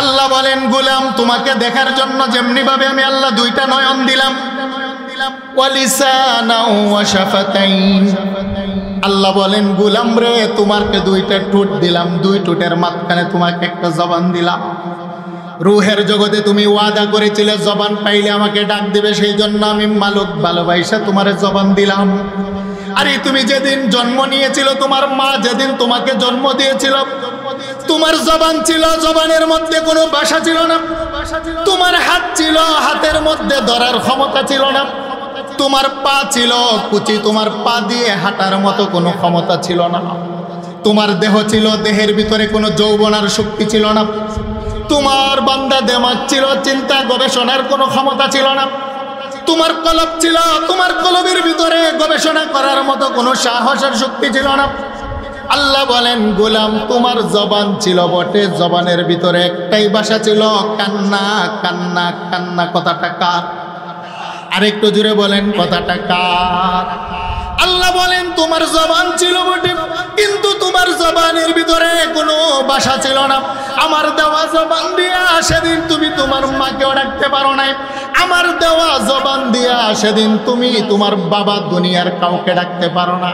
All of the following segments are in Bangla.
আল্লাহ বলেন গোলাম তোমাকে দেখার জন্য যেমনি ভাবে আমি আল্লাহ দুইটা নয়ন দিলাম, ওয়ালিসানাও ওয়া শাফাতাইন, আল্লাহ বলেন গোলাম রে তোমাকে দুইটা ঠোঁট দিলাম, দুই ঠোঁটের মাঝখানে তোমাকে একটা জবান দিলাম। রুহের জগতে তুমি ওয়াদা করেছিলে জবান পাইলে আমাকে ডাক দিবে, সেই জন্য আমি মালক ভালোবাসা তোমার জবান দিলাম। আরে তুমি যেদিন জন্ম নিয়েছিল, তোমার মা যেদিন তোমাকে জন্ম দিয়েছিল, তোমার জবান ছিল, জবানের মধ্যে কোনো ভাষা ছিল না। তোমার হাত ছিল, হাতের মধ্যে ধরার ক্ষমতা ছিল না। তোমার পা ছিল কুচি, তোমার পা দিয়ে হাঁটার মতো কোনো ক্ষমতা ছিল না। তোমার দেহ ছিল, দেহের ভিতরে কোনো যৌবনার শক্তি ছিল না। তোমার বান্দা দেমাগ ছিল, চিন্তা গবেষণার কোনো ক্ষমতা ছিল না। তোমার কলব ছিল, তোমার কলবের ভিতরে গবেষণা করার মতো কোনো সাহসের শক্তি ছিল না। আল্লাহ বলেন গোলাম তোমার জবান ছিল বটে, জবানের ভিতরে একটাই ভাষা ছিল, কান্না কান্না কান্না। কথাটা কার? আরেকটু জোরে বলেন কথাটা কার? আল্লাহ বলেন তোমার জবান ছিল বটে, কিন্তু তোমার জবানের ভিতরে কোনো ভাষা ছিল না। আমার দেওয়া জবান দিয়া সেদিন তুমি তোমার মাকেও ডাকতে পারো নাই। আমার দেওয়া জবান দিয়া সেদিন তুমি তোমার বাবা দুনিয়ার কাউকে ডাকতে পারো না।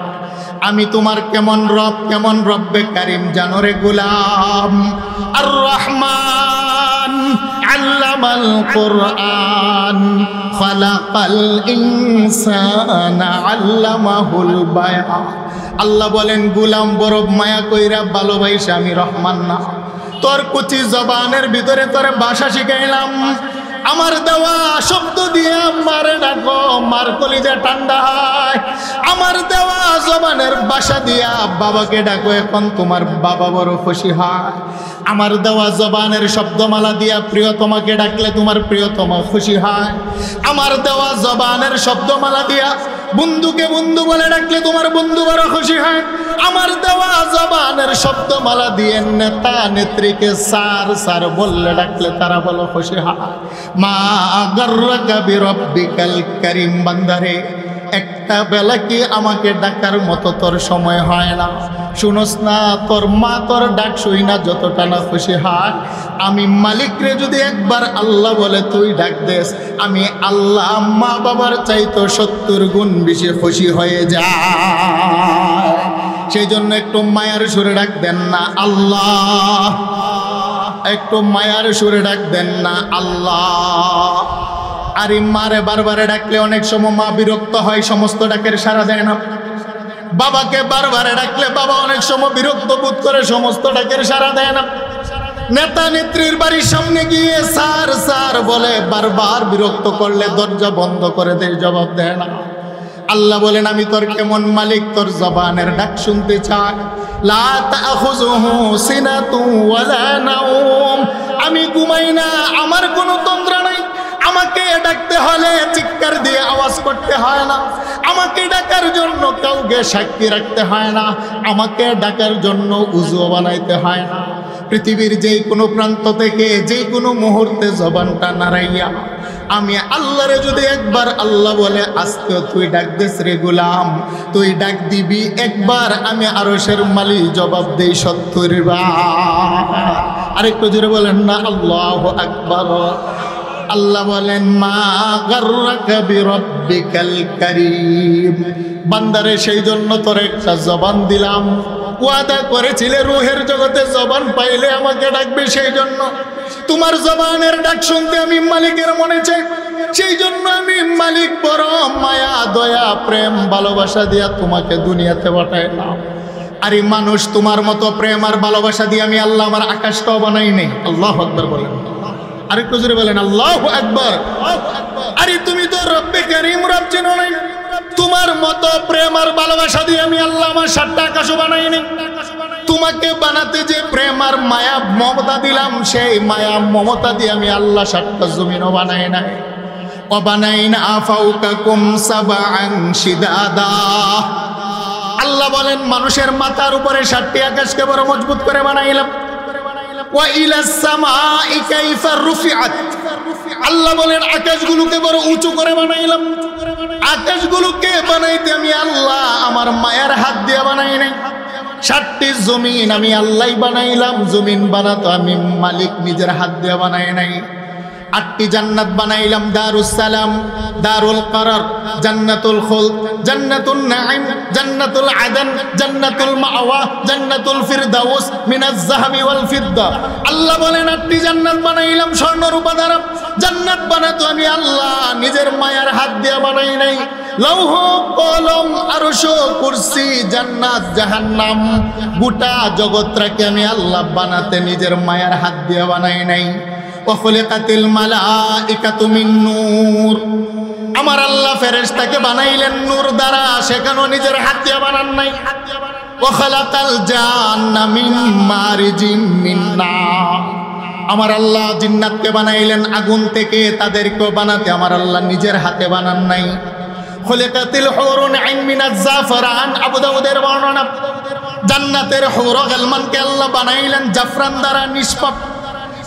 আমি তোমার কেমন রব, কেমন রব্বে কারিম জানো রে গোলাম। আর রহমান আল্লামাল কুরআন খালাকাল ইনসানা আল্লামাহুল বায়ান। আল্লাহ বলেন গোলাম বড় মায়া কইরা ভালোবাসা আমি রহমান না, তোর কুচি জবানের ভিতরে তোর ভাষা শিখাইলাম। আমার দেওয়া শব্দ দিয়ে মারে ডাকো, মার কলিজা ঠান্ডা হয়। আমার দেওয়া জবানের ভাষা দিয়া বাবাকে ডাকো, এখন তোমার বাবা বড় খুশি হয়। আমার দেওয়া জবানের শব্দমালা দিয়া প্রিয়তমাকে ডাকলে তোমার প্রিয়তমা খুশি হয়। আমার দেওয়া জবানের শব্দমালা দিয়া বন্ধুকে বন্ধু বলে ডাকলে তোমার বন্ধু বড় খুশি হয়। আমার দেওয়া জবানের শব্দমালা দিয়ে নেতা নেত্রীকে স্যার স্যার বললে ডাকলে তারা বলো খুশি হয়। মা গাররাকা বিরব্বিকাল কারীম। বান্দারে একটা বেলা কি আমাকে ডাকার মতো তোর সময় হয় না? শুনোস না, তোর মা তোর ডাক শুই না যতটা না খুশি হয়। আমি মালিকরে যদি একবার আল্লাহ বলে তুই ডাক দেস, আমি আল্লাহ মা বাবার চাইতো 70 গুণ বেশি খুশি হয়ে যায়। সেই জন্য একটু মায়ার সুরে ডাক দেন না আল্লাহ, একটু মায়ার সুরে ডাক দেন না আল্লাহ। আর মারে বারবারে ডাকলে অনেক সময় মা বিরক্ত হয়, সমস্ত ডাকের সাড়া দেয় না। বাবাকে বারবারে ডাকলে বাবা অনেক সময় বিরক্ত বোধ করে, সমস্ত ডাকের সাড়া দেয় না। নেতা নেত্রীর বাড়ির সামনে গিয়ে স্যার স্যার বলে বারবার বিরক্ত করলে দরজা বন্ধ করে দেয়, জবাব দেয় না। আল্লাহ বলেন আমি তোর কেমন মালিক, তোর জবানের ডাক শুনতে চাই। লা তাখুযুহু সিনাতু ওয়ালা নাওম। আমি ঘুমাই না, আমার কোনো তন্দ্র নাই। আমাকে ডাকতে হলে চিৎকার দিয়ে আওয়াজ করতে হয় না। আমাকে ডাকার জন্য কাউকে সাক্ষী রাখতে হয় না। আমাকে ডাকার জন্য উযু বানাইতে হয় না। পৃথিবীর যেই কোনো প্রান্ত থেকে যেই কোনো মুহূর্তে জবানটা নাড়াইয়া আমি আল্লাহরে যদি একবার আল্লাহ বলে আজকে তুই ডাক দিস রে গোলাম, তুই ডাক দিবি একবার, আমি আরশের মালিক জবাব দেই 70 বার। আরেকটু জোরে বলেন না আল্লাহু আকবার। আল্লাহ বলেন মা গাররাকা বিরব্বিকাল কারীম। বান্দারে সেই জন্য তোর একটা জবান দিলাম, ওয়াদা করেছিলে রুহের জগতে জবান পাইলে আমাকে ডাকবে, সেই জন্য তোমার জবানের ডাক শুনতে আমি মালিকের মনে চাই। সেই জন্য আমি মালিক বড় মায়া দয়া প্রেম ভালোবাসা দিয়া তোমাকে দুনিয়াতে পাঠাইলাম। আরে মানুষ তোমার মতো প্রেম আর ভালোবাসা দিয়ে আমি আল্লাহ আমার আকাশটাও বানাই নেই। আল্লাহু আকবার বলেন, আরেকটু জোরে বলেন আল্লাহু আকবার। আরে তুমি তো রব্বে কারীম, রব চেনো নাই। তোমার মতো প্রেম আর ভালোবাসা দিয়ে আমি আল্লাহ আমার 7টা আকাশও বানাইনি। তোমাকে বানাতে যে প্রেম আর মায়া মমতা দিলাম, সেই মায়া মমতা দিয়ে আমি আল্লাহ 7টা জমিনও বানাই নাই। ওয়াবানাইনা ফাওকাকুম সাবআন শিদাদা। আল্লাহ বলেন মানুষের মাথার উপরে 7টি আকাশকে বড় মজবুত করে বানাইলাম। ওয়া ইলাস সামাই কাইফা রুফিআত। আল্লাহ বলেন আকাশগুলোকে বড় উঁচু করে বানাইলাম। আকাশগুলোকে বানাইতে আমি আল্লাহ আমার মায়ার হাত দিয়ে বানাই নাই। 7টি জমিন আমি আল্লাহ বানাইলাম। জমিন বানাতো আমি মালিক নিজের হাত দিয়ে বানাই নাই। 8টি জান্নাত বানাইলাম, দারুস সালাম, দারুল করার, জান্নাতুল খুলদ, জান্নাতুল নাঈম, জান্নাতুল আদন, জান্নাতুল মাওয়া, জান্নাতুল ফিরদাউস মিনাজ যাহাবি ওয়াল ফিদ্দা। আল্লাহ বলেন 8টি জান্নাত বানাইলাম স্বর্ণ রূপা দ্বারা। জান্নাত বানাতো আমি আল্লাহ নিজের মায়ার হাত দিয়ে বানাই নাই। লৌহ কলম আরশ কুরসি জান্নাত জাহান্নাম গোটা জগৎটাকে আমি আল্লাহ বানাতে নিজের মায়ার হাত দিয়ে বানাই নাই। ওয়াখলিকাতিল মালাইকাতু মিন নূর, আমার আল্লাহ ফেরেশতাকে বানাইলেন নূর দ্বারা, সেখানেও নিজের হাত দিয়ে বানান নাই। ওয়াখালাকাল জান্না মিন মারিজিম মিন নার, আমার আল্লাহ জিন্নাতকে বানাইলেন আগুন থেকে, তাদেরকেও বানাতে আমার আল্লাহ নিজের হাতে বানান নাই। খুলিকাতিল হুরুন আইন মিনাজ জাফরান, আবু দাউদের বর্ণনা, জান্নাতের হুর গালমানকে আল্লাহ বানাইলেন জাফরান দ্বারা, নিষ্পাপ,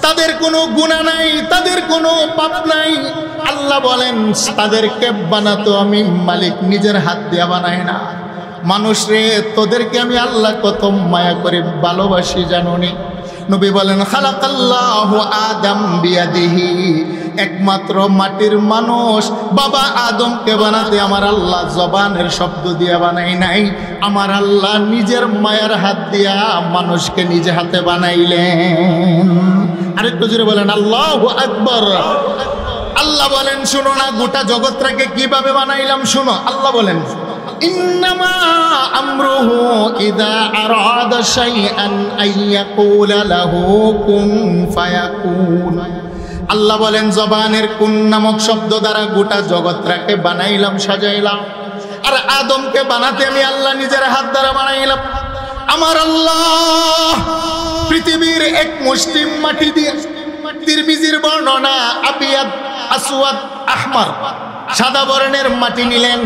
তাদের কোনো গুনাহ নাই, তাদের কোনো পাপ নাই। আল্লাহ বলেন তাদেরকে বানাতো আমি মালিক নিজের হাত দিয়ে বানাই না। মানুষ রে, তোদেরকে আমি আল্লাহ কত মায়া করে ভালোবাসি জানোনি? নবী বলেন খালাকাল্লাহু আদম বিয়াদিহি, একমাত্র মাটির মানুষ বাবা আদমকে বানাতে আমার আল্লাহ জবানের শব্দ দিয়ে বানাই নাই, আমার আল্লাহ নিজের মায়ার হাত দিয়া মানুষকে নিজ হাতে বানাইলেন। আরেকটু জোরে বলেন আল্লাহু আকবার। আল্লাহ বলেন শুনো না, গোটা জগৎটাকে কিভাবে বানাইলাম শুনো। আল্লাহ বলেন ইন্নামা আমরুহু ইযা আরাদা শাইআন আইয়াকুলা লাহু কুন ফায়াকুন। আল্লাহ বলেন জবানের কুন নামক শব্দ দ্বারা গোটা জগৎটাকে বানাইলাম, সাজাইলাম। আর আদমকে বানাতে আমি আল্লাহ নিজের হাত দ্বারা বানাইলাম। আমার আল্লাহ পৃথিবীর এক মুষ্টি মাটি দিয়ে, তিরমিজির বর্ণনা, আবিয়াদ আসওয়াদ আহমার, সাদা বর্ণের মাটি নিলেন,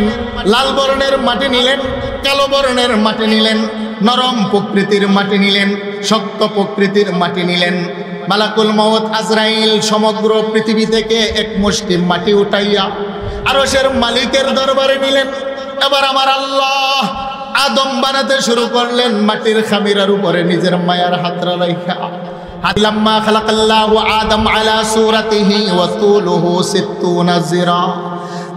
লাল বর্ণের মাটি নিলেন, কালো বর্ণের মাটি নিলেন, নরম প্রকৃতির মাটি নিলেন, শক্ত প্রকৃতির মাটি নিলেন। মালাকুল মউত আজরাইল সমগ্র পৃথিবী থেকে এক মুষ্টি মাটি উঠাইয়া আরশের মালিকের দরবারে নিলেন। এবার আমার আল্লাহ আদম বানাতে শুরু করলেন মাটির খামিরার উপরে নিজের মায়ার হাত রাইখা। লাম্মা খালাকাল্লাহু আদম আলা সূরাতিহি ওয়া তুলুহু 60 জিরা,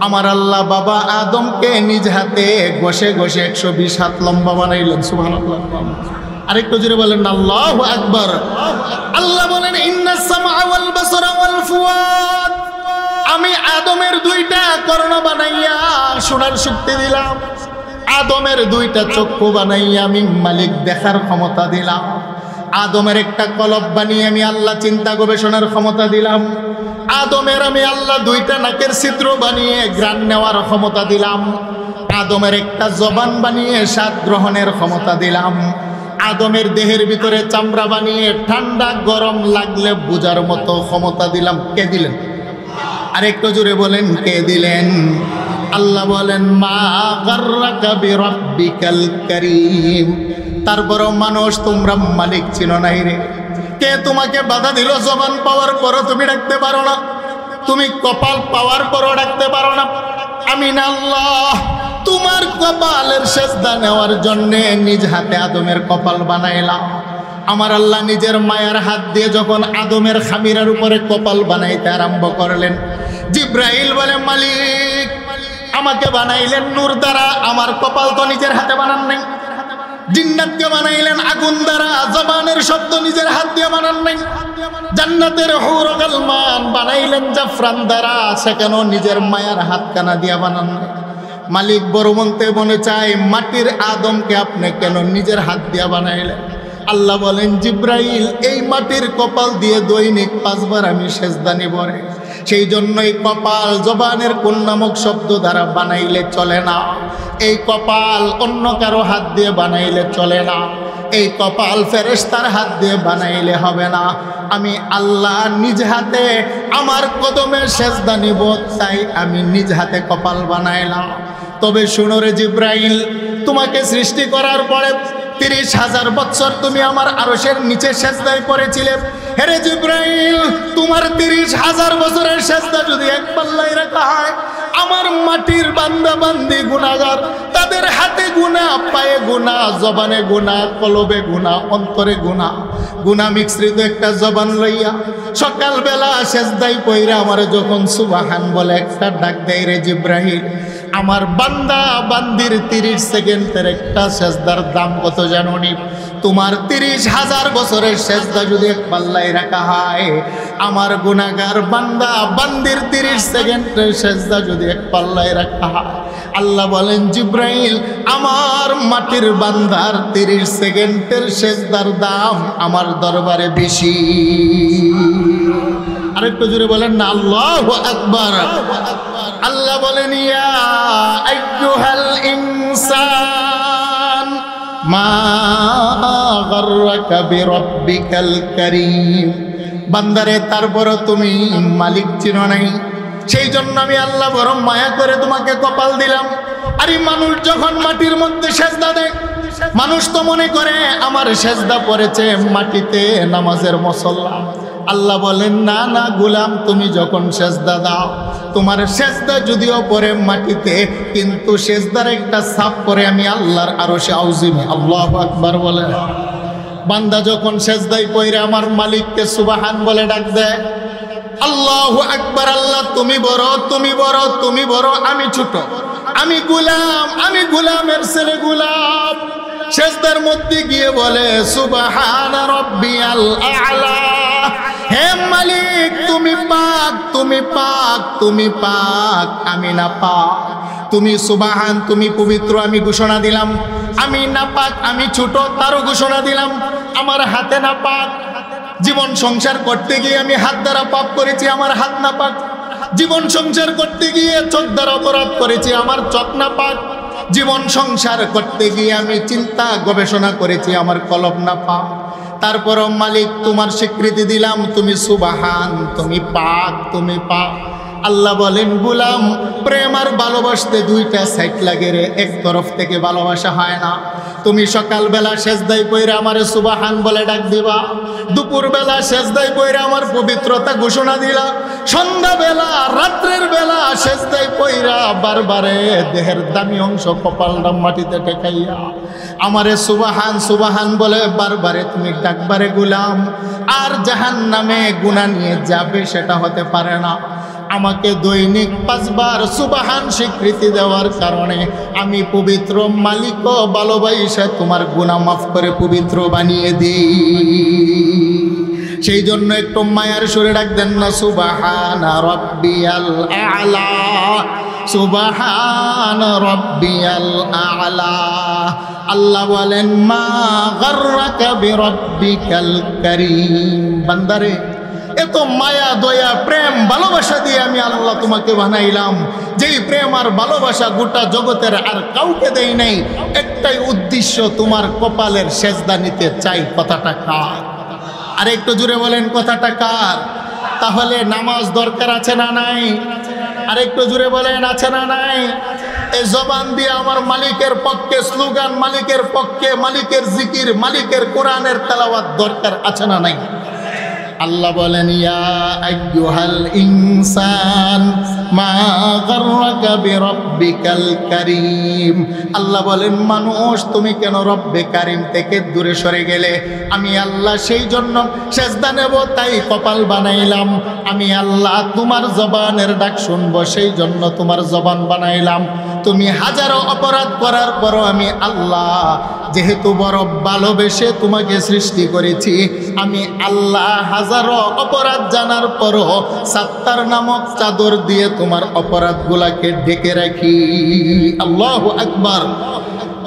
আমার আল্লাহ বাবা আদমকে নিজ হাতে ঘষে ঘষে 120 হাত লম্বা বানাইলেন। সুবহানাল্লাহ। আরেকটু জোরে বলেন আল্লাহু আকবার। আল্লাহ বলেন ইন্নাস সামআ ওয়াল বাসারা ওয়াল ফুয়াদ, আমি আদমের 2টা কর্ণ বানাইয়া শোনার শক্তি দিলাম, আদমের 2টা চক্ষু বানাইয়া আমি মালিক দেখার ক্ষমতা দিলাম, আদমের একটা কলব বানিয়ে আমি আল্লাহ চিন্তা গবেষণার ক্ষমতা দিলাম, আদমের আমি আল্লাহ 2টা নাকের ছিদ্র বানিয়ে ঘ্রাণ নেওয়ার ক্ষমতা দিলাম, আদমের একটা জবান বানিয়ে স্বাদ গ্রহণের ক্ষমতা দিলাম, আদমের দেহের ভিতরে চামড়া বানিয়ে ঠান্ডা গরম লাগলে বোঝার মতো ক্ষমতা দিলাম। কে দিলেন? আরেকটু জোরে বলেন কে দিলেন? আল্লাহ বলেন মা গাররাকা বিরাব্বিকাল কারীম। তারপর মানুষ তোমরা মালিক চিনো নাই রে। কে তোমাকে বাধা দিল? জবান পাওয়ার পরও তুমি ডাকতে পারো না, তুমি কপাল পাওয়ার পরও ডাকতে পারো না। আমি না আল্লাহ তোমার কপালের সেজদা নেওয়ার জন্য নিজ হাতে আদমের কপাল বানাইলাম। আমার আল্লাহ নিজের মায়ার হাত দিয়ে যখন আদমের খামিরার উপরে কপাল বানাইতে আরম্ভ করলেন, জিব্রাইল বলে মালিক আমাকে বানাইলেন নূর দ্বারা, আমার কপাল তো নিজের হাতে বানান নাই। জিন্নাতকে বানাইলেন আগুন দ্বারা, জবানের শব্দ নিজের হাত দিয়ে বানান নাই। জান্নাতের হুর গালমান বানাইলেন জাফরান দ্বারা, সেখানেও নিজের মায়ার হাত কানা দিয়া বানান নাই। মালিক বড় মনতে মনে চায় মাটির আদমকে আপনি কেন নিজের হাত দিয়া বানাইলেন? আল্লাহ বলেন জিব্রাইল এই মাটির কপাল দিয়ে দৈনিক 5 বার আমি সেজদা নিব রে, সেই জন্যই কপাল জবানের কোন নামক শব্দ দ্বারা বানাইলে চলে না, এই কপাল অন্য কারো হাত দিয়ে বানাইলে চলে না, এই কপাল ফেরেশতার হাত দিয়ে বানাইলে হবে না। আমি আল্লাহ নিজ হাতে আমার কদমে সেজদা নিব, তাই আমি নিজ হাতে কপাল বানাইলাম। তবে শুনো রে জিব্রাইল, তোমাকে সৃষ্টি করার পরে 30,000 বছর তুমি আমার আরশের নিচে সেজদায় করেছিলে। হেরে জিব্রাইল, তোমার 30,000 বছরের সেজদা যদি এক পাল্লায় রাখা হয়, আমার মাটির বান্দা বান্দি গুনাহগার, তাদের হাতে গুনাহ, পায়ে গুনাহ, জবানে গুনাহ, কলবে গুনাহ, অন্তরে গুনাহ, গুনাহ মিশ্রিত একটা জবান লইয়া সকালবেলা সেজদায় পইরা আমার যখন সুবহান বলে একটা ডাক দেয়, রে জিব্রাহিল, আমার বান্দা বান্দির 30 সেকেন্ডের একটা সেজদার দাম কত জানোনি? তোমার 30,000 বছরের সেজদা যদি এক পাল্লায় রাখা হয়, আমার গুনাহগার বান্দা বান্দির 30 সেকেন্ডের সেজদা যদি এক পাল্লায় রাখা হয়, আল্লাহ বলেন জিব্রাইল, আমার মাটির বান্দার 30 সেকেন্ডের সেজদার দাম আমার দরবারে বেশি। আরেকটু জোরে বলেন না আল্লাহু আকবার। আল্লাহ বলেন, ইয়া আইয়ুহাল ইনসান মা গাররাকা বিরাব্বিকাল কারীম। বান্দারে, তারপর তুমি মালিক চিনো নাই, সেই জন্য আমি আল্লাহ বড় মায়া করে তোমাকে কপাল দিলাম। আরে মানুষ যখন মাটির মধ্যে সেজদা দেয়, মানুষ তো মনে করে আমার সেজদা পড়েছে মাটিতে, নামাজের মুসল্লা। আল্লাহ বলেন, না না গোলাম, তুমি যখন সেজদা দাও, তোমার সেজদা যদিও পড়ে মাটিতে, কিন্তু সেজদার একটা ছাপ পড়ে আমি আল্লাহর আরশে আউজিমে। আল্লাহু আকবার বলে। বান্দা যখন সেজদায় পড়ে আমার মালিককে সুবহান বলে ডাক দেয়, আল্লাহু আকবার, আল্লাহ তুমি বড়, তুমি বড়, তুমি বড়, আমি ছোট, আমি গোলাম, আমি গোলামের ছেলে গোলাম। সেজদার মধ্যে গিয়ে বলে, সুবহান রাব্বিয়াল আ'লা, হে মালিক তুমি পাক, তুমি পাক, তুমি পাক, আমি না পাক। তুমি সুবহান, তুমি পবিত্র, আমি ঘোষণা দিলাম। আমি না পাক, আমি ছোট, তারও ঘোষণা দিলাম। আমার হাতে না পাক, জীবন সংসার করতে গিয়ে আমি হাত দ্বারা পাপ করেছি, আমার হাত না পাক। জীবন সংসার করতে গিয়ে চোখ দ্বারা অপরাধ করেছি, আমার চোখ না পাক। জীবন সংসার করতে গিয়ে আমি চিন্তা গবেষণা করেছি, আমার কলম না পাক। তারপরও মালিক তোমার স্বীকৃতি দিলাম, তুমি সুবহান, তুমি পাক, তুমি পাক। আল্লাহ বলেন, গোলাম, প্রেম আর ভালোবাসতে দুইটা সাইড লাগে রে, এক তরফ থেকে ভালোবাসা হয় না। তুমি সকালবেলা সেজদায় পইরা আমারে সুবহান বলে ডাক দিবা, দুপুরবেলা সেজদায় পইরা আমার পবিত্রতা ঘোষণা দিলা, সন্ধ্যাবেলা রাত্রের বেলা সেজদায় পইরা বারবারে দেহের দামি অংশ কপালটা মাটিতে ঠেকাইয়া আমারে সুবহান সুবহান বলে বারবারে তুমি ডাকবারে গোলাম। আর জাহান্নামে গুনাহ নিয়ে যাবে সেটা হতে পারে না। আমাকে দৈনিক 5 বার সুবহান স্বীকৃতি দেওয়ার কারণে আমি পবিত্র মালিক ও ভালোবাসা তোমার গুনাহ মাফ করে পবিত্র বানিয়ে দিই। সেই জন্য একটু মায়ার সুরে ডাক দেন না, সুবহানা রাব্বিয়াল আ'লা, সুবহান রাব্বিয়াল আ'লা। আল্লাহ বলেন, মা গাররাকা বিরাব্বিকাল কারীম। বান্দারে, এত মায়া দয়া প্রেম ভালোবাসা দিয়ে আমি আল্লাহ তোমাকে বানাইলাম, যেই প্রেম আর ভালোবাসা গোটা জগতের আর কাউকে দেই নাই। একটাই উদ্দেশ্য, তোমার কপালের সেজদা নিতে চাই। কথাটা কার? আর একটু জুড়ে বলেন, কথাটা কার? তাহলে নামাজ দরকার আছে না নাই? আর একটু জুড়ে বলেন, আছে না নাই? এই জবান দিয়ে আমার মালিকের পক্ষে স্লোগান, মালিকের পক্ষে, মালিকের জিকির, মালিকের কোরআনের তেলাওয়াত দরকার আছে না নাই? আল্লাহ বলেন, ইয়া আইয়ুহাল ইনসান মা গাররাকা বিরাব্বিকাল কারীম। আল্লাহ বলেন, মানুষ তুমি কেন রব্বে কারীম থেকে দূরে সরে গেলে? আমি আল্লাহ সেই জন্য সেজদা নেব, তাই কপাল বানাইলাম। আমি আল্লাহ তোমার জবানের ডাক শুনবো, সেই জন্য তোমার জবান বানাইলাম। তুমি হাজারো অপরাধ করার পরও আমি আল্লাহ যেহেতু বড় ভালোবেসে তোমাকে সৃষ্টি করেছি, আমি আল্লাহ হাজারো অপরাধ জানার পরও সাত্তার নামক চাদর দিয়ে তোমার অপরাধগুলাকে ঢেকে রাখি। আল্লাহু আকবার।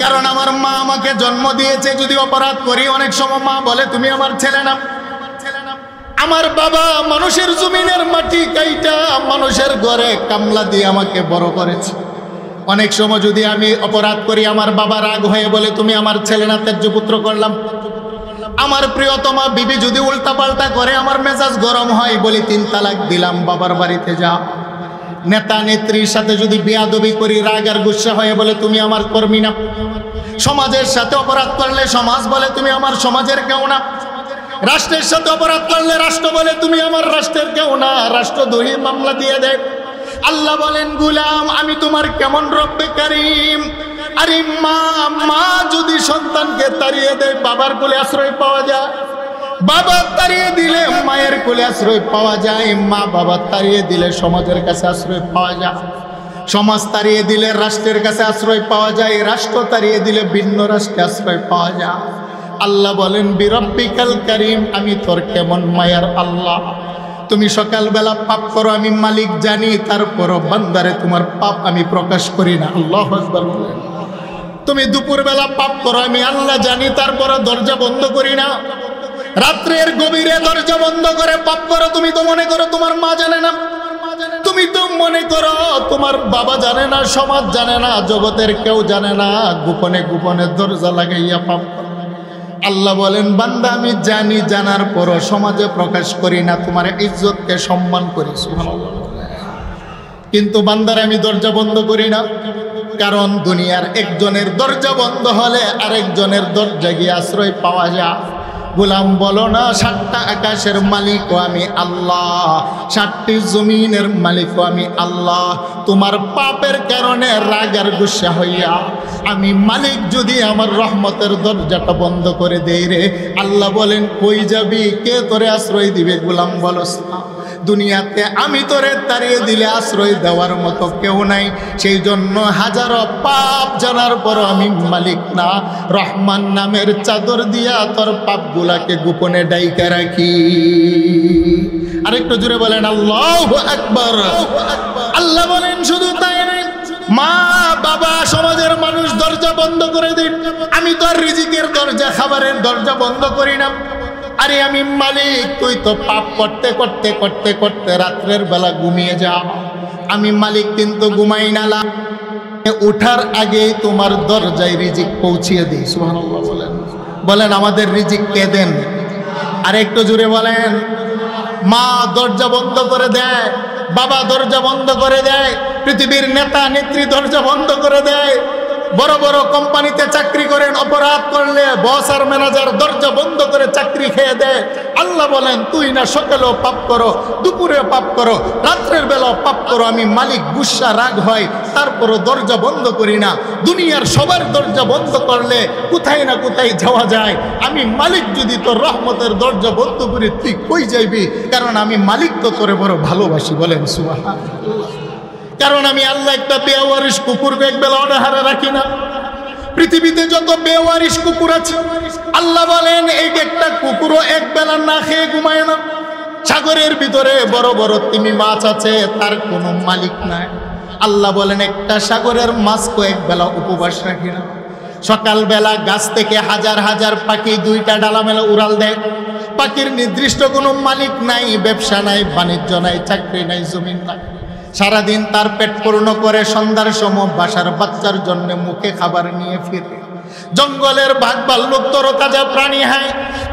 কারণ আমার মা আমাকে জন্ম দিয়েছে, যদি অপরাধ করি অনেক সময় মা বলে তুমি আমার ছেলে না। আমার বাবা মানুষের জমিনের মাটি কাইটা মানুষের ঘরে কামলা দিয়ে আমাকে বড় করেছে। অনেক সময় যদি আমি অপরাধ করি, আমার বাবা রাগ হয়ে বলে তুমি আমার ছেলে না, ত্যায্য পুত্র করলাম। আমার প্রিয়তমা বিবি যদি উল্টা পাল্টা করে, আমার মেজাজ গরম হয়, বলি 3 তালাক দিলাম, বাবার বাড়িতে যা। নেতা নেত্রীর সাথে যদি বেয়াদবি করি, রাগ আর গুসা হয়ে বলে তুমি আমার কর্মী না। সমাজের সাথে অপরাধ করলে সমাজ বলে তুমি আমার সমাজের কেউ না। রাষ্ট্রের সাথে অপরাধ করলে রাষ্ট্র বলে তুমি আমার রাষ্ট্রের কেউ না। রাষ্ট্রদ্রোহী মামলা দিয়ে দেয়। আল্লাহ বলেন গোলাম আমি তোমার কেমন রব্বে কারীম। আরে মা যদি সন্তানকে তাড়িয়ে দেয় বাবার কোলে আশ্রয় পাওয়া যায়, বাবা তাড়িয়ে দিলে মায়ের কোলে আশ্রয় পাওয়া যায়, মা বাবা তাড়িয়ে দিলে সমাজের কাছে আশ্রয় পাওয়া যায়, সমাজ তাড়িয়ে দিলে রাষ্ট্রের কাছে আশ্রয় পাওয়া যায়, রাষ্ট্র তাড়িয়ে দিলে ভিন্ন রাষ্ট্রে আশ্রয় পাওয়া যায়। আল্লাহ বলেন বিরব্বিকাল কারীম, আমি তোর কেমন মায়ার আল্লাহ। তুমি সকালবেলা পাপ করো আমি মালিক জানি, তারপরও বান্দারে তোমার পাপ আমি প্রকাশ করি না। আল্লাহু আকবার বলেন। তুমি দুপুরবেলা পাপ করো আমি আল্লাহ জানি, তারপরও দরজা বন্ধ করি না। রাত্রের গভীরে দরজা বন্ধ করে পাপ করো, তুমি তো মনে করো তোমার মা জানে না, তুমি তো মনে করো তোমার বাবা জানে না, সমাজ জানে না, জগতের কেউ জানে না, গোপনে গোপনে দরজা লাগাইয়া পাপ করো। আল্লাহ বলেন বান্দা আমি জানি, জানার পরও সমাজে প্রকাশ করি না, তোমার ইজ্জতকে সম্মান করি। সুবহানাল্লাহ। কিন্তু বান্দার আমি দরজা বন্ধ করি না, কারণ দুনিয়ার একজনের দরজা বন্ধ হলে আরেকজনের দরজা গিয়ে আশ্রয় পাওয়া যায়। গোলাম বলো না 7টা আকাশের মালিকও আমি আল্লাহ, 7টি জমিনের মালিকও আমি আল্লাহ। তোমার পাপের কারণে রাগ আর গুসা হইয়া আমি মালিক যদি আমার রহমতের দরজাটা বন্ধ করে দেই রে, আল্লাহ বলেন কই যাবি, কে তোরে আশ্রয় দিবে? গোলাম বলস না, দুনিয়াতে আমি তোরে তাড়িয়ে দিলে আশ্রয় দেওয়ার মতো কেউ নাই। সেই জন্য হাজারো পাপ জানার পরও আমি মালিক না, রহমান নামের চাদর দিয়া তোর পাপগুলাকে গোপনে ডাইকা রাখি। আরেকটু জোরে বলেন আল্লাহু আকবার। আল্লাহ বলেন শুধু তাই নয়, মা বাবা সমাজের মানুষ দরজা বন্ধ করে দিন, আমি তোর রিজিকের দরজা খাবারের দরজা বন্ধ করি না। আরে আমি মালিক, তুই তো পাপ করতে করতে করতে করতে রাত্রের বেলা ঘুমিয়ে যাও, আমি মালিক কিন্তু ঘুমাই না, উঠার আগেই তোমার দরজায় রিজিক পৌঁছিয়ে দিই। সুবহানাল্লাহ বলেন। বলেন আমাদের রিজিক কে দেন? আর একটু জোরে বলেন। মা দরজা বন্ধ করে দেয়, বাবা দরজা বন্ধ করে দেয়, পৃথিবীর নেতা নেত্রী দরজা বন্ধ করে দেয়, বড় বড় কোম্পানিতে চাকরি করেন, অপরাধ করলে বস আর ম্যানেজার দরজা বন্ধ করে চাকরি খেয়ে দেয়। আল্লাহ বলেন তুই না সকালেও পাপ করো, দুপুরে পাপ করো, রাত্রের বেলাও পাপ করো, আমি মালিক গুসা রাগ হয়, তারপরও দরজা বন্ধ করি না। দুনিয়ার সবার দরজা বন্ধ করলে কোথায় না কোথায় যাওয়া যায়, আমি মালিক যদি তোর রহমতের দরজা বন্ধ করি তুই কই যাইবি? কারণ আমি মালিক তো তোরে বড় ভালোবাসি। বলেন সুবহানাল্লাহ। কারণ আমি আল্লাহ একটা বেওয়ারিশ কুকুরকে একবেলা অনাহারে রাখি না। পৃথিবীতে যত বেওয়ারিশ কুকুর আছে আল্লাহ বলেন এই একটা কুকুরও একবেলা না খেয়ে ঘুমায় না। সাগরের ভিতরে বড় বড় তিমি মাছ আছে, তার কোনো মালিক নাই। আল্লাহ বলেন একটা সাগরের মাছকে একবেলা উপবাস রাখি না। সকালবেলা গাছ থেকে হাজার হাজার পাখি 2টা ডালা মেলা উড়াল দেয়। পাখির নির্দিষ্ট কোনো মালিক নাই, ব্যবসা নাই, বাণিজ্য নাই, চাকরি নাই, জমিন নাই। সারাদিন তার পেট পূর্ণ করে সন্ধ্যার সময় বাসার বাচ্চার জন্য মুখে খাবার নিয়ে ফিরে। জঙ্গলের বাঘ ভাল্লুক তরতাজা প্রাণী হয়,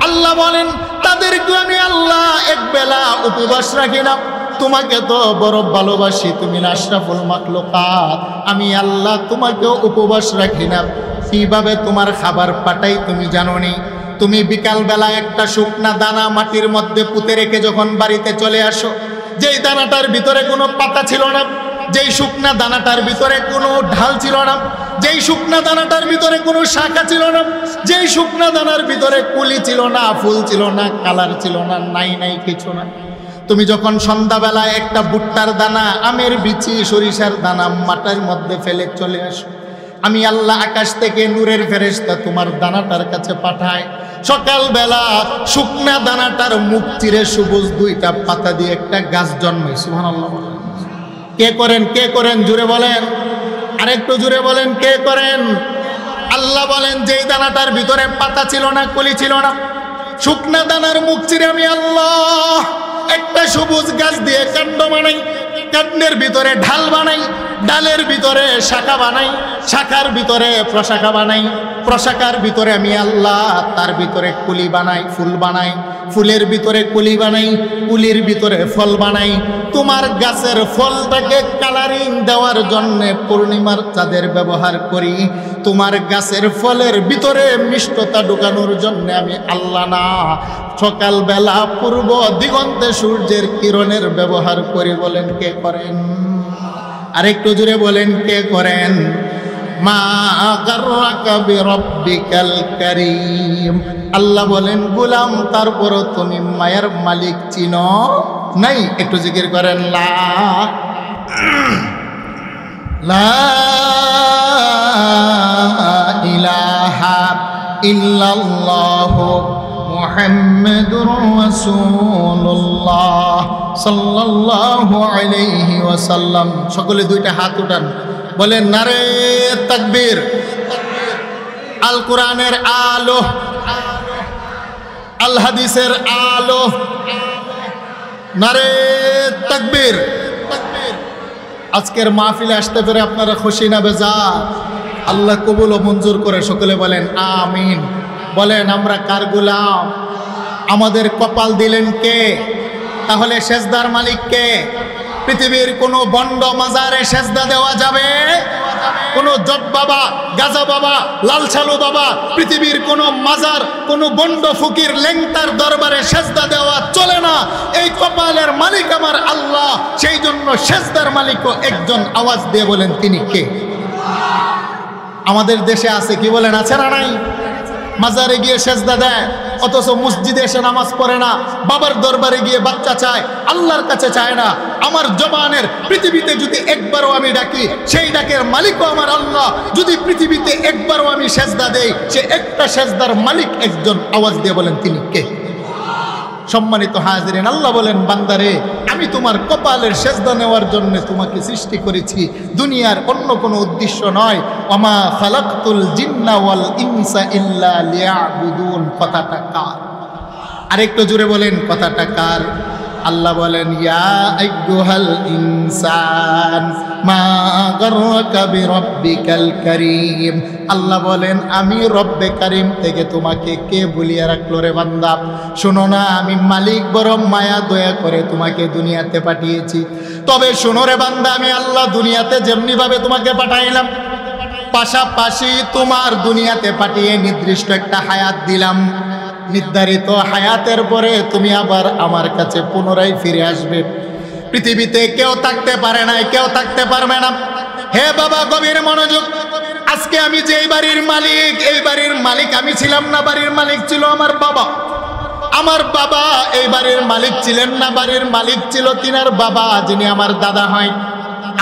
আল্লাহ বলেন তাদেরকে আমি আল্লাহ একবেলা উপবাস রাখি না। তোমাকে তো বড় ভালোবাসি, তুমি না আশরাফুল মাখলুকাত, আমি আল্লাহ তোমাকেও উপবাস রাখি না। কিভাবে তোমার খাবার পাঠাই তুমি জানো নি? তুমি বিকালবেলা একটা শুকনা দানা মাটির মধ্যে পুঁতে রেখে যখন বাড়িতে চলে আসো, যেই দানাটার ভিতরে কোনো পাতা ছিল না, যেই শুকনা দানাটার ভিতরে কোনো ঢাল ছিল না, যেই শুকনা দানাটার ভিতরে কোনো শাখা ছিল না, যেই শুকনা দানার ভিতরে কুলি ছিল না, ফুল ছিল না, কালার ছিল না, নাই কিছু না। তুমি যখন সন্ধ্যাবেলায় একটা ভুট্টার দানা, আমের বিচি, সরিষার দানা মাটির মধ্যে ফেলে চলে আসো, আমি আল্লাহ আকাশ থেকে নূরের ফেরেশতা তোমার দানাটার কাছে পাঠায়। সকালবেলা শুকনা দানাটার মুখ চিরে সবুজ 2টা পাতা দিয়ে একটা গাছ জন্মায়। সুবহানাল্লাহ। কে করেন? কে করেন? জুড়ে বলেন, আরেকটু জুড়ে বলেন, কে করেন? আল্লাহ বলেন যেই দানাটার ভিতরে পাতা ছিল না, কলি ছিল না, শুকনা দানার মুখ চিরে আমি আল্লাহ একটা সবুজ গাছ দিয়ে কাণ্ড বানাই, কাণ্ডের ভিতরে ঢাল বানাই, ডালের ভিতরে শাখা বানাই, শাখার ভিতরে প্রশাখা বানাই, প্রশাখার ভিতরে আমি আল্লাহ তার ভিতরে কুলি বানাই, ফুল বানাই, ফুলের ভিতরে কুলি বানাই, কুলির ভিতরে ফল বানাই। তোমার গাছের ফলটাকে কালারিং দেওয়ার জন্য পূর্ণিমার চাঁদের ব্যবহার করি, তোমার গাছের ফলের ভিতরে মিষ্টতা ঢুকানোর জন্য আমি আল্লাহ না সকালবেলা পূর্ব দিগন্তে সূর্যের কিরণের ব্যবহার করি। বলেন কে করেন? আরেকটু জোরে বলেন কে করেন? মা গাররাকা বিরাব্বিকাল কারীম। আল্লাহ বলেন গোলাম তারপরও তুমি মায়ের মালিক চিনো নাই? একটু জিকির করেন লা ইলাহা ইল্লাল্লাহু মুহাম্মাদুর রাসূলুল্লাহ সাল্লাল্লাহু আলাইহি ওয়াসাল্লাম। সকলে দুইটা হাত উঠান, বলেন নারে তাকবীর। আল কোরআনের আলো, আল হাদিসের আলো, নারে তাকবীর। আজকের মাহফিলে আসতে পেরে আপনারা খুশি না বেজার? আল্লাহ কবুল ও মঞ্জুর করে সকলে বলেন আমিন। বলেন আমরা কার গোলাম? আমাদের কপাল দিলেন কে? তাহলে সেজদার মালিক কে? পৃথিবীর কোনো বন্ড মাজারে সেজদা দেওয়া যাবে? কোনো জট বাবা, গাজা বাবা, লালছালু বাবা, পৃথিবীর কোনো মাজার, কোনো বন্ড ফকির লেংটার দরবারে সেজদা দেওয়া চলে না। এই কপালের মালিক আমার আল্লাহ। সেই জন্য সেজদার মালিকও একজন। আওয়াজ দিয়ে বলেন তিনি কে? আমাদের দেশে আছে, কি বলেন আছে না নাই? মাজারে গিয়ে সেজদা দেয়, অথচ মসজিদে এসে নামাজ পড়ে না। বাবার দরবারে গিয়ে বাচ্চা চায়, আল্লাহর কাছে চায় না। আমার জবানের পৃথিবীতে যদি একবারও আমি ডাকি, সেই ডাকের মালিকও আমার আল্লাহ। যদি পৃথিবীতে একবারও আমি সেজদা দেই, সে একটা সেজদার মালিক একজন। আওয়াজ দিয়ে বলেন তিনি কে? সম্মানিত হাজিরিন, আল্লাহ বলেন বান্দারে আমি তোমার কপালের সেজদা নেওয়ার জন্য তোমাকে সৃষ্টি করেছি, দুনিয়ার অন্য কোনো উদ্দেশ্য নয়। ওমা খালাকতুল জিন্না ওয়াল ইনসা ইল্লা লিয়াবুদুন। কথাটা কার? আরেকটু জোরে বলেন কথাটা কার? আল্লাহ বলেন ইয়া আইয়ুহাল ইনসান মা গাররাকা বিরাব্বিকাল কারীম। আল্লাহ বলেন আমি রব্বে কারীম থেকে তোমাকে কে ভুলিয়ে রাখলো রে বান্দা? শোনো না, আমি মালিক বড় মায়া দয়া করে তোমাকে দুনিয়াতে পাঠিয়েছি। তবে শোনো রে বান্দা, আমি আল্লাহ দুনিয়াতে যেমনি ভাবে তোমাকে পাঠাইলাম, পাশাপাশি তোমার দুনিয়াতে পাঠিয়ে নির্দিষ্ট একটা হায়াত দিলাম। নির্ধারিত হায়াতের পরে তুমি আবার আমার কাছে পুনরায় ফিরে আসবে। পৃথিবীতে কেউ থাকতে পারে না, কেউ থাকতে পারবে না। হে বাবা গভীর মনোযোগ। আজকে আমি যে এই বাড়ির মালিক, এই বাড়ির মালিক আমি ছিলাম না, বাড়ির মালিক ছিল আমার বাবা। আমার বাবা এই বাড়ির মালিক ছিলেন না, বাড়ির মালিক ছিল তিনার বাবা, যিনি আমার দাদা হয়।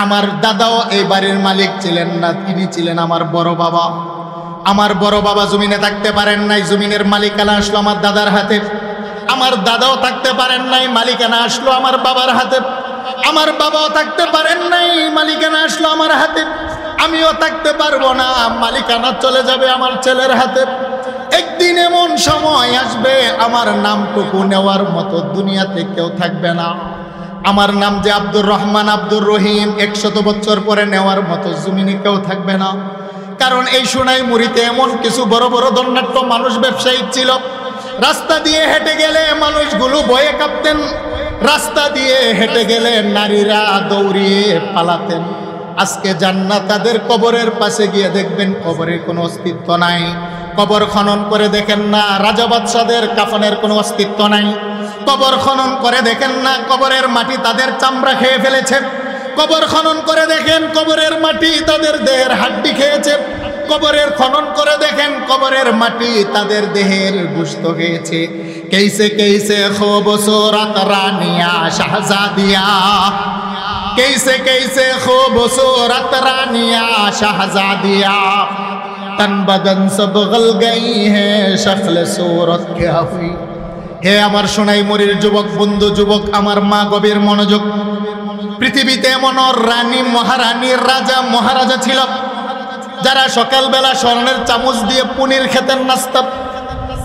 আমার দাদাও এই বাড়ির মালিক ছিলেন না, তিনি ছিলেন আমার বড় বাবা। আমার বড় বাবা জমিনে থাকতে পারেন নাই, জমিনের মালিকানা আসলো আমার দাদার হাতে। আমার দাদাও থাকতে পারেন নাই, মালিকানা আসলো আমার বাবার হাতে। আমার বাবাও থাকতে পারেন নাই, মালিকানা আসলো আমার হাতে। আমিও থাকতে পারবো না, মালিকানা চলে যাবে আমার ছেলের হাতে। একদিন এমন সময় আসবে আমার নামটুকু নেওয়ার মতো দুনিয়াতে কেউ থাকবে না। আমার নাম যে আব্দুর রহমান, আব্দুর রহিম, 100 বছর পরে নেওয়ার মতো জমিনে কেউ থাকবে না। কারণ এই সোনাইমুড়িতে এমন কিছু বড় বড় ধনাঢ্য মানুষ, ব্যবসায়ী ছিল। রাস্তা দিয়ে হেঁটে গেলে মানুষগুলো ভয়ে কাঁপতেন। রাস্তা দিয়ে হেঁটে গেলে নারীরা দৌড়িয়ে পালাতেন। আজকে জান্নাত তাদের কবরের পাশে গিয়ে দেখবেন কবরের কোনো অস্তিত্ব নাই। কবর খনন করে দেখেন না, রাজা বাদশাদের কাফনের কোনো অস্তিত্ব নাই। কবর খনন করে দেখেন না, কবরের মাটি তাদের চামড়া খেয়ে ফেলেছে। কবর খনন করে দেখেন, কবরের মাটি তাদের দেহের হাড্ডি খেয়েছে। কবরের খনন করে দেখেন, কবরের মাটি তাদের দেহের গোশত খেয়েছে। कैसे कैसे खूबसूरत रानिया शहजादिया, कैसे कैसे खूबसूरत रानिया शहजादिया, तन बदन सब गल गई है शक्ल सूरत क्या हुई। হে আমার সোনাইমুড়ির যুবক বন্ধু, যুবক আমার মা, গভীর মনোযোগ। পৃথিবীতে এমন রানী, মহারানী, রাজা, মহারাজা ছিল যারা সকালবেলা স্বর্ণের চামচ দিয়ে পনির খেতেন, নাস্তা।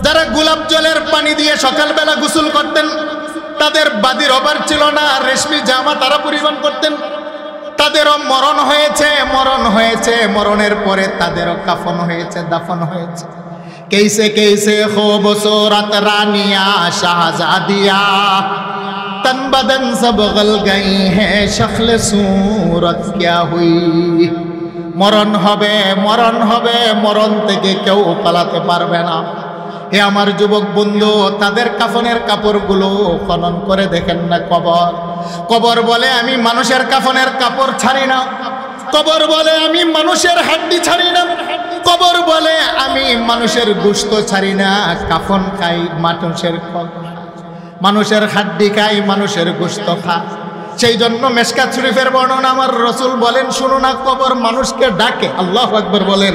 যারা গোলাপ জলের পানি দিয়ে সকালবেলা গোসল করতেন। তাদের বাদির অভাব ছিল না, রেশমি জামা তারা পরিধান করতেন। তাদেরও মরণ হয়েছে, মরণ হয়েছে, মরণের পরে তাদেরও কাফন হয়েছে, দাফন হয়েছে। कैसे कैसे खूबसूरत रानिया शहजादिया, तन बदन सब गल गई है शक्ल सूरत क्या हुई। মরণ হবে, মরণ হবে, মরণ থেকে কেউ পালাতে পারবে না। হে আমার যুবক বন্ধু, তাদের কাফনের কাপড়গুলো খনন করে দেখেন না কবর। কবর বলে আমি মানুষের কাফনের কাপড় ছাড়ি না, কবর বলে আমি মানুষের হাড্ডি ছাড়ি না, কবর বলে আমি মানুষের গোশত ছাড়ি না, কাফন খাই মানুষের হাড্ডি খাই, মানুষের গোশত খাই। সেই জন্য মেশকাত শরীফের বর্ণনা আমার রাসূল বলেন, শুনো না, কবর মানুষকে ডাকে। আল্লাহু আকবার বলেন।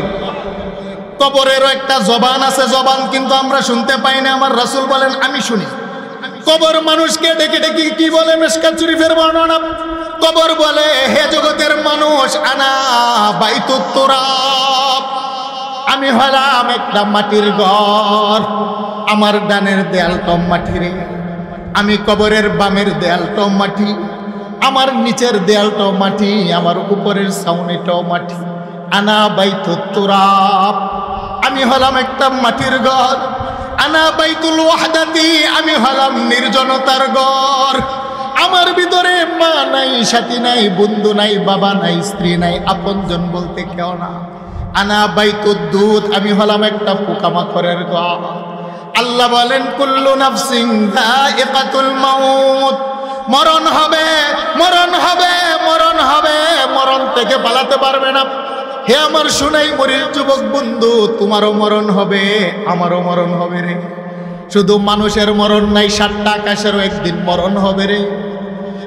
কবরেরও একটা জবান আছে, জবান কিন্তু আমরা শুনতে পাই না। আমার রাসূল বলেন আমি শুনি। কবর মানুষকে ডেকে ডেকে কি বলে? মেশকাত শরীফের বর্ণনা, কবর বলে হে জগতের মানুষ, আনা বাইতুত তুরাব, আমি হলাম একটা মাটির ঘর, আমার ডানের দেয়ালটাও মাটির, আমি কবরের বামের দেয়ালটাও মাটি, আমার নিচের দেয়ালটাও মাটি, আমার উপরের ছাউনিটাও মাটি। আনা বাইতুত তুরাব, আমি হলাম একটা মাটির ঘর। আনা বাইতুল ওয়াহদাতি, আমি হলাম নির্জনতার ঘর। আমার ভিতরে মা নাই, সাথী নাই, বন্ধু নাই, বাবা নাই, স্ত্রী নাই, আপনজন বলতে কেউ না। আনা বাইতুদ দুধ, আমি হলাম একটা পোকামাকড়ের ঘর। আল্লাহ বলেন কুল্লু নাফসিন যায়িকাতুল মাউত, মরণ হবে, মরণ হবে, মরণ হবে, মরণ থেকে পালাতে পারবে না। হে আমার শুনাই মরির যুবক বন্ধু, তোমারও মরণ হবে, আমারও মরণ হবে রে। শুধু মানুষের মরণ নাই, 7টা আকাশেরও একদিন মরণ হবে রে।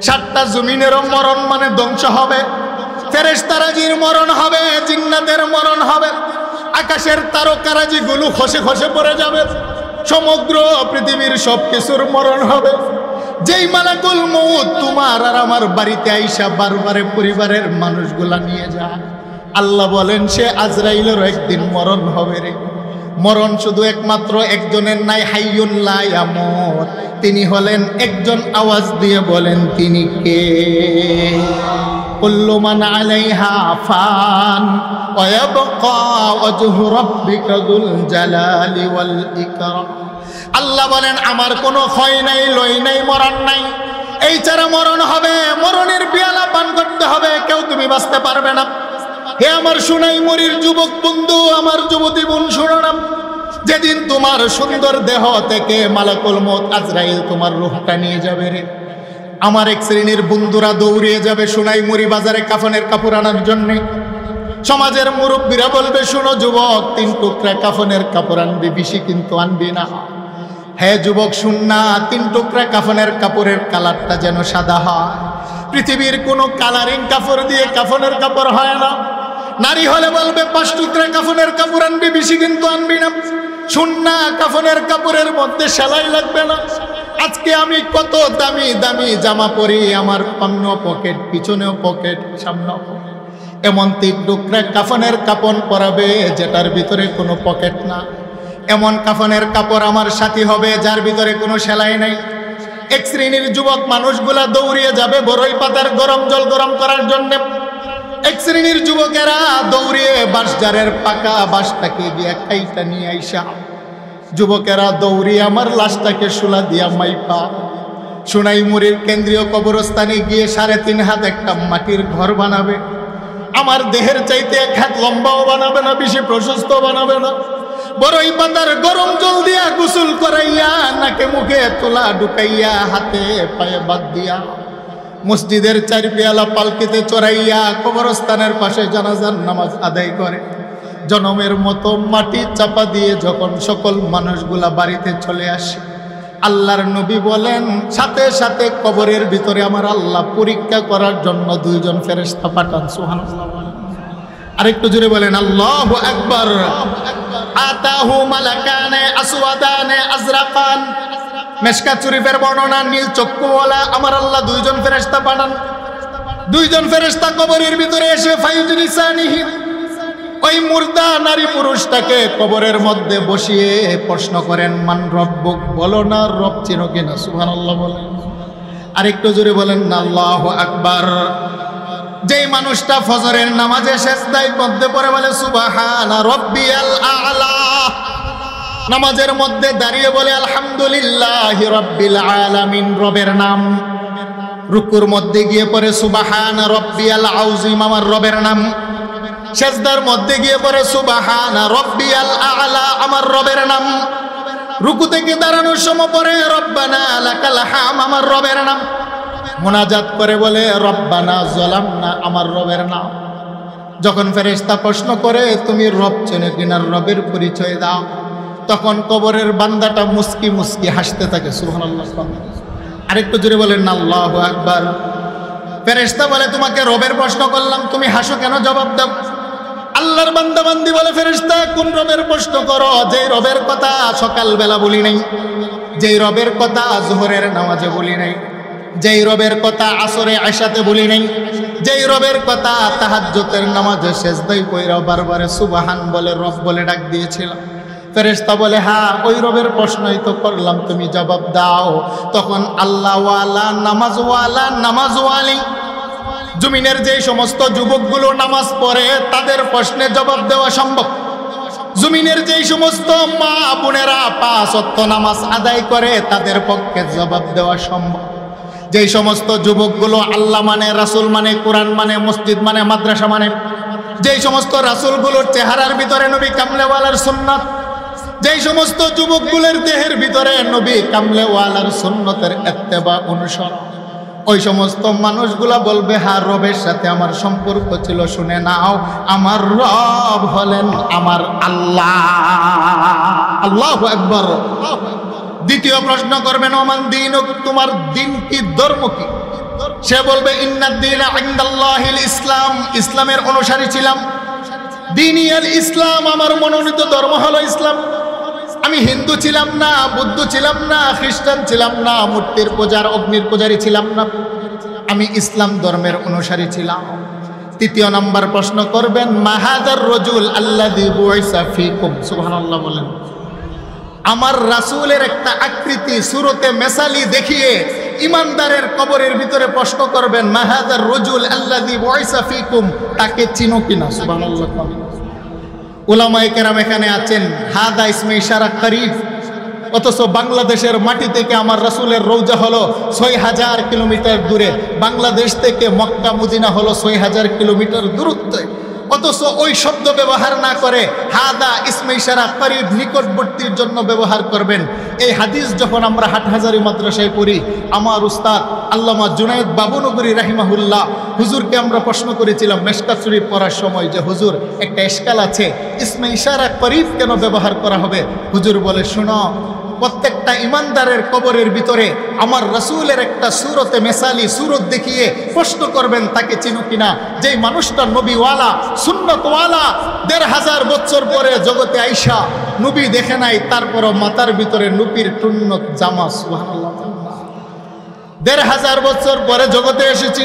7টা জমিনেরও মরণ মানে ধ্বংস হবে। ফেরেশতারাজির মরণ হবে, জিন্নাতের মরণ হবে, আকাশের তারকারাজিগুলো খসে খসে পড়ে যাবে, সমগ্র পৃথিবীর সব কিছুর মরণ হবে। যেই মালাকুল মউত তোমার আর আমার বাড়িতে আইসা বারবারে পরিবারের মানুষগুলা নিয়ে যায়, আল্লাহ বলেন সে আজরাইলেরও একদিন মরণ হবে রে। মরণ শুধু একমাত্র একজনের নাই, হাইয়ুন লা ইয়ামুত, তিনি হলেন একজন। আওয়াজ দিয়ে বলেন তিনি কে? কুল্লু মান আলাইহা ফান ওয়া ইয়াবকা ওয়াজহু রাব্বিকা যুল জালালি ওয়াল ইকরাম। আল্লাহ বলেন আমার কোনো ক্ষয় নাই, লয় নাই, মরণ নাই। এই ছাড়া মরণ হবে, মরণের পেয়ালা পান করতে হবে, কেউ তুমি বাঁচতে পারবে না। হে আমার শুনাই মরির যুবক বন্ধু, আমার যুবতী বোন, শুনো না, যেদিন তোমার সুন্দর দেহ থেকে মালাকুল মউত আজরাইল তোমার রূহটা নিয়ে যাবে রে, আমার এক শ্রেণীর বন্ধুরা দৌড়িয়ে যাবে সোনাই মুড়ি বাজারে কাফনের কাপড় আনার জন্যে। সমাজের মুরব্বীরা বলবে, শোনো যুবক, 3 টুকরা কাফনের কাপড় আনবি, বেশি কিন্তু আনবি না। হ্যাঁ যুবক শুন না, 3 টুকরা কাফনের কাপড়ের কালারটা যেন সাদা হয়। পৃথিবীর কোনো কালারিং কাপড় দিয়ে কাফনের কাপড় হয় না। নারী হলে বলবে 5 টুকরা কাফনের কাপড় আনবি, বেশি কিন্তু আনবি না। শুন না, কাফনের কাপড়ের মধ্যে সেলাই লাগবে না। আজকে আমি কত দামি দামি জামা পরি, আমার সামনেও পকেট, পিছনেও পকেট, সামনেও পকেট। এমন 3 টুকরা কাফনের কাপড় পরাবে যেটার ভিতরে কোনো পকেট না। এমন কাফনের কাপড় আমার সাথী হবে যার ভিতরে কোনো সেলাই নাই। এক শ্রেণীর যুবক মানুষগুলা দৌড়িয়ে যাবে বড়ই পাতার গরম জল গরম করার জন্য। এক শ্রেণীর যুবকেরা দৌড়িয়ে বাঁশঝাড়ের পাকা বাঁশটাকে গিয়ে কাইটা নিয়ে আইসা, যুবকেরা দৌড়িয়ে আমার লাশটাকে শুলা দিয়া মাইপা সোনাই মুড়ির কেন্দ্রীয় কবরস্থানে গিয়ে 3.5 হাত একটা মাটির ঘর বানাবে। আমার দেহের চাইতে 1 হাত লম্বাও বানাবে না, বেশি প্রশস্ত বানাবে না। বড়ই পাতার গরম জল দিয়া গোসল করাইয়া, নাকে মুখে তোলা ঢুকাইয়া, হাতে পায়ে বাদ দিয়া, মসজিদের 4 পেয়ালা পালকিতে চড়াইয়া কবরস্থানের পাশে জানাজার নামাজ আদায় করে। জনমের মতো মাটি চাপা দিয়ে যখন সকল মানুষগুলা বাড়িতে চলে আসে, আল্লাহর নবী বলেন সাথে সাথে কবরের ভিতরে আমার আল্লাহ পরীক্ষা করার জন্য 2 জন ফেরেশতা পাঠান। সুবহানাল্লাহ। আরেকটু জোরে বলেন আল্লাহু আকবার। আতাহু মালাকানে আসওয়াদানে আজরাকান। মিশকাত শরীফের বর্ণনা, নীল চক্ষুওয়ালা আমার আল্লাহ 2 জন ফেরেশতা পাঠান। 2 জন ফেরেশতা কবরের ভিতরে এসে ফায়ুজলিসানিহি, ওই মুর্দা নারী পুরুষটাকে কবরের মধ্যে বসিয়ে প্রশ্ন করেন, মান রব্বুক, বলো না রব চিনো কিনা। সুবহানাল্লাহ বলেন। আরেকটু জোরে বলেন না আল্লাহু আকবার। যেই মানুষটা ফজরের নামাজে সেজদায় মধ্যে পড়ে বলে সুবহানা রাব্বিয়াল আ'লা, নামাজের মধ্যে দাঁড়িয়ে বলে আলহামদুলিল্লাহি রাব্বিল আলামিন, রবের নাম। রুকুর মধ্যে গিয়ে পড়ে সুবহানা রাব্বিয়াল আযীম, আমার রবের নাম। সেজদার মধ্যে গিয়ে পড়ে সুবহানা রাব্বিয়াল আ'লা, আমার রবের নাম। রুকু থেকে দাঁড়ানোর সময় পড়ে রব্বানা লাকাল হাম, আমার রবের নাম। মুনাজাত করে বলে রব্বানা যালামনা, আমার রবের নাম। যখন ফেরেশতা প্রশ্ন করে তুমি রব চেনো কিনা, রবের পরিচয় দাও, তখন কবরের বান্দাটা মুস্কি মুস্কি হাসতে থাকে। সুবহানাল্লাহ। আরেকটু জোরে বলেন আল্লাহু আকবার। ফেরেশতা বলে তোমাকে রবের প্রশ্ন করলাম, তুমি হাসো কেন, জবাব দাও। আল্লাহর বান্দা বান্দি বলে ফেরেশতা কোন রবের প্রশ্ন করো, যেই রবের কথা সকালবেলা বলি নাই, যেই রবের কথা যোহরের নামাজে বলি নাই, যেই রবের কথা আসরে আয়সাতে বলি নাই, যেই রবের কথা তাহাজ্জুদের নামাজে সেজদায় কইরা বারবার সুবহান বলে রব বলে ডাক দিয়েছিল। ফেরেশতা বলে হ্যাঁ, ওই রবের প্রশ্নই তো করলাম, তুমি জবাব দাও। তখন আল্লাহওয়ালা, নামাজওয়ালা, নামাজওয়ালি, জমিনের যে সমস্ত যুবকগুলো নামাজ পড়ে তাদের প্রশ্নে জবাব দেওয়া সম্ভব। জমিনের যে সমস্ত মা বোনেরা 5 ওয়াক্ত নামাজ আদায় করে তাদের পক্ষে জবাব দেওয়া সম্ভব। যেই সমস্ত যুবকগুলো আল্লাহ মানে, রাসূল মানে, কোরআন মানে, মসজিদ মানে, মাদ্রাসা মানে, যেই সমস্ত রাসূলগুলোর চেহারার ভিতরে নবী কামলেওয়ালার সুন্নাত, যেই সমস্ত যুবকগুলোর দেহের ভিতরে নবী কামলেওয়ালার সুন্নতের ইত্তেবা অনুসরণ, ওই সমস্ত মানুষগুলা বলবে হ্যাঁ, রবের সাথে আমার সম্পর্ক ছিল। শুনে নাও, আমার রব হলেন আমার আল্লাহ। আল্লাহু আকবার। দ্বিতীয় প্রশ্ন করবেন ওমান দীনুক, তোমার দিন কি, ধর্ম কি? সে বলবে ইন্নাদ দীনা ইনদাল্লাহিল ইসলাম, ইসলামের অনুসারী ছিলাম। দীনিয়াল ইসলাম, আমার মনোনীত ধর্ম হলো ইসলাম। আমি হিন্দু ছিলাম না, বৌদ্ধ ছিলাম না, খ্রিস্টান ছিলাম না, মূর্তির পূজার অগ্নির পূজারী ছিলাম না, আমি ইসলাম ধর্মের অনুসারী ছিলাম। তৃতীয় নাম্বার প্রশ্ন করবেন মাহাদার রজুল আল্লাযী বুইসা ফীকুম, সুবহানাল্লাহ বলেন। আমার রাসূলের একটা আকৃতি সুরতে মেসালি দেখিয়ে ইমানদারের কবরের ভিতরে প্রশ্ন করবেন মাহাদার রজুল আল্লাযী বুইসা ফীকুম, তাকে চিনো কিনা? সুবহানাল্লাহ। উলামায়ে কেরাম এখানে আছেন, হাদা ইসমে ইশারা করিব, অথচ বাংলাদেশের মাটি থেকে আমার রাসূলের রওজা হলো ৬০০০ কিলোমিটার দূরে, বাংলাদেশ থেকে মক্কা মদিনা হলো ৬০০০ কিলোমিটার দূরত্বে, অথচ ওই শব্দ ব্যবহার না করে হাদা ইসমে ইশারা করিব, নিকটবর্তীর জন্য ব্যবহার করবেন। এই হাদিস যখন আমরা হাটহাজারী মাদ্রাসায় পড়ি, আমার উস্তাদ আল্লামা জুনায়েদ বাবুনগরী রাহিমাহুল্লাহ হুজুরকে আমরা প্রশ্ন করেছিলাম মিশকাত শরীফ পড়ার সময় যে হুজুর একটা ইশকাল আছে, ইসমে ইশারা করিব কেন ব্যবহার করা হবে? হুজুর বলে শোনো, প্রত্যেকটা ইমানদারের কবরের ভিতরে আমার রাসূলের একটা সুরতে মেসালি সুরত দেখিয়ে প্রশ্ন করবেন তাকে চিনো কিনা। যেই মানুষটা নবীওয়ালা, সুন্নতওয়ালা, ১৫০০ বছর পরে জগতে আইসা নবী দেখে নাই, তারপরও মাথার ভিতরে নবীর টুন্নত জামা। সুবহানাল্লাহ। ১৫০০ বছর পরে জগতে এসেছি,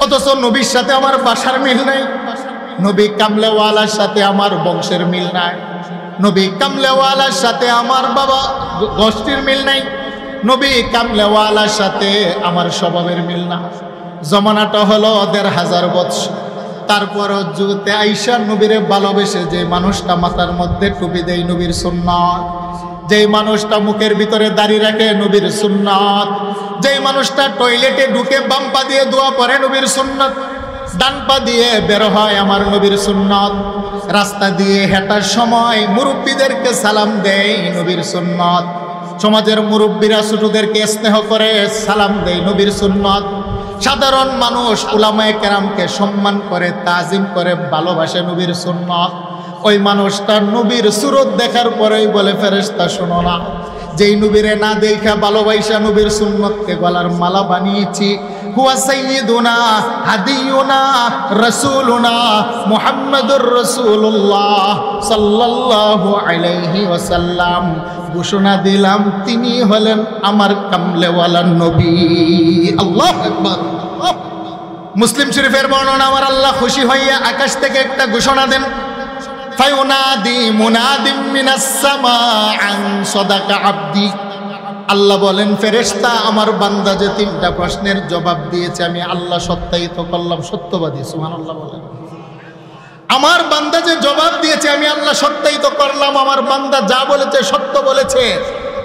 অথচ নবীর সাথে আমার বাসার মিল নাই, নবী কামলেওয়ালার সাথে আমার বংশের মিল নাই, নবী কামলেওয়ালার সাথে আমার বাবা গোষ্ঠীর মিল নাই, নবী কামলেওয়ালার সাথে আমার স্বভাবের মিল না। জমানাটা হলো ১৫০০ বছর, তারপরও জগতে আইসা নবীরে ভালোবেসে যে মানুষটা মাথার মধ্যে টুপি দেয় নবীর সুন্নাত, যেই মানুষটা মুখের ভিতরে দাড়ি রাখে নবীর সুন্নাত, যেই মানুষটা টয়লেটে ঢুকে বাম পা দিয়ে দোয়া পড়ে নবীর সুন্নাত, ডান পা দিয়ে বের হয় আমার নবীর সুন্নাত, রাস্তা দিয়ে হাঁটার সময় মুরব্বীদেরকে সালাম দেয় নবীর সুন্নাত, সমাজের মুরব্বীরা ছোটদেরকে স্নেহ করে সালাম দেয় নবীর সুন্নাত, সাধারণ মানুষ উলামায়ে কেরামকে সম্মান করে, তাজিম করে, ভালোবাসে নবীর সুন্নাত। ওই মানুষটা নবীর সুরত দেখার পরেই বলে ফেরেশতা শোনো না, যেই নবীরে না দেখা ভালোবাসা নবীর সুন্নতকে গলার মালা বানিয়েছি, হুয়া সাইয়্যিদুনা হাদিয়ুনা রাসূলুনা মুহাম্মাদুর রাসূলুল্লাহ সাল্লাল্লাহু আলাইহি ওয়াসাল্লাম, ঘোষণা দিলাম তিনি হলেন আমার কামলেওয়ালা নবী। আল্লাহু আকবার। মুসলিম শরীফের বর্ণনা, আমার আল্লাহ খুশি হইয়া আকাশ থেকে একটা ঘোষণা দেন, ফায়ুনাদি মুনাদিম মিনাস সামা আন সাদাকা আবদি। আল্লাহ বলেন ফেরেশতা আমার বান্দা যে 3টা প্রশ্নের জবাব দিয়েছে আমি আল্লাহ সত্যায়িত করলাম, সত্যবাদী। সুবহানাল্লাহ বলেন। আমার বান্দা যে জবাব দিয়েছে আমি আল্লাহ সত্যায়িত করলাম, আমার বান্দা যা বলেছে সত্য বলেছে।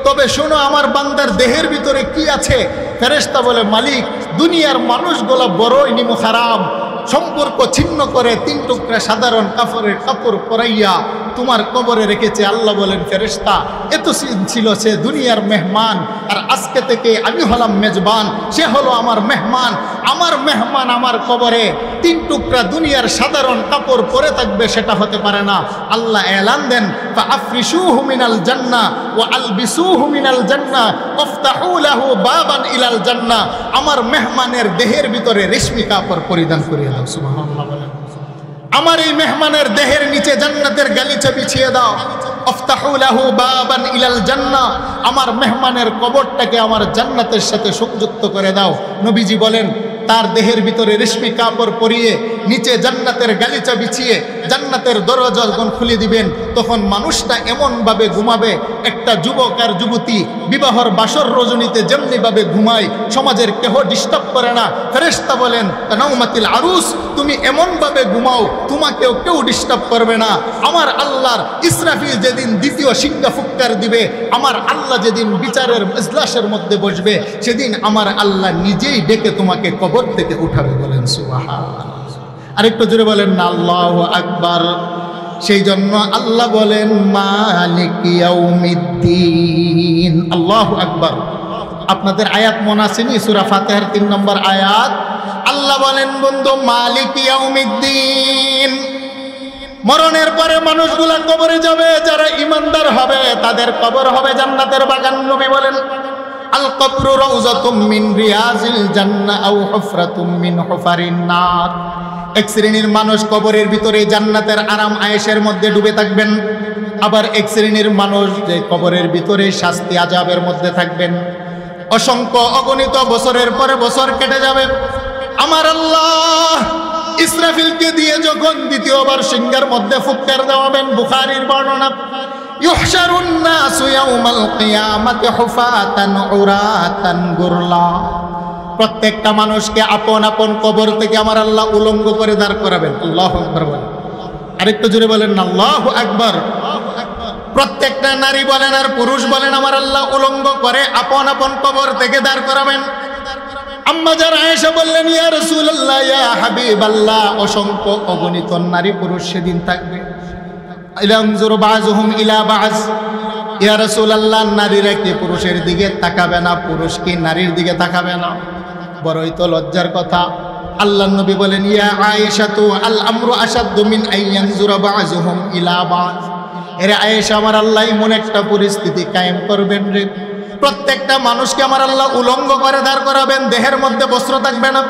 তবে শোনো আমার বান্দার দেহের ভিতরে কি আছে? ফেরেশতা বলে মালিক দুনিয়ার মানুষগুলো বড়ই নিমুখারাম, সম্পর্ক ছিন্ন করে 3 টুকরা সাধারণ কাপড় পরাইয়া তোমার কবরে রেখেছে। আল্লাহ বলেন, ফেরেশতা এত ছিল সে দুনিয়ার মেহমান, আর আজকে থেকে আমি হলাম মেজবান, সে হলো আমার মেহমান। আমার মেহমান আমার কবরে 3 টুকরা দুনিয়ার সাধারণ কাপড় পরে থাকবে, সেটা হতে পারে না। আল্লাহ এলান দেন, ফাআফরিশুহু মিনাল জান্নাহ ওয়া আলবিসুহু মিনাল জান্নাহ ওয়াফতাহু লাহু বাবান ইলাল জান্নাহ। আমার মেহমানের দেহের ভিতরে রেশমি কাপড় পরিধান করিয়ে দাও। সুবহানাল্লাহ বলেন। আমার এই মেহমানের দেহের নিচে জান্নাতের গালিচা বিছিয়ে দাও। আফতাহু লাহু বাবান ইলাল জান্নাহ। আমার মেহমানের কবরটাকে আমার জান্নাতের সাথে সংযুক্ত করে দাও। নবীজি বলেন, তার দেহের ভিতরে রেশমি কাপড় পরিয়ে নিচে জান্নাতের গালিচা বিছিয়ে জান্নাতের দরজা যখন খুলে দিবেন, তখন মানুষটা এমনভাবে ঘুমাবে, একটা যুবক আর যুবতী বিবাহর বাসর রজনীতে যেমনিভাবে ঘুমায়, সমাজের কেহ ডিস্টার্ব করে না। ফেরেশতা বলেন, নাউমাতিল আরুস, তুমি এমনভাবে ঘুমাও, তোমাকেও কেউ ডিস্টার্ব করবে না। আমার আল্লাহর ইসরাফিল যেদিন দ্বিতীয় সিংহা ফুৎকার দিবে, আমার আল্লাহ যেদিন বিচারের ইজলাসের মধ্যে বসবে, সেদিন আমার আল্লাহ নিজেই ডেকে তোমাকে কবর থেকে উঠাবে। বলেন সুবহানাল্লাহ। আরেকটু জোরে বলেন না আল্লাহু আকবার। সেই জন্য আল্লাহ বলেন, মালিক ইয়াউমিদ্দিন। আল্লাহু আকবার। আপনাদের আয়াত মনে আছে নি? সূরা ফাতিহার 3 নম্বর আয়াত। আল্লাহ বলেন, বন্ধু, মালিক ইয়াউমিদ্দিন। মরণের পরে মানুষগুলা কবরে যাবে, যারা ঈমানদার হবে তাদের কবর হবে জান্নাতের বাগান। নবী বলেন, আল কবরু রাউযাতুম মিন রিয়াজিল জান্নাহ আও হুফরাতুম মিন হুফারিন নার। এক শ্রেণীর মানুষ কবরের ভিতরে জান্নাতের আরাম আয়েশের মধ্যে ডুবে থাকবেন, আবার এক শ্রেণীর মানুষ যে কবরের ভিতরে শাস্তি আযাবের মধ্যে থাকবেন। অসংখ্য অগণিত বছরের পরে বছর কেটে যাবে, আমার আল্লাহ ইসরাফিলকে দিয়ে যখন দ্বিতীয়বার সিংহার মধ্যে ফুৎকার দেওয়াবেন, বুখারীর বর্ণনা, ইউহশারুন নাসু ইয়াউমাল কিয়ামাতি হুফাতান উরাতান গুরলা। প্রত্যেকটা মানুষকে আপন আপন কবর থেকে আমার আল্লাহ উলঙ্গ করে দাঁড় করাবেন। আল্লাহু আকবার বলেন। আরেকটু জোরে বলেন না আল্লাহু আকবার। প্রত্যেকটা নারী বলেন আর পুরুষ বলেন, আমার আল্লাহ উলঙ্গ করে আপন আপন কবর থেকে দাঁড় করাবেন। আম্মা যারা আয়েশা বললেন, ইয়া রাসূলুল্লাহ, ইয়া হাবিবাল্লাহ, অসংখ্য অগণিত নারী পুরুষ সেদিন থাকবে। ইলানজুর বাযুহুম ইলা বায। ইয়া রাসূলুল্লাহ, নারীরা কি পুরুষের দিকে তাকাবে না? পুরুষ কি নারীর দিকে তাকাবে না? বড়ই তো লজ্জার কথা। আল্লাহর নবী বলেন, ইয়া আয়েশাতু আল আমরু আশাদ্দু মিন আইয়ানজুরা বাযুহুম ইলা বায। এরে আয়েশা, আমার আল্লাহ এমন একটা পরিস্থিতি কায়েম করবেন রে, প্রত্যেকটা মানুষকে আমার আল্লাহ উলঙ্গ করে দাঁড় করাবেন, দেহের মধ্যে বস্ত্র থাকবে না,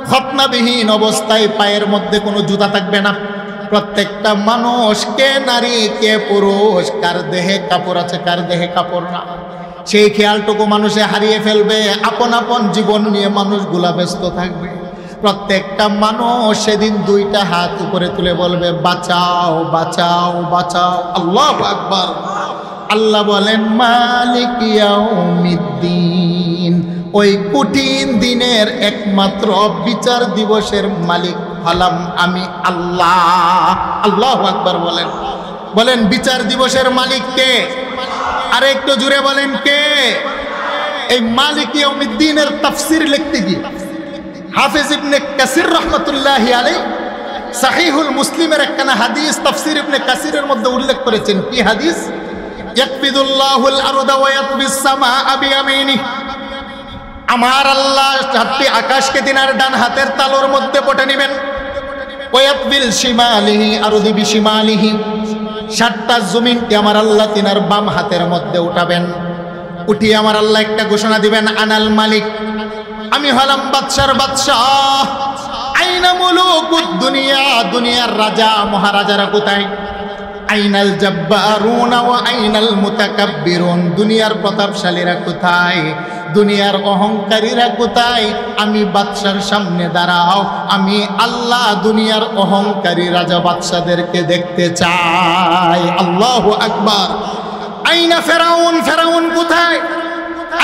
খতনাবিহীন অবস্থায় পায়ের মধ্যে কোনো জুতা থাকবে না। প্রত্যেকটা মানুষ, কে নারী কে পুরুষ, কার দেহে কাপড় আছে কার দেহে কাপড় না, সেই খেয়ালটুকু মানুষে হারিয়ে ফেলবে। আপন আপন জীবন নিয়ে মানুষগুলা ব্যস্ত থাকবে। প্রত্যেকটা মানুষ সেদিন 2টা হাত উপরে তুলে বলবে, বাঁচাও বাঁচাও বাঁচাও। আল্লাহু আকবার। আল্লাহ বলেন, মালিক ইয়াউমিদ্দিন। ওই কঠিন দিনের একমাত্র বিচার দিবসের মালিক হলাম আমি আল্লাহ। আল্লাহু আকবার বলেন। বলেন, বিচার দিবসের মালিক কে? আরে একটু জুড়ে বলেন, কে? এই মালিক ইয়াউমিদ্দিনের তাফসীর লিখতে গিয়ে হাফেজ ইবনে কাসির রাহমাতুল্লাহি আলাইহি সহিহুল মুসলিমের একখানা হাদিস তাফসীর ইবনে কাসিরের মধ্যে উল্লেখ করেছেন। কি হাদিস? ইয়াকবিদুল্লাহুল আরদা ওয়া ইয়াতবিস সামাআ বিয়ামিনিহি। আমার আল্লাহ 7টি আকাশকে তিনার ডান হাতের তালুর মধ্যে পটে নেবেন। ওয়া ইয়াতবিল শিমালিহি আরদি বিশিমালিহি। 7টা জমিনকে আমার আল্লাহ তিনার বাম হাতের মধ্যে উঠাবেন। উঠিয়ে আমার আল্লাহ একটা ঘোষণা দিবেন, আনাল মালিক, আমি হলাম বাদশার বাদশাহ। আইনা মুলুকুদ দুনিয়া, দুনিয়ার রাজা মহারাজারা কোথায়? আইনাল জাব্বারুনা ওয়া আইনাল মুতাকাব্বিরুন, দুনিয়ার প্রতাপশালীরা কোথায়? দুনিয়ার অহংকারীরা কোথায়? আমি বাদশার সামনে দাঁড়াও, আমি আল্লাহ দুনিয়ার অহংকারী রাজা বাদশাদেরকে দেখতে চাই। আল্লাহু আকবার। আইনা ফেরাউন, ফেরাউন কোথায়?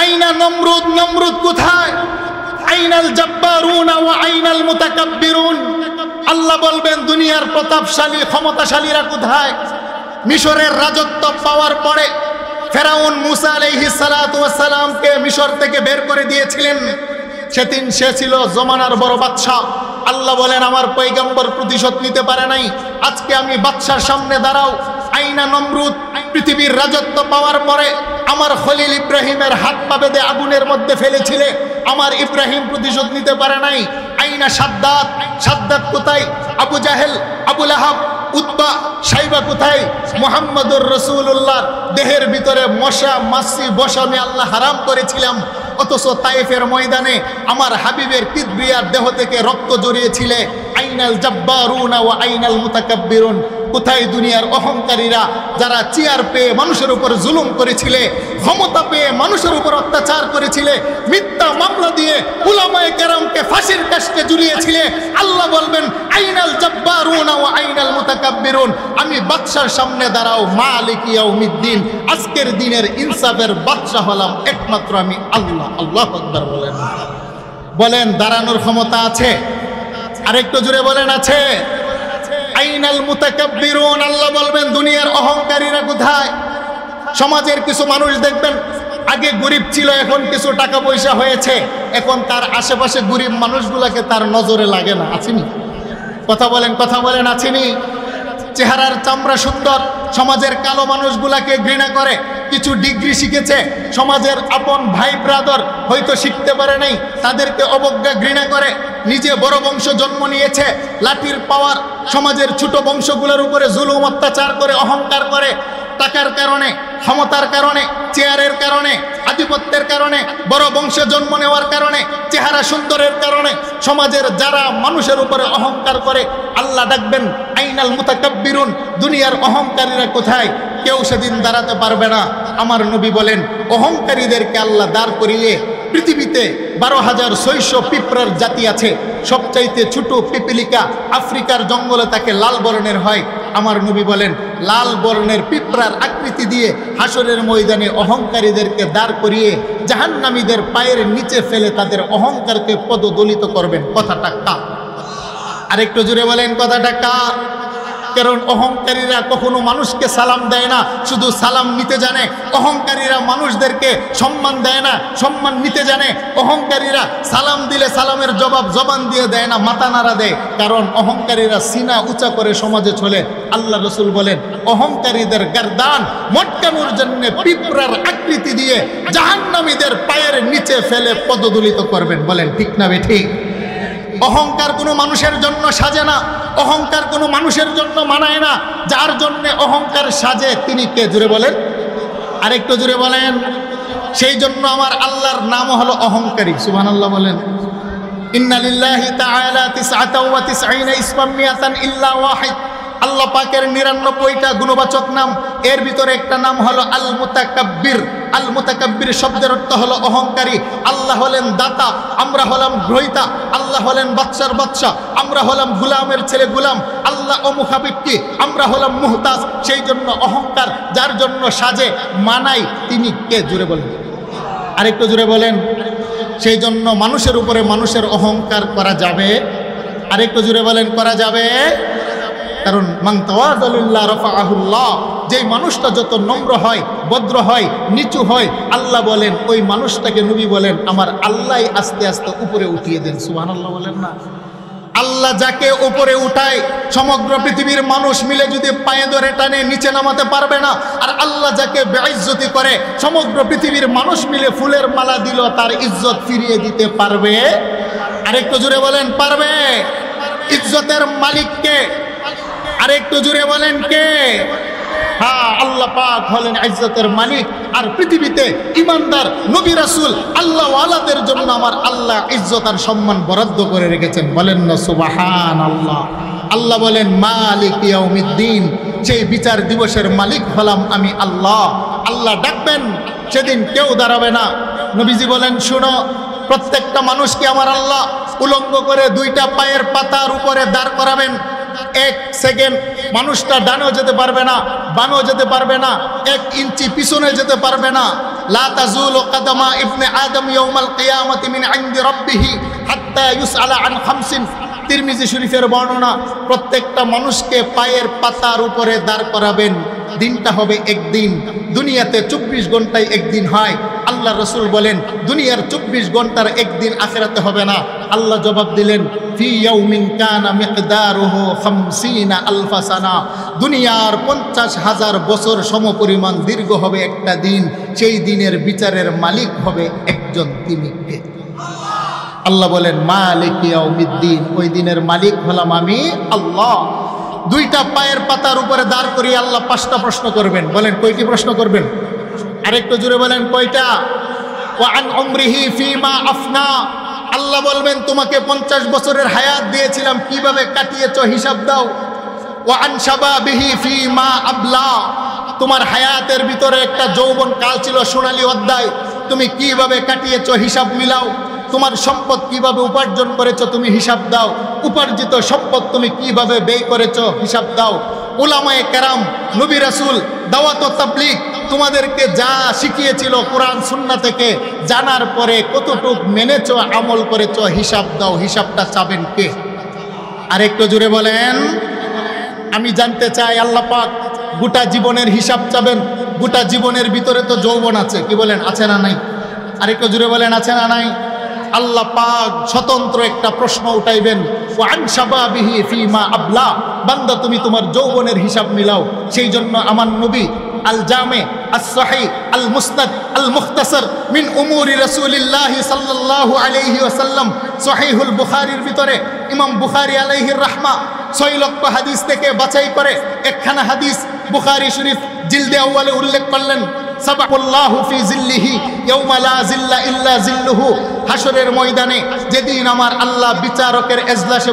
আইনা নমরুদ, নমরুদ কোথায়? আইনাল জাব্বারুনা ওয়া আইনাল মুতাকাব্বিরুন। আল্লাহ বলবেন, দুনিয়ার প্রতাপশালী ক্ষমতাশালীরা কোথায়? মিশরের রাজত্ব পাওয়ার পরে ফেরাউন মুসা আলাইহিস সালাতু ওয়াস সালামকে মিশর থেকে বের করে দিয়েছিলেন। সেদিন সে ছিল জমানার বড় বাদশা। আল্লাহ বলেন, আমার পয়গম্বর প্রতিশোধ নিতে পারে নাই, আজকে আমি বাদশার সামনে দাঁড়াও। আইনা নমরুদ পৃথিবীর রাজত্ব পাওয়ার পরে আমার খলিল ইব্রাহিমের হাত পা বেঁধে আগুনের মধ্যে ফেলেছিলে, আমার ইব্রাহিম প্রতিশোধ নিতে পারে নাই। আইনা সাদ্দাত, সাদ্দাত কোথায়? আবু জাহেল, আবু লাহাব, উতবা, সাইবা কোথায়? মুহাম্মদুর রাসূলুল্লাহর দেহের ভিতরে মশা মাছি বসা আমি আল্লাহ হারাম করেছিলাম, অথচ তায়েফের ময়দানে আমার হাবিবের কিবরিয়ার দেহ থেকে রক্ত জড়িয়েছিলে। আইনাল জাব্বারুনা ওয়া আইনাল মুতাকাব্বিরুন, কোথায় দুনিয়ার অহংকারীরা যারা চেয়ার পেয়ে মানুষের উপর জুলুম করেছিলে, ক্ষমতা পেয়ে মানুষের উপর অত্যাচার করেছিলে, মিথ্যা মামলা দিয়ে উলামায়ে কেরামকে ফাঁসির কাস্টে ঝুলিয়েছিলে। আল্লাহ বলবেন আইনাল জাব্বারুনা ওয়া আইনাল মুতাকাব্বিরুন, আমি বাদশার সামনে দাঁড়াও, মালিক ইয়াউমিদ্দিন, আজকের দিনের ইনসাফের বাদশা হলাম একমাত্র আমি আল্লাহ। আল্লাহু আকবার বলেন। বলেন দাঁড়ানোর ক্ষমতা আছে? আরেকটু জোরে বলেন আছে? আইনাল মুতাকাব্বিরুন, আল্লাহ বলবেন দুনিয়ার অহংকারীরা কোথায়? সমাজের কিছু মানুষ দেখবেন আগে গরিব ছিল, এখন কিছু টাকা পয়সা হয়েছে, এখন তার আশেপাশে গরিব মানুষগুলোকে তার নজরে লাগে না। আছেনি? কথা বলেন, কথা বলেন, আছেনি? চেহারার চামড়া সুন্দর, সমাজের কালো মানুষগুলাকে ঘৃণা করে। কিছু ডিগ্রি শিখেছে, সমাজের আপন ভাই ব্রাদার হয়তো শিখতে পারে নাই, তাদেরকে অবজ্ঞা ঘৃণা করে। নিজে বড় বংশ জন্ম নিয়েছে, লাঠির পাওয়ার সমাজের ছোট বংশগুলোর উপরে জুলুম অত্যাচার করে, অহংকার করে। টাকার কারণে, ক্ষমতার কারণে, চেয়ারের কারণে, আধিপত্যের কারণে, বড় বংশে জন্ম নেওয়ার কারণে, চেহারা সুন্দরের কারণে সমাজের যারা মানুষের উপরে অহংকার করে, আল্লাহ ডাকবেন আইনাল মুতাকাব্বিরুন, দুনিয়ার অহংকারীরা কোথায়? কেউ সেদিন দাঁড়াতে পারবে না। আমার নবী বলেন অহংকারীদেরকে আল্লাহ দাঁড় করিয়ে, পৃথিবীতে 12,600 পিঁপড়ার জাতি আছে, সবচাইতে ছোট পিপিলিকা আফ্রিকার জঙ্গলে তাকে লাল বর্ণের হয়। আমার নবী বলেন লাল বর্ণের পিঁপড়ার আকৃতি দিয়ে হাসরের ময়দানে অহংকারীদেরকে দাঁড় করিয়ে জাহান্নামীদের পায়ের নিচে ফেলে তাদের অহংকারকে পদদলিত করবেন। কথাটা কার? আরেকটু জুড়ে বলেন কথাটা কার? কারণ অহংকারীরা কখনো মানুষকে সালাম দেয় না, শুধু সালাম নিতে জানে। অহংকারীরা মানুষদেরকে সম্মান দেয় না, সম্মান নিতে জানে। অহংকারীরা সালাম দিলে সালামের জবাব জবান দিয়ে দেয় না, মাথা নাড়া দেয়। কারণ অহংকারীরা সিনা উঁচা করে সমাজে চলে। আল্লাহ রসুল বলেন অহংকারীদের গর্দান মটকানোর জন্য পিঁপড়ার আকৃতি দিয়ে জাহান্নামীদের পায়ের নিচে ফেলে পদদলিত করবেন। বলেন ঠিক না বেঠিক? অহংকার কোনো মানুষের জন্য সাজে না, অহংকার কোনো মানুষের জন্য মানায় না। যার জন্য অহংকার সাজে তিনি কে? জুড়ে বলেন, আরেকটু জুড়ে বলেন। সেই জন্য আমার আল্লাহর নাম হলো অহংকারী। সুবহানাল্লাহ বলেন। ইন্না লিল্লাহি তাআলা 99 ইসমান মিয়াতান ইল্লা ওয়াহিদ। আল্লাহ পাকের 99টা গুণবাচক নাম, এর ভিতরে একটা নাম হলো আল মুতাকাব্বির। আল মুতাকাব্বির শব্দের অর্থ হলো অহংকারী। আল্লাহ হলেন দাতা, আমরা হলাম গ্রহীতা। আল্লাহ হলেন বাদশার বাদশা, আমরা হলাম গুলামের ছেলে গুলাম। আল্লাহ অমুখাপেক্ষী, আমরা হলাম মুহতাজ। সেই জন্য অহংকার যার জন্য সাজে মানাই তিনি কে? জুড়ে বলেন, আরেকটু জুড়ে বলেন। সেই জন্য মানুষের উপরে মানুষের অহংকার করা যাবে? আরেকটু জুড়ে বলেন, করা যাবে? কারণ মান তাওয়াযা লিল্লাহ রাফাআহুল্লাহ, যেই মানুষটা যত নম্র হয়, ভদ্র হয়, নিচু হয়, আল্লাহ বলেন ওই মানুষটাকে নবী বলেন আমার আল্লাহ আস্তে আস্তে উপরে উঠিয়ে দেন। সুবহানাল্লাহ বলেন না? আল্লাহ যাকে উপরে উঠায় সমগ্র পৃথিবীর মানুষ মিলে যদি পায়ে ধরে টানে নিচে নামাতে পারবে না। আর আল্লাহ যাকে বেইজ্জতি করে সমগ্র পৃথিবীর মানুষ মিলে ফুলের মালা দিল তার ইজ্জত ফিরিয়ে দিতে পারবে? আরেকটু জোরে বলেন, পারবে? ইজ্জতের মালিক কে? আরেকটু জোরে বলেন কে? হ্যাঁ, আল্লাহ পাক হলেন ইজ্জতের মালিক। আর পৃথিবীতে ইমানদার নবী রাসূল আল্লাহ ওয়ালাদের জন্য আমার আল্লাহ ইজ্জত আর সম্মান বরাদ্দ করে রেখেছেন। বলেন না সুবহানাল্লাহ? আল্লাহ বলেন মালিক ইয়াউমিদ্দিন, সেই বিচার দিবসের মালিক হলাম আমি আল্লাহ। আল্লাহ ডাকবেন, সেদিন কেউ দাঁড়াবে না। নবীজি বলেন শুনো, প্রত্যেকটা মানুষকে আমার আল্লাহ উলঙ্গ করে 2টা পায়ের পাতার উপরে দাঁড় করাবেন। 1 সেকেন্ড মানুষটা ডানেও যেতে পারবে না, বামেও যেতে পারবে না, 1 ইঞ্চি পিছনে যেতে পারবে না। লা তাজুলু কাদামা ইবনে আদম ইয়াউমাল কিয়ামাতি মিন ইনদি রাব্বিহি হাত্তা ইউসআলা আন খামসিন। তিরমিজি শরীফের বর্ণনা, প্রত্যেকটা মানুষকে পায়ের পাতার উপরে দাঁড় করাবেন দিনটা হবে একদিন। দুনিয়াতে 24 ঘন্টায় একদিন হয়। আল্লাহ রসুল বলেন দুনিয়ার 24 ঘন্টার একদিন আখিরাতে হবে না। আল্লাহ জবাব দিলেন ফি ইয়াউমিন কানা মিকদারুহু 50 আলফা সানা, দুনিয়ার 50,000 বছর সমপরিমাণ দীর্ঘ হবে একটা দিন। সেই দিনের বিচারের মালিক হবে একজন, তিনি কে? আল্লাহ বলেন মালিক ইয়াউমিদ্দিন, ওই দিনের মালিক হলাম আমি আল্লাহ। দুইটা পায়ের পাতার উপরে দাঁড় করিয়ে আল্লাহ 5টা প্রশ্ন করবেন। বলেন কয়টি প্রশ্ন করবেন? আরেকটু জোরে বলেন কয়টা? ওয়া আন উমরিহি ফিমা আফনা, আল্লাহ বলবেন তোমাকে 50 বছরের হায়াত দিয়েছিলাম, কিভাবে কাটিয়েছো হিসাব দাও। ওয়া আন শাবাবিহি ফিমা আবলা, তোমার হায়াতের ভিতরে একটা যৌবন কাল ছিল, সোনালী অধ্যায়, তুমি কিভাবে কাটিয়েছো হিসাব মিলাও। তোমার সম্পদ কিভাবে উপার্জন করেছো তুমি হিসাব দাও। উপার্জিত সম্পদ তুমি কিভাবে ব্যয় করেছো হিসাব দাও। উলামায়ে কেরাম, নবী রাসূল, দাওয়াত ও তাবলীগ তোমাদেরকে যা শিখিয়েছিল কোরআন সুন্নাহ থেকে, জানার পরে কতটুক মেনেছো, আমল করেছো হিসাব দাও। হিসাবটা চাবেন কে? আরেকটু জোরে বলেন। আমি জানতে চাই আল্লাহ পাক গোটা জীবনের হিসাব চাবেন। গোটা জীবনের ভিতরে তো যৌবন আছে, কি বলেন, আছে না নাই? আরেকটু জোরে বলেন, আছে না নাই? আল্লাহ পাক স্বতন্ত্র একটা প্রশ্ন উঠাইবেন, ওয়ান শাবাবিহি ফিমা আবলা, বান্দা তুমি তোমার যৌবনের হিসাব মিলাও। সেই জন্য আমার নবী আল জামে আস সহিহ আল মুসনাদ আল মুখতাসার মিন উমুরি রাসূলিল্লাহ সাল্লাল্লাহু আলাইহি ওয়াসাল্লাম, সহিহুল বুখারীর ভিতরে ইমাম বুখারী আলাইহির রাহমা 6 লক্ষ হাদিস থেকে বাছাই করে একখানা হাদিস বুখারী শরীফ জিলদে আউয়ালে উল্লেখ করলেন, সাবাকুল্লাহু ফি জিল্লিহি ইয়াউমা লা জিল্লা ইল্লা জিল্লুহু, হাসরের ময়দানে যেদিন আমার আল্লাহ বিচারকের এজলাসে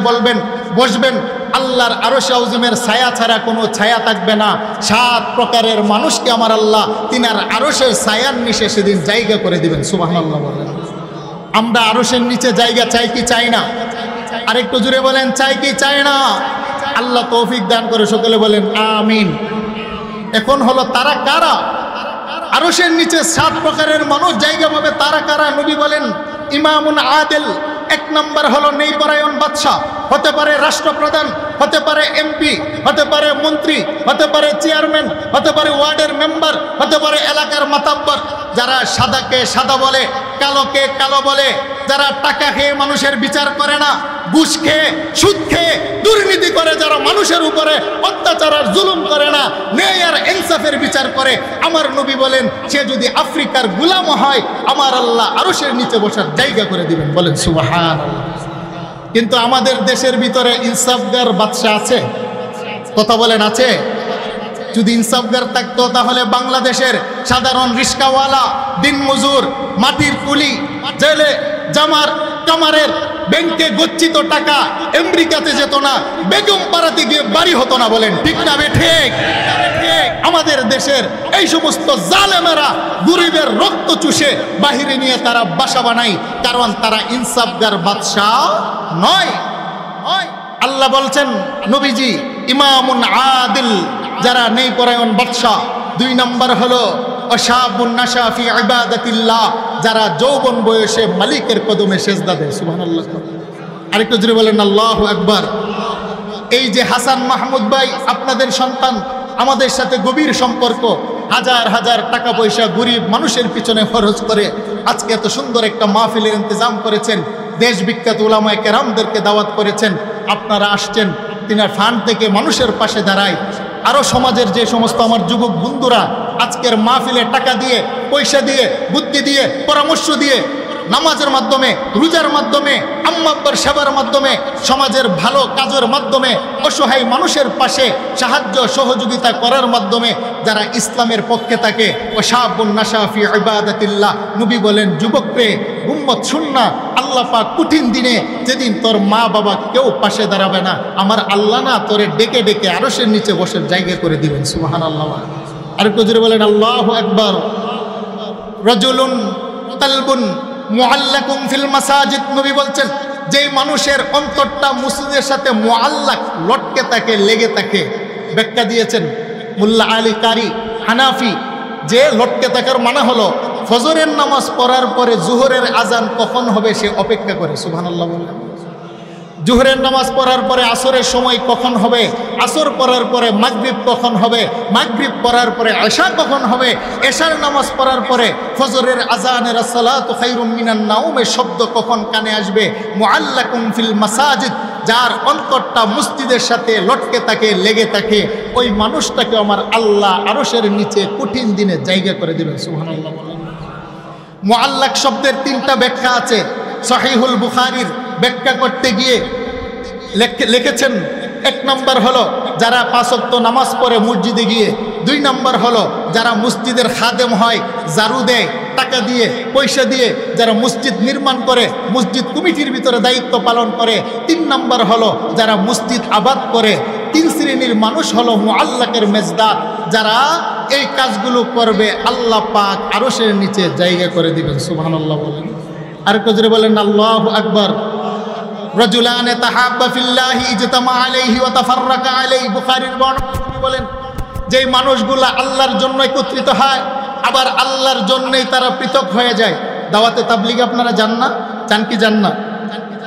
বসবেন, আল্লাহর আরশে আযমের ছায়া ছাড়া কোনো ছায়া থাকবে না। 7 প্রকারের মানুষকে আমার আল্লাহ তিনার আরশের ছায়ার নিচে সেদিন জায়গা করে দিবেন। সুবহানাল্লাহ বলেন। আমরা আরশের নিচে জায়গা চাই কি চাই না? আরেকটু জোরে বলেন, চাই কি চাই না? আল্লাহ তৌফিক দান করে, সকলে বলেন আমিন। এখন হলো তারা কারা? আরশের নিচে 7 প্রকারের মানুষ জায়গা পাবে, তারা কারা? নবী বলেন ইমামুন আদিল, 1 নম্বর হলো ন্যায়পরায়ণ বাদশা, হতে পারে রাষ্ট্রপ্রধান, হতে পারে এমপি, হতে পারে মন্ত্রী, হতে পারে চেয়ারম্যান, হতে পারে ওয়ার্ডের মেম্বার, হতে পারে এলাকার মাতাব্বর। যারা সাদাকে সাদা বলে, কালোকে কালো বলে, যারা টাকা খেয়ে মানুষের বিচার করে না, ঘুষ খেয়ে সুদ খেয়ে দুর্নীতি করে, যারা মানুষের উপরে অত্যাচার আর জুলুম করে না, ন্যায় আর ইনসাফের বিচার করে, আমার নবী বলেন সে যদি আফ্রিকার গোলাম হয় আমার আল্লাহ আরশের নিচে বসার জায়গা করে দিবেন। বলেন সুবহানাল্লাহ। কিন্তু আমাদের দেশের ভিতরে ইনসাফগার বাদশা আছে? কথা বলেন, আছে? যদি ইনসাফগার থাকতো তাহলে বাংলাদেশের সাধারণ রিস্কাওয়ালা, দিনমজুর, মাটির কুলি, জেলে জামার কামারের ব্যাংকে গচ্ছিত টাকা আমেরিকাতে যেত না, বেগম পাড়াতে গিয়ে বাড়ি হতো না। বলেন ঠিক না ঠিক? আমাদের দেশের এই সমস্ত জালেমেরা গরিবের রক্ত চুষে বাহিরে নিয়ে তারা বাসা বানায়, কারণ তারা ইনসাফগার বাদশা নয়। আল্লাহ বলছেন নবীজি ইমামুন আদিল, যারা ন্যায়পরায়ণ বাদশা। 2 নম্বর হলো অশাবুন নাশা ফি ইবাদাতিল্লাহ, যারা যৌবন বয়সে মালিকের কদমে সেজদা দেয়। সুবহানাল্লাহ। আরেকটু জোরে বলেন আল্লাহু আকবার। এই যে হাসান মাহমুদ ভাই আপনাদের সন্তান, আমাদের সাথে গভীর সম্পর্ক, হাজার হাজার টাকা পয়সা গরিব মানুষের পিছনে খরচ করে আজকে এত সুন্দর একটা মাহফিলের ইন্তজাম করেছেন, দেশ বিখ্যাত উলামায়ে কেরামদেরকে দাওয়াত করেছেন, আপনারা আসছেন, তিনার ফান্ড থেকে মানুষের পাশে দাঁড়ায়। আরও সমাজের যে সমস্ত আমার যুবক বন্ধুরা আজকের মাহফিলে টাকা দিয়ে, পয়সা দিয়ে, বুদ্ধি দিয়ে, পরামর্শ দিয়ে, নামাজের মাধ্যমে, রোজার মাধ্যমে, আম্মা আব্বার সেবার মাধ্যমে, সমাজের ভালো কাজের মাধ্যমে, অসহায় মানুষের পাশে সাহায্য সহযোগিতা করার মাধ্যমে যারা ইসলামের পক্ষে থাকে, ওয়াশাবুন নাশা ফি ইবাদাতিল্লাহ, নবী বলেন যুবকরে উম্মত শুন না, আল্লাহ পাক কঠিন দিনে যেদিন তোর মা বাবা কেউ পাশে দাঁড়াবে না, আমার আল্লাহ না তোরে ডেকে ডেকে আরশের নিচে বসার জায়গা করে দিবেন। সুবহানাল্লাহ। আর কজরে বলেন আল্লাহু আকবার। রাজুলুন কালবুন মুআল্লাকুম ফিল মাসাজিদ, নবী বলছেন যেই মানুষের অন্তরটা মসজিদের সাথে মুআল্লাক, লটকে থাকে, লেগে থাকে। ব্যাখ্যা দিয়েছেন মুল্লা আলী কারি হানাফি, যে লটকে থাকার মানে হলো ফজরের নামাজ পড়ার পরে জোহরের আজান কখন হবে সে অপেক্ষা করে। সুবহানাল্লাহ বললেন। জোহরের নামাজ পড়ার পরে আসরের সময় কখন হবে, আসর পড়ার পরে মাগরিব কখন হবে, মাগরিব পড়ার পরে এশা কখন হবে, এশার নামাজ পড়ার পরে ফজরের আজানের আসসালাতু খায়রুম মিনান নাওমের শব্দ কখন কানে আসবে। মুআল্লাকুম ফিল মাসাজিদ, যার অন্তরটা মসজিদের সাথে লটকে থাকে, লেগে থাকে, ওই মানুষটাকে আমার আল্লাহ আরশের নিচে কঠিন দিনে জায়গা করে দেবেন। সুবহানাল্লাহ বলেন। মুআল্লাক শব্দের 3টা ব্যাখ্যা আছে। সহিহুল বুখারীর ব্যাখ্যা করতে গিয়ে লিখেছেন, 1 নম্বর হলো যারা 5 ওয়াক্ত নামাজ পড়ে মসজিদে গিয়ে, 2 নম্বর হলো যারা মসজিদের খাদেম হয়, ঝাড়ু দেয় টাকা দিয়ে, পয়সা দিয়ে, যারা মসজিদ নির্মাণ করে, মসজিদ কমিটির ভিতরে দায়িত্ব পালন করে, 3 নম্বর হলো যারা মসজিদ আবাদ করে। 3 শ্রেণীর মানুষ হলো মুআল্লাকের মেজদার, যারা এই কাজগুলো করবে আল্লাহ পাক আরশের নিচে জায়গা করে দিবেন। সুবহানাল্লাহ বলেন। আর কজরে বলেন আল্লাহু আকবার। রাজুলান তাহাব্বা ফিল্লাহি ইজতামা আলাইহি ওয়া তাফাররাকা আলাইহি, বুখারীর বর্ণনা বলেন যে মানুষগুলা আল্লাহর জন্য একত্রিত হয়, আবার আল্লাহর জন্যই তারা পৃথক হয়ে যায়। দাওয়াতে তাবলীগে আপনারা যান না? চান কি যান না?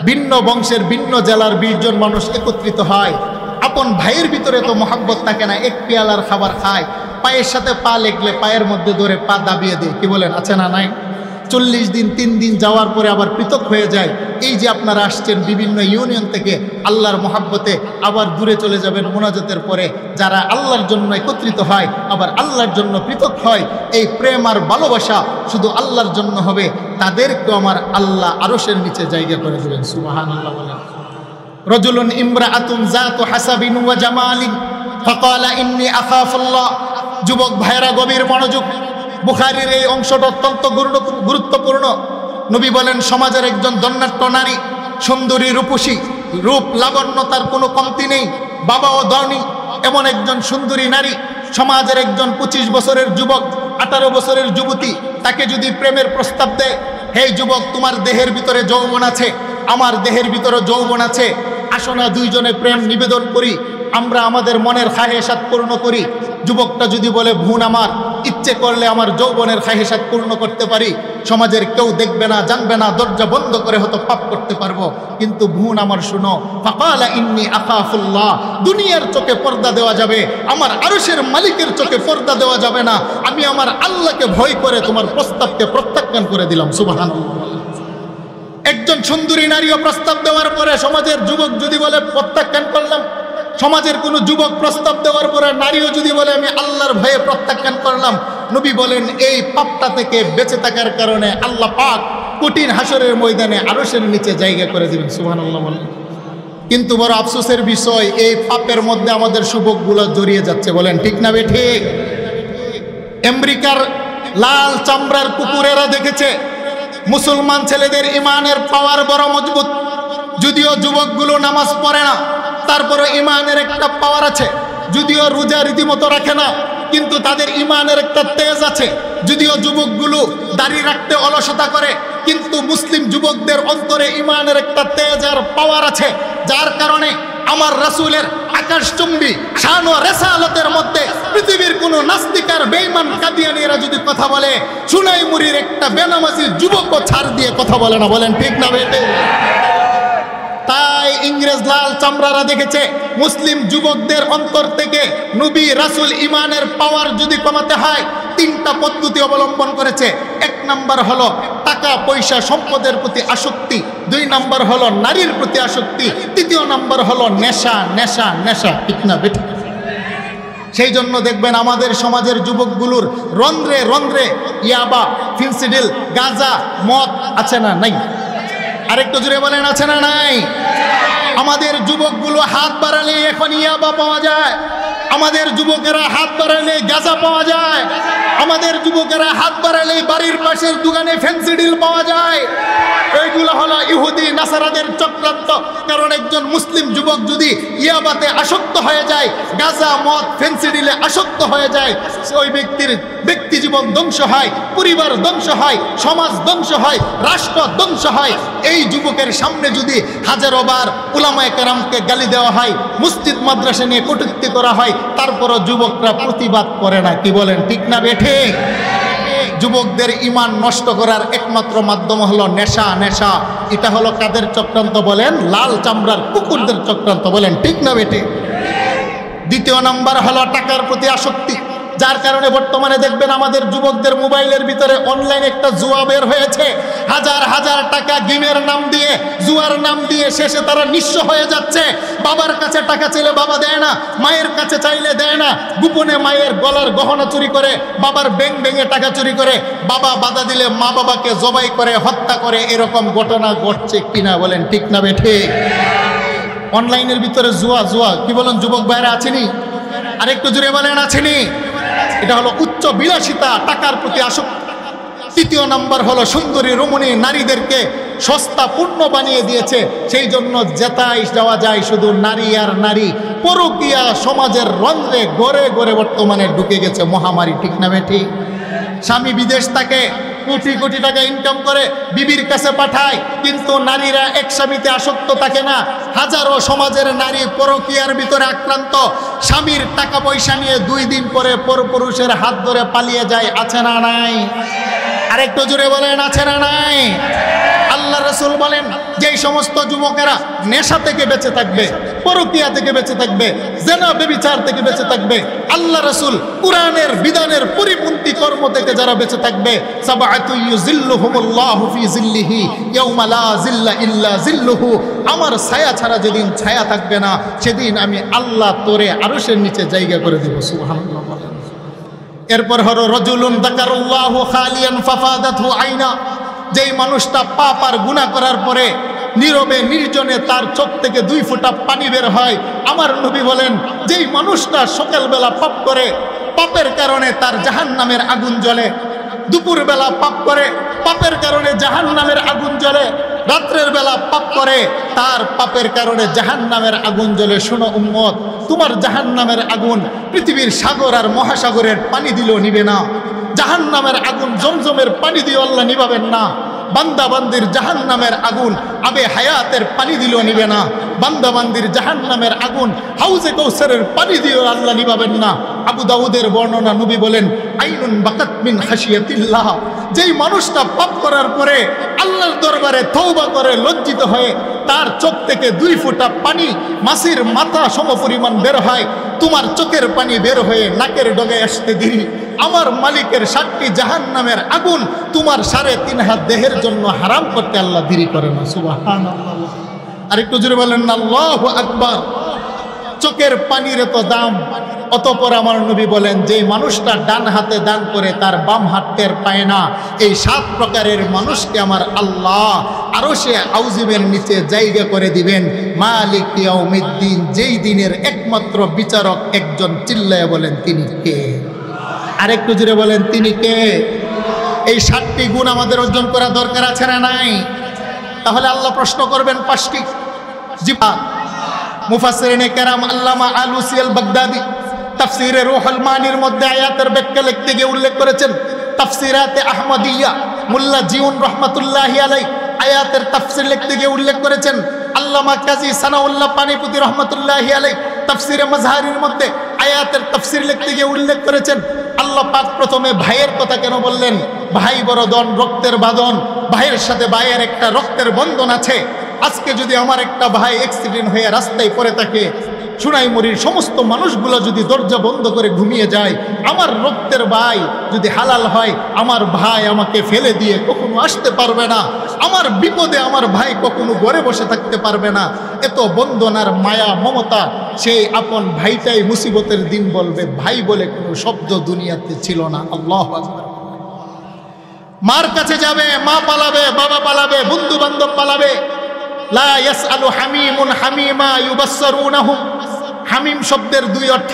ভিন্ন বংশের ভিন্ন জেলার 20 জন মানুষ একত্রিত হয়, আপন ভাইয়ের ভিতরে তো মহব্বত থাকে না, এক পেয়ালার খাবার খায়, পায়ের সাথে পা লেগলে পায়ের মধ্যে ধরে পা দাবিয়ে দেয়, কি বলেন, আছে না নাই? 40 দিন 3 দিন যাওয়ার পরে আবার পৃথক হয়ে যায়। এই যে আপনারা আসছেন বিভিন্ন ইউনিয়ন থেকে আল্লাহর মহাব্বতে, আবার দূরে চলে যাবেন মুনাজাতের পরে। যারা আল্লাহর জন্য একত্রিত হয় আবার আল্লাহর জন্য পৃথক হয়, এই প্রেম আর ভালোবাসা শুধু আল্লাহর জন্য হবে, তাদেরকেও আমার আল্লাহ আরশের নিচে জায়গা করে দেবেন। সুবহানাল্লাহ বলেন। রাজুলুন ইমরাআতুন যাতু হাসাবিন ওয়া জামালিন ফাকালা ইন্নী আখাফুল্লাহ। যুবক ভাইরা গভীর মনোযোগ, বুখারীর এই অংশটা অত্যন্ত গুরুত্বপূর্ণ। নবী বলেন সমাজের একজন ধন্যাঢ্য নারী, সুন্দরী রূপসী, রূপ লাবণ্যতার কোনো কমতি নেই, বাবাও ধনী, এমন একজন সুন্দরী নারী সমাজের একজন 25 বছরের যুবক, 18 বছরের যুবতী তাকে যদি প্রেমের প্রস্তাব দেয়, হে যুবক, তোমার দেহের ভিতরে যৌবন আছে, আমার দেহের ভিতরে যৌবন আছে, আসো না দুইজনে প্রেম নিবেদন করি, আমরা আমাদের মনের খাহেসাত পূর্ণ করি। যুবকটা যদি বলে ভুন আমার, ইচ্ছে করলে আমার যৌবনের খাহেসাত পূর্ণ করতে পারি, সমাজের কেউ দেখবে না, জানবে না, দরজা বন্ধ করে হয়তো পাপ করতে পারবো, কিন্তু ভুন আমার শুনো, ফাকালা ইন্নী আখাফুল্লাহ। দুনিয়ার চোখে পর্দা দেওয়া যাবে, আমার আরশের মালিকের চোখে পর্দা দেওয়া যাবে না। আমি আমার আল্লাহকে ভয় করে তোমার প্রস্তাবকে প্রত্যাখ্যান করে দিলাম। সুবহানাল্লাহ। একজন সুন্দরী নারীও প্রস্তাব দেওয়ার পরে সমাজের যুবক যদি বলে প্রত্যাখ্যান করলাম, সমাজের কোনো যুবক প্রস্তাব দেওয়ার পরে নারীও যদি বলে আমি আল্লাহর ভয়ে প্রত্যাখ্যান করলাম, নবী বলেন এই পাপটা থেকে বেঁচে থাকার কারণে আল্লাহ পাক কঠিন হাসরের ময়দানে আরশের নিচে জায়গা করে দিবেন। সুবহানাল্লাহ বলেন। কিন্তু বড় আফসোসের বিষয়, এই পাপের মধ্যে আমাদের যুবকগুলো জড়িয়ে যাচ্ছে, বলেন ঠিক না বে ঠিক? আমেরিকার লাল চামড়ার কুকুরেরা দেখেছে মুসলমান ছেলেদের ইমানের পাওয়ার বড় মজবুত, যদিও যুবকগুলো নামাজ পড়ে না, তারপরে ইমানের একটা পাওয়ার আছে। যদিও রোজা রীতিমতো রাখে না, কিন্তু তাদের ইমানের একটা তেজ আছে। যদিও যুবকগুলো দাড়ি রাখতে অলসতা করে, কিন্তু মুসলিম যুবকদের অন্তরে ইমানের একটা তেজ আর পাওয়ার আছে, যার কারণে আমার রাসূলের আকাশচুম্বী শান ও রিসালাতের মধ্যে পৃথিবীর কোন নাস্তিক আর বেঈমান কাদিয়ানীরা যদি কথা বলে, সুনাইমুরির একটা বেনামাজি যুবকও ছাড় দিয়ে কথা বলে না, বলেন ঠিক না বেটে? তাই ইংরেজ লাল চামড়ারা দেখেছে মুসলিম যুবকদের অন্তর থেকে নবী রাসূল ইমানের পাওয়ার যদি কমাতে হয়, 3টা পদ্ধতি অবলম্বন করেছে। 1 নম্বর হলো টাকা পয়সা সম্পদের প্রতি আসক্তি, 2 নম্বর হলো নারীর প্রতি আসক্তি, 3য় নম্বর হলো নেশা নেশা নেশা, ঠিক না বেঠিক? সেই জন্য দেখবেন আমাদের সমাজের যুবকগুলোর রন্ধ্রে রন্ধ্রে ইয়াবা, ফেন্সিডিল, গাঁজা, মদ আছে না নাই? আরেকটু জুড়ে বলেন আছে না নাই? আমাদের যুবকগুলো হাত বাড়ালে এখন ইয়াবা পাওয়া যায়, আমাদের যুবকেরা হাত বাড়ালে গাঁজা পাওয়া যায়, আমাদের যুবকেরা হাত বাড়ালে বাড়ির পাশের দোকানে ফেন্সিডিল পাওয়া যায়। এইগুলো হলো ইহুদি নাসারাদের চক্রান্ত। কারণ একজন মুসলিম যুবক যদি ইয়াবাতে আসক্ত হয়ে যায়, গাঁজা মদ ফেন্সিডিলে আসক্ত হয়ে যায়, ওই ব্যক্তির ব্যক্তি জীবন ধ্বংস হয়, পরিবার ধ্বংস হয়, সমাজ ধ্বংস হয়, রাষ্ট্র ধ্বংস হয়। এই যুবকের সামনে যদি হাজারো বার উলামায়ে কেরামকে গালি দেওয়া হয়, মসজিদ মাদ্রাসা নিয়ে কটূক্তি করা হয়, তারপরও যুবকরা প্রতিবাদ করে না, কি বলেন ঠিক না বেঠে? যুবকদের ঈমান নষ্ট করার একমাত্র মাধ্যম হলো নেশা। নেশা এটা হলো কাদের চক্রান্ত বলেন? লাল চামড়ার কুকুরদের চক্রান্ত বলেন, ঠিক না বেটে? দ্বিতীয় নাম্বার হলো টাকার প্রতি আসক্তি, যার কারণে বর্তমানে দেখবেন আমাদের যুবকদের মোবাইলের ভিতরে অনলাইন একটা জুয়া বের হয়েছে। হাজার হাজার টাকা গেমের নাম দিয়ে, জুয়ার নাম দিয়ে শেষে তারা নিঃস্ব হয়ে যাচ্ছে। বাবার কাছে টাকা চাইলে বাবা দেয় না, মায়ের কাছে চাইলে দেয় না, গোপনে মায়ের গলার গহনা চুরি করে, বাবার ব্যাংক ভেঙে টাকা চুরি করে, বাবা বাধা দিলে মা বাবাকে জবাই করে, হত্যা করে। এরকম ঘটনা ঘটছে কিনা বলেন, ঠিক না বেঠে? অনলাইনের ভিতরে জুয়া, জুয়া কি বলেন যুবক ভাইরা, আছেনি? আরেকটু জুড়ে বলেন, আছেনি? এটা হলো উচ্চ বিলাসিতা, টাকার প্রতি আসক্তি। তৃতীয় নাম্বার হলো সুন্দরী রমণী নারীদেরকে সস্তা পূর্ণ বানিয়ে দিয়েছে, সেই জন্য যেতাই যাওয়া যায় শুধু নারী আর নারী। পরকীয়া সমাজের রন্ধ্রে গড়ে গড়ে বর্তমানে ঢুকে গেছে মহামারী, ঠিক না বেঠি? স্বামী বিদেশ থাকে, কোটি কোটি টাকা ইনকাম করে বিবির কাছে পাঠায়, কিন্তু নারীরা এক স্বামীতে আসক্ত থাকে না। হাজারো সমাজের নারী পরকীয়ার ভিতরে আক্রান্ত, স্বামীর টাকা পয়সা নিয়ে 2 দিন পরে পরপুরুষের হাত ধরে পালিয়ে যায়। আছে না নাই? আরেকটু জোরে বলেন, আছে না নাই? আল্লাহ রাসূল বলেন, যেই সমস্ত যুবকেরা নেশা থেকে বেঁচে থাকবে, পরকীয়া থেকে বেঁচে থাকবে, জিনা ব্যভিচার থেকে বেঁচে থাকবে, আল্লাহ রাসূল কুরআনের বিধানের পরিপন্থী কর্ম থেকে যারা বেঁচে থাকবে, সাবআতু ইউযিল্লুহুমুল্লাহু ফি যিল্লিহি ইয়াওমা লা যিল্লা ইল্লা যিল্লুহু, আমার ছায়া ছাড়া যেদিন ছায়া থাকবে না সেদিন আমি আল্লাহ তোরে আরশের নিচে জায়গা করে দেব। সুবহানাল্লাহ বলেন। এরপর হলো রাজুলুন যাকারাল্লাহু খালিয়ান ফাফাদাতহু আইনা, যেই মানুষটা পাপ আর গুনাহ করার পরে নীরবে নির্জনে তার চোখ থেকে 2 ফোঁটা পানি বের হয়। আমার নবী বলেন, যেই মানুষটা সকালবেলা পাপ করে, পাপের কারণে তার জাহান্নামের আগুন জ্বলে, দুপুরবেলা পাপ করে, পাপের কারণে জাহান্নামের আগুন জ্বলে, রাত্রের বেলা পাপ করে, তার পাপের কারণে জাহান্নামের আগুন জ্বলে। শোনো উম্মত, তোমার জাহান্নামের আগুন পৃথিবীর সাগর আর মহাসাগরের পানি দিলেও নিবে না। জাহান্নামের আগুন জমজমের পানি দিয়ে আল্লাহ নিভাবেন না। বান্দা বান্দির জাহান্নামের আগুন আবে হায়াতের পানি দিলেও নিবে না। বান্দা বান্দির জাহান্নামের আগুন হাউজে কৌসারের পানি দিয়েও আল্লাহ নিভাবেন না। আবু দাউদের বর্ণনা, নবী বলেন, আইনুন বাকাত মিন খাশিয়াতিল্লাহ, যেই মানুষটা পাপ করার পরে আল্লাহর দরবারে তওবা করে লজ্জিত হয়ে তার চোখ থেকে 2 ফোঁটা পানি মাছির মাথা সমপরিমাণ বের হয়, তোমার চোখের পানি বের হয়ে নাকের ডগে আসতে দেরি, আমার মালিকের 7টি জাহান্নামের আগুন তোমার 3.5 হাত দেহের জন্য হারাম করতে আল্লাহ দেরি করে না। সুবহানাল্লাহ। আরেকটু জোরে বলেন না আল্লাহু আকবার। চোখের পানির এত দাম। অতঃপর আমার নবী বলেন, যে মানুষটা ডান হাতে দান করে তার বাম হাত টের পায় না, এই 7 প্রকারের মানুষকে আমার আল্লাহ আরশে আউজিমের নিচে জায়গা করে দিবেন। মালিক ইয়াউমিদ্দিন, যেই দিনের একমাত্র বিচারক একজন। চিল্লায় বলেন, তিনি কে? আরেকটু জোরে বলেন, তিনি কে? এই 7টি গুণ আমাদের অর্জন করা দরকার আছে না নাই? তাহলে আল্লাহ প্রশ্ন করবেন 5টি। জিবা মুফাসসিরিনে কেরাম আল্লামা আলুসি আল বাগদাদি তাফসীরে রূহুল মানির মধ্যে আয়াতের ব্যাখ্যা লিখতে গিয়ে উল্লেখ করেছেন, তাফসীরাতে আহমদিয়া মুল্লা জিউন রাহমাতুল্লাহি আলাইহি আয়াতের তাফসীর লিখতে গিয়ে উল্লেখ করেছেন। আল্লামা কাজী সানাউল্লাহ পানিপতি রাহমাতুল্লাহি আলাইহি তাফসীরে মাজহারির মধ্যে আয়াতের তাফসীর লিখতে গিয়ে উল্লেখ করেছেন, আল্লাহ পাক প্রথমে ভাইয়ের কথা কেন বললেন? ভাই বড়দন, রক্তের বাঁধন, ভাইয়ের সাথে ভাইয়ের একটা রক্তের বন্ধন আছে। আজকে যদি আমার একটা ভাই অ্যাক্সিডেন্ট হয়ে রাস্তায় পড়ে থাকে, সোনাইমুড়ির সমস্ত মানুষগুলো যদি দরজা বন্ধ করে ঘুমিয়ে যায়, আমার রক্তের ভাই যদি হালাল হয়, আমার ভাই আমাকে ফেলে দিয়ে কখনো আসতে পারবে না। আমার বিপদে আমার ভাই কখনো ঘরে বসে থাকতে পারবে না। এত বন্ধন আর মায়া মমতা, সেই আপন ভাইটাই মুসিবতের দিন বলবে ভাই বলে কোনো শব্দ দুনিয়াতে ছিল না। আল্লাহু আকবার। মার কাছে যাবে, মা পালাবে, বাবা পালাবে, বন্ধু বান্ধব পালাবে। লা ইয়াসআলু হামিমুন হামিমা ইউবাসসিরুনাহুম। হামিম শব্দের 2 অর্থ,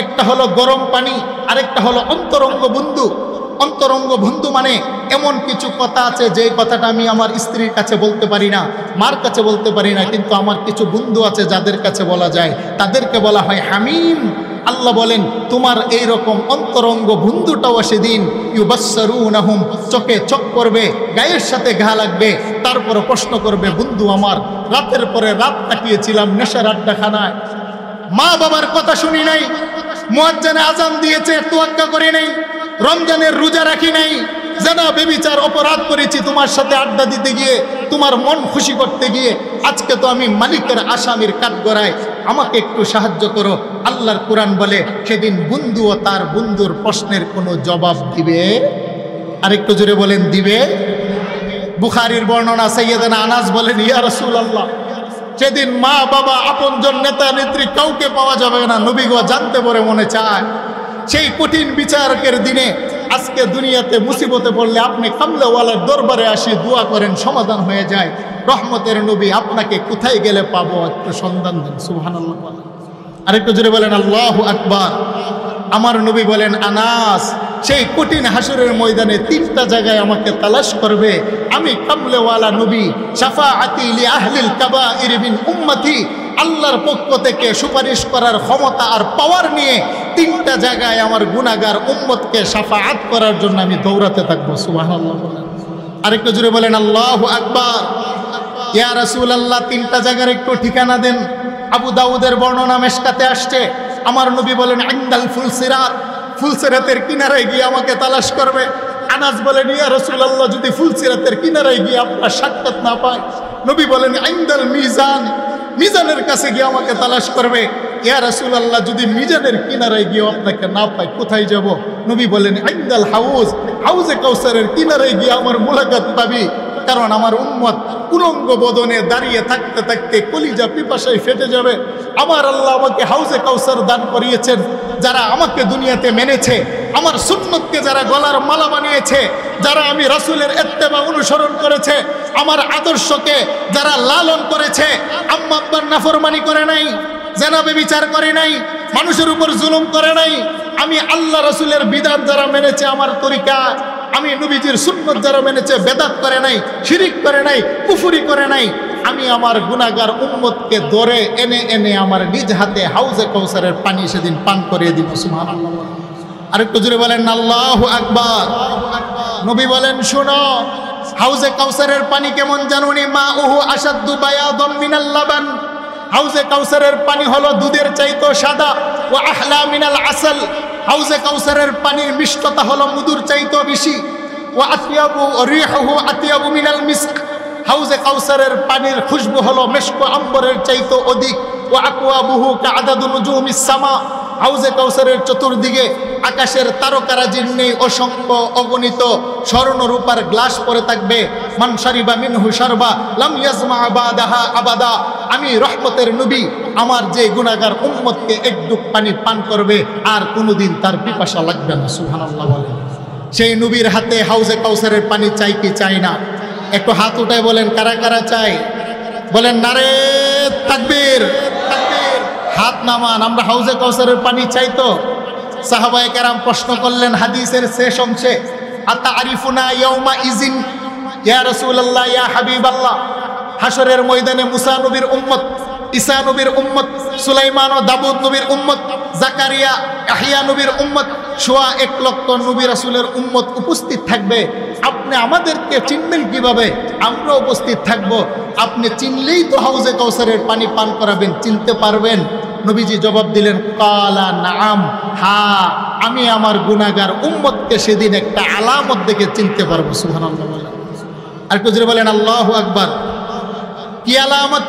একটা হলো গরম পানি, আরেকটা হলো অন্তরঙ্গ বন্ধু। অন্তরঙ্গ বন্ধু মানে এমন কিছু কথা আছে যে কথাটা আমি আমার স্ত্রীর কাছে বলতে পারি না, মার কাছে বলতে পারি না, কিন্তু আমার কিছু বন্ধু আছে যাদের কাছে বলা যায়, তাদেরকে বলা হয় হামিম। আল্লাহ বলেন, তোমার এই রকম অন্তরঙ্গ বন্ধুটাও সেদিন ইউবাসসিরুনাহুম, চোখে চোখ করবে, গায়ের সাথে ঘা লাগবে, তারপরে প্রশ্ন করবে, বন্ধু আমার রাতের পরে রাত কাটিয়েছিলাম নেশার আড্ডাখানায়, মা বাবার কথা শুনি নাই, মুয়াজ্জিনে আজান দিয়েছে তোয়াক্কা করি নাই, রমজানের রোজা রাখি নাই, জানা বেবিচার অপরাধ করেছি তোমার সাথে আড্ডা দিতে গিয়ে, তোমার মন খুশি করতে গিয়ে। আজকে তো আমি মালিকের আসামির কাঠগড়ায়, আমাকে একটু সাহায্য করো। আল্লাহর কোরআন বলে সেদিন বন্ধুও তার বন্ধুর প্রশ্নের কোনো জবাব দিবে। আরেকটু জোরে বলেন, দিবে। বুখারীর বর্ণনা, সাইয়েদনা আনাস বলেন, ইয়া রাসূলুল্লাহ, সেদিন মা বাবা আপনজন নেতা নেত্রী কাউকে পাওয়া যাবে না। নবী গো, জানতে পরে মনে চায় সেই কঠিন বিচারকের দিনে আজকে দুনিয়াতে মুসিবতে পড়লে আপনি কামলেওয়ালার দরবারে আসি দোয়া করেন, সমাধান হয়ে যায়। রহমতের নবী, আপনাকে কোথায় গেলে পাবো, একটু সন্ধান দেন। সুবহানাল্লাহ। আরেকটু জোরে বলেন আল্লাহু আকবার। আমার নবী বলেন, আনাস, সেই কঠিন হাসরের ময়দানে 3টা জায়গায় আমাকে তালাশ করবে। আমি কামলেওয়ালা নবী, শাফাআতি লি আহলিল কাবাইর মিন উম্মতি, আল্লাহর পক্ষ থেকে সুপারিশ করার ক্ষমতা আর পাওয়ার নিয়ে 3টা জায়গায় আমার গুনাহগার উম্মতকে শাফাআত করার জন্য আমি দৌড়াতে থাকবো। সুবহানাল্লাহ। আরেকটু জোরে বলেন আল্লাহু আকবার। ইয়া রাসূলুল্লাহ, 3টা জায়গার একটু ঠিকানা দেন। আবু দাউদের বর্ণনা মেশকাতে আসছে, আমার নবী বলেন, ইনদাল ফুলসিরাত, ফুলসিরাতের কিনারায় গিয়ে আমাকে তালাশ করবে। আনাস বলেন, ইয়া রাসূলুল্লাহ, যদি ফুলসিরাতের কিনারায় গিয়ে আপনার সাক্ষাৎ না পায়, নবী বলেন, ইনদাল মিজান, মিজানের কাছে গিয়ে আমাকে তালাশ করবে। ইয়া রাসূলুল্লাহ, যদি মিজানের কিনারায় গিয়ে আপনাকে না পায়, কোথায় যাব? নবী বলেন, ইনদাল হাউজ, হাউজে কাউসারের কিনারায় গিয়ে আমার মুলাকাত পাবি। কারণ আমার উম্মত উলঙ্গ বদনে দাঁড়িয়ে থাকতে থাকতে কলিজা পিপাসায় ফেটে যাবে। আমার আল্লাহ আমাকে হাউজে কাউসার দান করিয়েছেন। যারা আমাকে দুনিয়াতে মেনেছে, আমার সুন্নতকে যারা গলার মালা বানিয়েছে, যারা আমি রাসূলের ইত্তেবা অনুসরণ করেছে, আমার আদর্শকে যারা লালন করেছে, আম্মা আব্বার নাফরমানি করে নাই, জেনাবে বিচার করে নাই, মানুষের উপর জুলুম করে নাই, আমি আল্লাহ রাসূলের বিধান যারা মেনেছে, আমার তরিকা, আমি নবীজির সুন্নত যারা মেনেছে, বেদাত করে নাই, শিরিক করে নাই, কুফরি করে নাই, আমি আমার গুনাহগার উম্মতকে ধরে এনে এনে আমার নিজ হাতে হাউজে কাউসারের পানি সেদিন পান করিয়ে দিব। সুবহানাল্লাহ। আরেকটু জোরে বলেন আল্লাহু আকবার। নবী বলেন, শোনো, হাউজে কাউসারের পানি কেমন জানুনি? মাউহু আশাদ্দু বায়াদাম মিনাল লাবান, হাউজে কাউসারের পানি হলো দুধের চাইতো সাদা। ওয়া আহলা মিনাল আসল, হাউজে কাউসারের পানির মিষ্টতা হলো মধুর চাইতো বেশি। ওয়া আতিয়াবু রিহুহু আতিয়াবু মিনাল মিস্ক, হাউজে কাউসারের পানির খুশবু হলো মেশক আম্বরের চাইতো অধিক। ওয়া আকওয়াবুহু কাআদাদু নুজুমিস সামা, হাউজে কাউসারের চতুর্দিকে আকাশের তারকারাজির নেই অসংখ্য অগণিত স্বর্ণ রূপার গ্লাস পরে থাকবে। মান শারিবা মিনহু শারবা লাম ইয়াজমা বাদাহা আবাদা, আমি রহমতের নবী আমার যে গুনাহগার উম্মতকে একটু পানি পান করবে আর কোনোদিন তার পিপাসা লাগবে না। সুবহানাল্লাহ বলেন। সেই নবীর হাতে হাউজে কাউসারের পানি চাই কি চাই না? একটু হাত উঠায় বলেন, কারা কারা চাই? বলেন নারে তাকবীর। হাত নামান, আমরা হাউজে কাউসারের পানি চাই তো? সাহাবায়ে কেরাম প্রশ্ন করলেন হাদিসের শেষ অংশে, আতারিফুনা ইয়াউমা ইজিন ইয়া রাসূলুল্লাহ ইয়া হাবিবাল্লাহ, হাসরের ময়দানে মুসা নবীর উম্মত, ঈসা নবীর উম্মত, সুলাইমান ও দাউদ নবীর উম্মত, জাকারিয়া ইয়াহইয়া নবীর উম্মত, সোয়া 1 লক্ষ নবী রাসূলের উম্মত উপস্থিত থাকবে। আপনি আমাদেরকে চিনবেন কিভাবে? আমরা উপস্থিত থাকব, আপনি চিনলেই তো হাউজে কাউসারের পানি পান করাবেন, চিনতে পারবেন? নবীজি জবাব দিলেন, কালা নাম, হ্যাঁ, আমি আমার গুনাহগার উম্মতকে সেদিন একটা আলামত দেখে চিনতে পারবো। সুবহানাল্লাহ বলেন। আর কেউ যদি বলেন আল্লাহু আকবার। কি আলামত?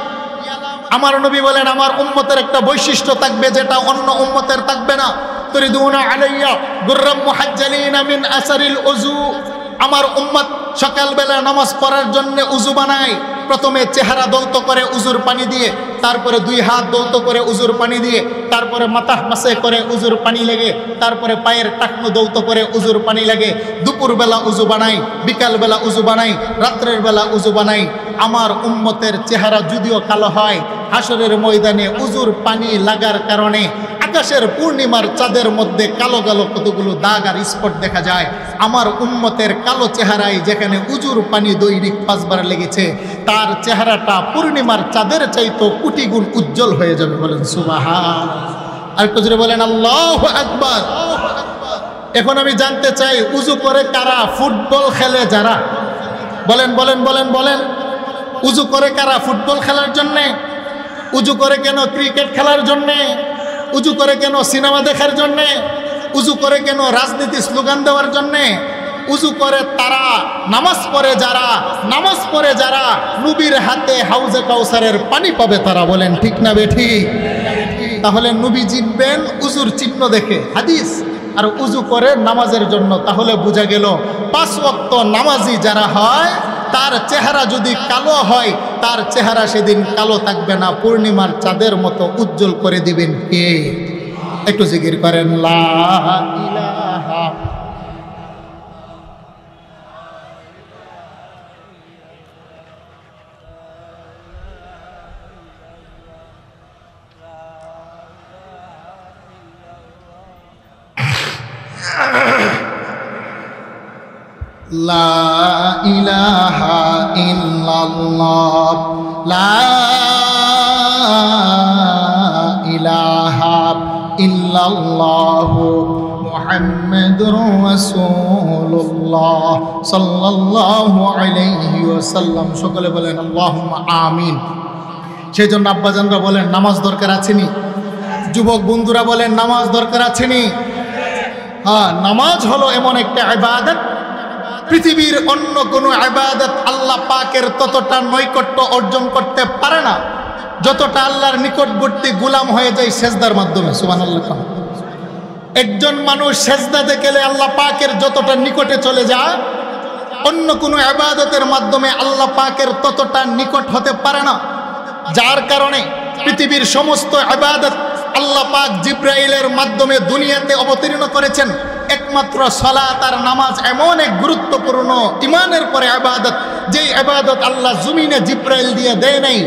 আমার নবী বলেন, আমার উম্মতের একটা বৈশিষ্ট্য থাকবে যেটা অন্য উম্মতের থাকবে না। তুরিদুনা আলাইয়া গুররাম মুহাজ্জালিনা মিন আসারিল উযু, আমার উম্মত সকালবেলা নামাজ পড়ার জন্য উযু বানায়। প্রথমে চেহারা দৌত করে উজুর পানি দিয়ে, তারপরে 2 হাত দৌত করে উজুর পানি দিয়ে, তারপরে মাথা মাসে করে উজুর পানি লাগে, তারপরে পায়ের টাকনু দৌত করে উজুর পানি লাগে। দুপুরবেলা উজু বানাই, বিকালবেলা উজু বানাই, রাত্রের বেলা উজু বানাই। আমার উম্মতের চেহারা যদিও কালো হয়, হাসরের ময়দানে উজুর পানি লাগার কারণে আকাশের পূর্ণিমার চাঁদের মধ্যে কালো কালো কতগুলো দাগ আর স্পট দেখা যায়। আমার উম্মতের কালো চেহারায় যেখানে উজুর পানি দৈনিক 5 বার লেগেছে, তার চেহারাটা পূর্ণিমার চাঁদের চাইতো কোটি গুণ উজ্জ্বল হয়ে যাবে। বলেন সুবহান। আর কেউ যদি বলেন আল্লাহু আকবার। এখন আমি জানতে চাই, উজু করে কারা? ফুটবল খেলে যারা, বলেন বলেন বলেন বলেন। উজু করে কারা? ফুটবল খেলার জন্যে। উজু করে কেন? ক্রিকেট খেলার জন্যে। উজু করে কেন? সিনেমা দেখার জন্যে। উজু করে কেন? রাজনীতি স্লোগান দেওয়ার জন্যে। উজু করে তারা, নামাজ পড়ে যারা, নামাজ পড়ে যারা নবীর হাতে হাউজে কাউসারের পানি পাবে তারা। বলেন ঠিক না বেঠিক? তাহলে নবী জিতবেন উজুর চিহ্ন দেখে, হাদিস। আর উজু করে নামাজের জন্য। তাহলে বোঝা গেল 5 ওয়াক্ত নামাজি যারা হয় তার চেহারা যদি কালো হয়, তার চেহারা সেদিন কালো থাকবে না, পূর্ণিমার চাঁদের মতো উজ্জ্বল করে দিবেন কে? একটু জিকির করেন লা ইলাহা। লা ইলাহা ইল্লাল্লাহ, লা ইলাহা ইল্লাল্লাহ, মুহাম্মাদুর রাসূলুল্লাহ সাল্লাল্লাহু আলাইহি ওয়াসাল্লাম। সকলে বলেন আল্লাহুম্মা আমিন। সেই জন্য আব্বাজানরা বলেন নামাজ দরকার আছেনি? যুবক বন্ধুরা বলেন নামাজ দরকার আছেনি? হ্যাঁ, নামাজ হলো এমন একটা ইবাদত, পৃথিবীর অন্য কোনো ইবাদত আল্লাহ পাকের ততটা নৈকট্য অর্জন করতে পারে না যতটা আল্লাহর নিকটবর্তী গোলাম হয়ে যায় সেজদার মাধ্যমে। সুবহানাল্লাহ। একজন মানুষ সেজদাতে গেলে আল্লাহ পাকের যতটা নিকটে চলে যায়, অন্য কোনো ইবাদতের মাধ্যমে আল্লাহ পাকের ততটা নিকট হতে পারে না। যার কারণে পৃথিবীর সমস্ত ইবাদত আল্লাহ পাক জিব্রাইলের মাধ্যমে দুনিয়াতে অবতীর্ণ করেছেন। একমাত্র সালাত আর নামাজ এমন এক গুরুত্বপূর্ণ ইমানের পরে ইবাদত, যেই ইবাদত আল্লাহ জমিনে জিব্রাইল দিয়ে দেয় নাই।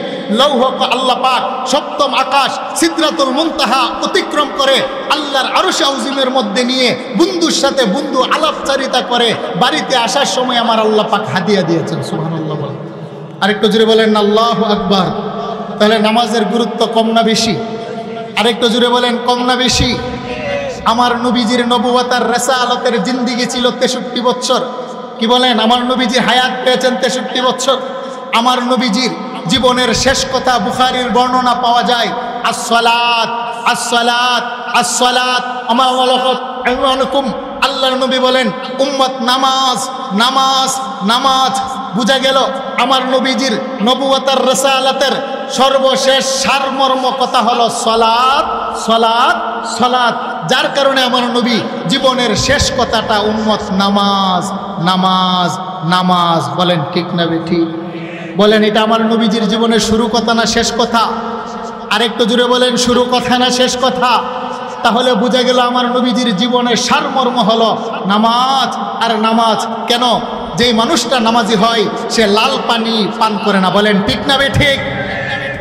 লৌহ আল্লাহ পাক সপ্তম আকাশ সিদরাতুল মুনতাহা অতিক্রম করে আল্লাহর আরশে আযীমের মধ্যে নিয়ে বন্ধুর সাথে বন্ধু আলাপচারিতা করে বাড়িতে আসার সময় আমার আল্লাহ পাক হাদিয়া দিয়েছেন। সুবহানাল্লাহ বলেন। আরেকটু জোরে বলেন আল্লাহু আকবার। তাহলে নামাজের গুরুত্ব কম না বেশি? আরেকটু জোরে বলেন কম না বেশি? আমার নবীজির নবুয়ত আর রিসালাতের জিন্দেগি ছিল 63 বছর। কি বলেন? আমার নবীজি হায়াত পেয়েছেন 63 বছর। আমার নবীজির জীবনের শেষ কথা বুখারীর বর্ণনা পাওয়া যায়, আসসালাত আসসালাত আসসালাত আমা ওয়ালাকাত আইমানুকুম। আল্লাহর নবী বলেন উম্মত নামাজ নামাজ নামাজ। বুঝা গেল আমার নবীজির নবুয়ত আর রিসালাতের সর্বশেষ সারমর্ম কথা হলো সালাত সালাত সালাত। যার কারণে আমার নবী জীবনের শেষ কথাটা উম্মত নামাজ নামাজ নামাজ। বলেন ঠিক না বেঠিক? বলেন এটা আমার নবীজির জীবনের শুরু কথা না শেষ কথা? আরেকটু জুড়ে বলেন শুরু কথা না শেষ কথা? তাহলে বোঝা গেল আমার নবীজির জীবনের সারমর্ম হলো নামাজ আর নামাজ। কেন? যেই মানুষটা নামাজি হয় সে লাল পানি পান করে না। বলেন ঠিক না বেঠিক?